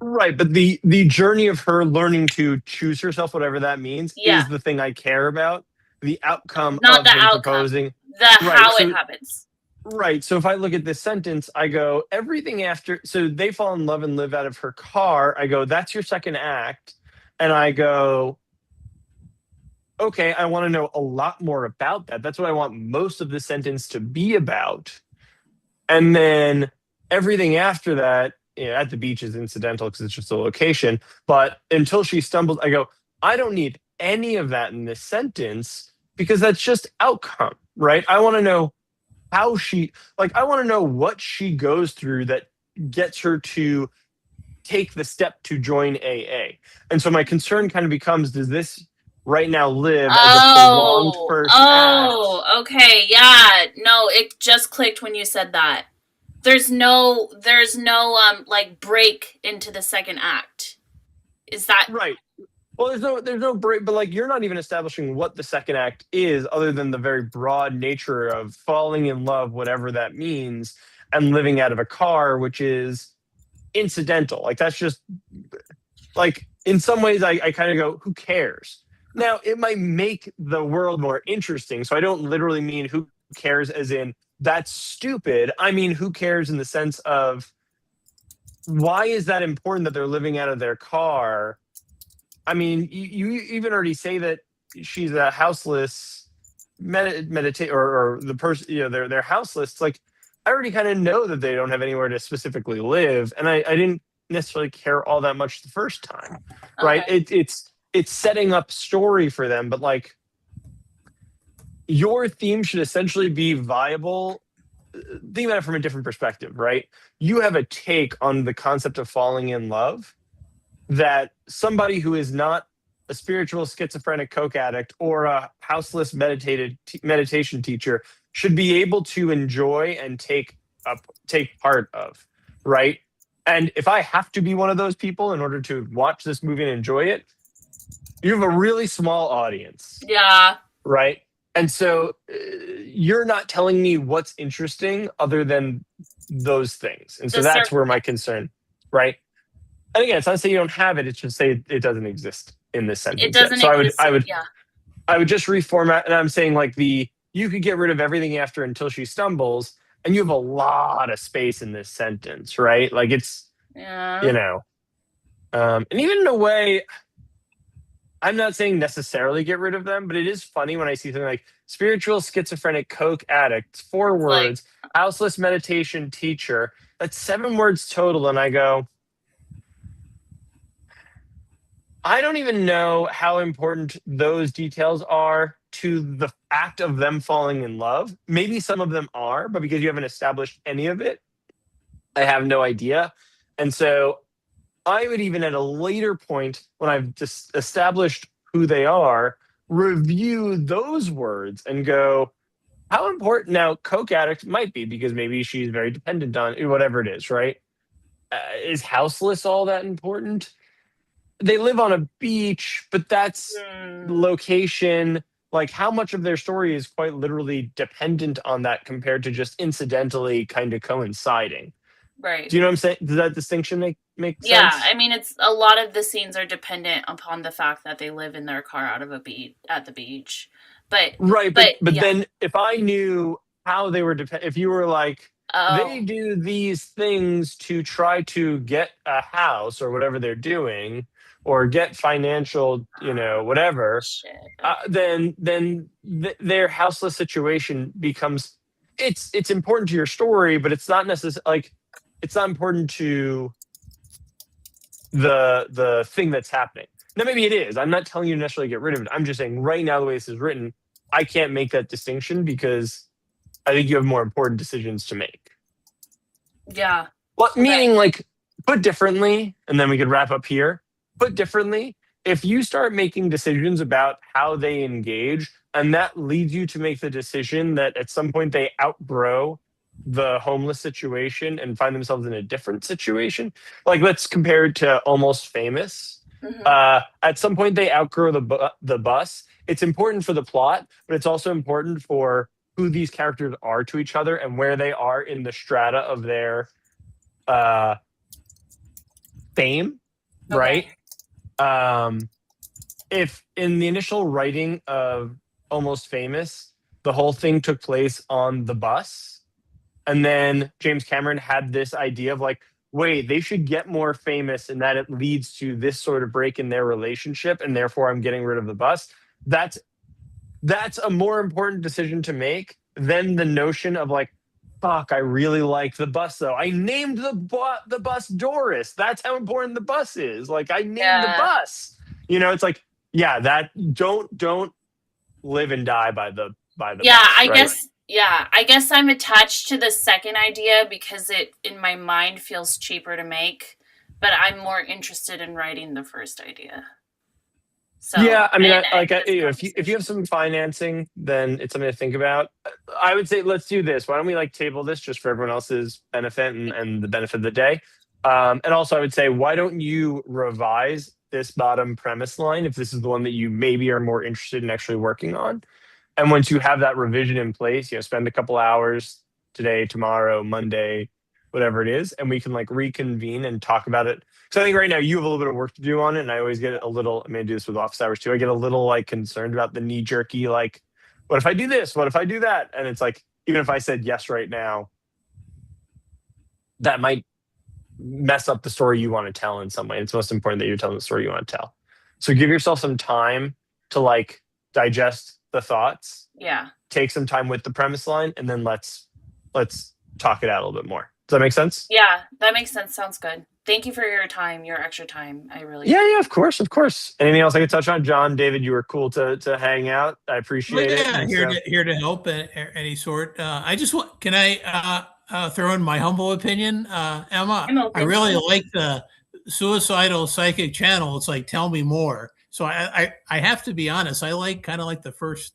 Right, but the journey of her learning to choose herself, whatever that means, Yeah. is the thing I care about. The outcome Not of the him outcome. proposing. How so- it happens. Right. So if I look at this sentence, I go, everything after, so they fall in love and live out of her car. I go, that's your second act. And I go, okay, I want to know a lot more about that. That's what I want most of the sentence to be about. And then everything after that, at the beach is incidental because it's just a location. But until she stumbles, I go, I don't need any of that in this sentence because that's just outcome, right? I want to know how I want to know what she goes through that gets her to take the step to join AA. And so my concern kind of becomes, does this right now live as a prolonged first act? Okay, yeah. No, it just clicked when you said that. There's no like break into the second act. Is that Right. Well, there's no break, but like you're not even establishing what the second act is, other than the very broad nature of falling in love, whatever that means, and living out of a car, which is incidental. Like that's just like in some ways I kind of go, who cares? Now it might make the world more interesting. So I don't literally mean who cares as in that's stupid. I mean, who cares in the sense of why is that important that they're living out of their car? I mean, you even already say that she's a houseless meditate or the person, they're houseless. It's like, I already kind of know that they don't have anywhere to specifically live, and I didn't necessarily care all that much the first time, right? Okay. It's setting up story for them, but like your theme should essentially be viable. Think about it from a different perspective, right? You have a take on the concept of falling in love that somebody who is not a spiritual schizophrenic coke addict or a houseless meditation teacher should be able to enjoy and take part of, right? And if I have to be one of those people in order to watch this movie and enjoy it, you have a really small audience, Yeah. right? And so you're not telling me what's interesting other than those things. And so The that's where circle. my concern, right? And again, it's not to say you don't have it, it's just say it doesn't exist in this sentence. It doesn't So exist. Yeah. I would just reformat, and I'm saying like you could get rid of everything after until she stumbles, and you have a lot of space in this sentence, right? Like it's, Yeah. you know, and even in a way, I'm not saying necessarily get rid of them, but it is funny when I see something like spiritual schizophrenic coke addict, 4 Like- words, houseless meditation teacher. That's 7 words total, and I go, I don't even know how important those details are to the act of them falling in love. Maybe some of them are, but because you haven't established any of it, I have no idea. And so I would even at a later point, when I've just established who they are, review those words and go, how important now coke addict might be because maybe she's very dependent on whatever it is, right? Is houseless all that important? They live on a beach, but that's location. Like how much of their story is quite literally dependent on that compared to just incidentally kind of coinciding. Right. Do you know what I'm saying? Does that distinction make sense? Yeah, I mean, it's a lot of the scenes are dependent upon the fact that they live in their car out of at the beach. But Right, but yeah. then if I knew how they were if you were like they oh, do these things to try to get a house or whatever they're doing or get financial, whatever, shit. then their houseless situation becomes it's important to your story, but it's not necessarily like it's not important to the thing that's happening. Now maybe it is. I'm not telling you to necessarily get rid of it. I'm just saying right now the way this is written, I can't make that distinction because I think you have more important decisions to make. Yeah. Well, meaning like put differently, and then we could wrap up here. Put differently, if you start making decisions about how they engage, and that leads you to make the decision that at some point they outgrow the homeless situation and find themselves in a different situation. Like let's compare it to Almost Famous. Mhm. At some point they outgrow the bus. It's important for the plot, but it's also important for who these characters are to each other and where they are in the strata of their fame, right? If in the initial writing of Almost Famous, the whole thing took place on the bus, and then James Cameron had this idea of like, wait, they should get more famous, and that it leads to this sort of break in their relationship, and therefore I'm getting rid of the bus. That's a more important decision to make than the notion of like, fuck, I really like the bus though. I named the bus Doris. That's how important the bus is. Like I named the bus. It's like, yeah, that don't live and die by the Yeah, bus, I right? guess. Yeah, I guess I'm attached to the second idea because it, in my mind, feels cheaper to make, but I'm more interested in writing the first idea. So Yeah, I mean, and this if you have some financing, then it's something to think about. I would say let's do this. Why don't we like table this just for everyone else's benefit and the benefit of the day? And also, I would say, why don't you revise this bottom premise line if this is the one that you maybe are more interested in actually working on? And once you have that revision in place, spend a couple hours today, tomorrow, Monday, whatever it is, and we can like reconvene and talk about it. So I think right now you have a little bit of work to do on it, and I always get a little. I mean, I do this with office hours too. I get a little like concerned about the knee jerky, like, what if I do this? What if I do that? And it's like, even if I said yes right now, that might mess up the story you want to tell in some way. It's most important that you're telling the story you want to tell. So give yourself some time to like digest the thoughts. Yeah. Take some time with the premise line, and then let's talk it out a little bit more. Does that make sense? Yeah, that makes sense. Sounds good. Thank you for your time, your extra time. I really Yeah, of course, of course. Anything else I could touch on? John, David, you were cool to hang out. I Well, appreciate it. yeah, And here so- to here to help in any sort. I just want, can I throw in my humble opinion, Emma? I'm open. I really like the suicidal psychic channel. It's like, tell me more. So I have to be honest. I like kind of like the first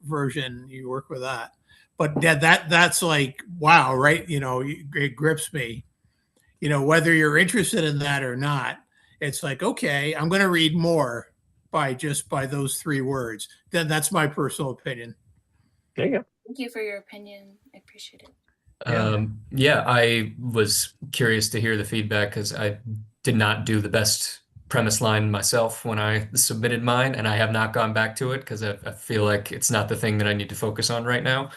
version. You work with that, but that's like, wow, right? You know, it grips me. You know, whether you're interested in that or not, it's like, okay, I'm going to read more by those 3 words. Then that's my personal opinion. There you go. Thank you for your opinion. I appreciate it. Yeah, I was curious to hear the feedback because I did not do the best premise line myself when I submitted mine, and I have not gone back to it because I feel like it's not the thing that I need to focus on right now.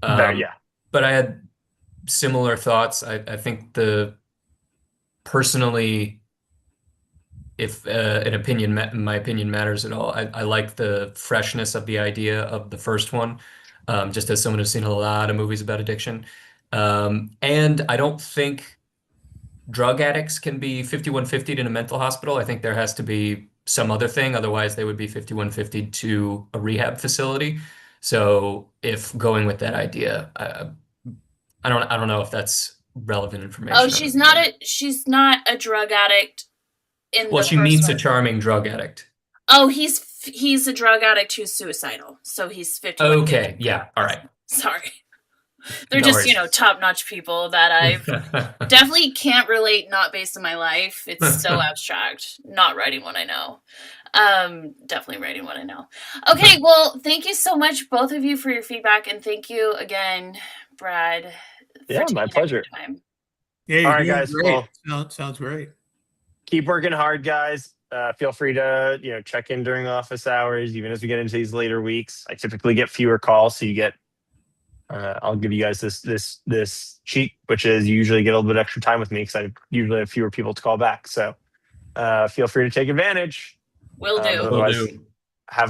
Yeah. But I had similar thoughts. I think personally, if my opinion matters at all, I like the freshness of the idea of the first one, just as someone who's seen a lot of movies about addiction. And I don't think drug addicts can be 5150'd in a mental hospital. I think there has to be some other thing. Otherwise, they would be 5150'd to a rehab facility. So if going with that idea, I don't know if that's relevant information. Oh, she's not a drug addict Well, she meets a charming drug addict. Oh, he's a drug addict who's suicidal. So he's 51. Okay, yeah, all right. Sorry. They're No just, worries. top-notch people that I've definitely can't relate, not based on my life. It's so abstract. Not writing what I know. Definitely writing what I know. Okay, well, thank you so much, both of you, for your feedback, and thank you again, Brad. for Yeah, my taking pleasure. extra time. Yeah, you're All right, doing guys, great. well- Sounds great. Keep working hard, guys. Feel free to check in during office hours, even as we get into these later weeks. I typically get fewer calls, so you get. I'll give you guys this cheat, which is you usually get a little bit extra time with me because I usually have fewer people to call back. So feel free to take advantage. Will do. Otherwise, Will do.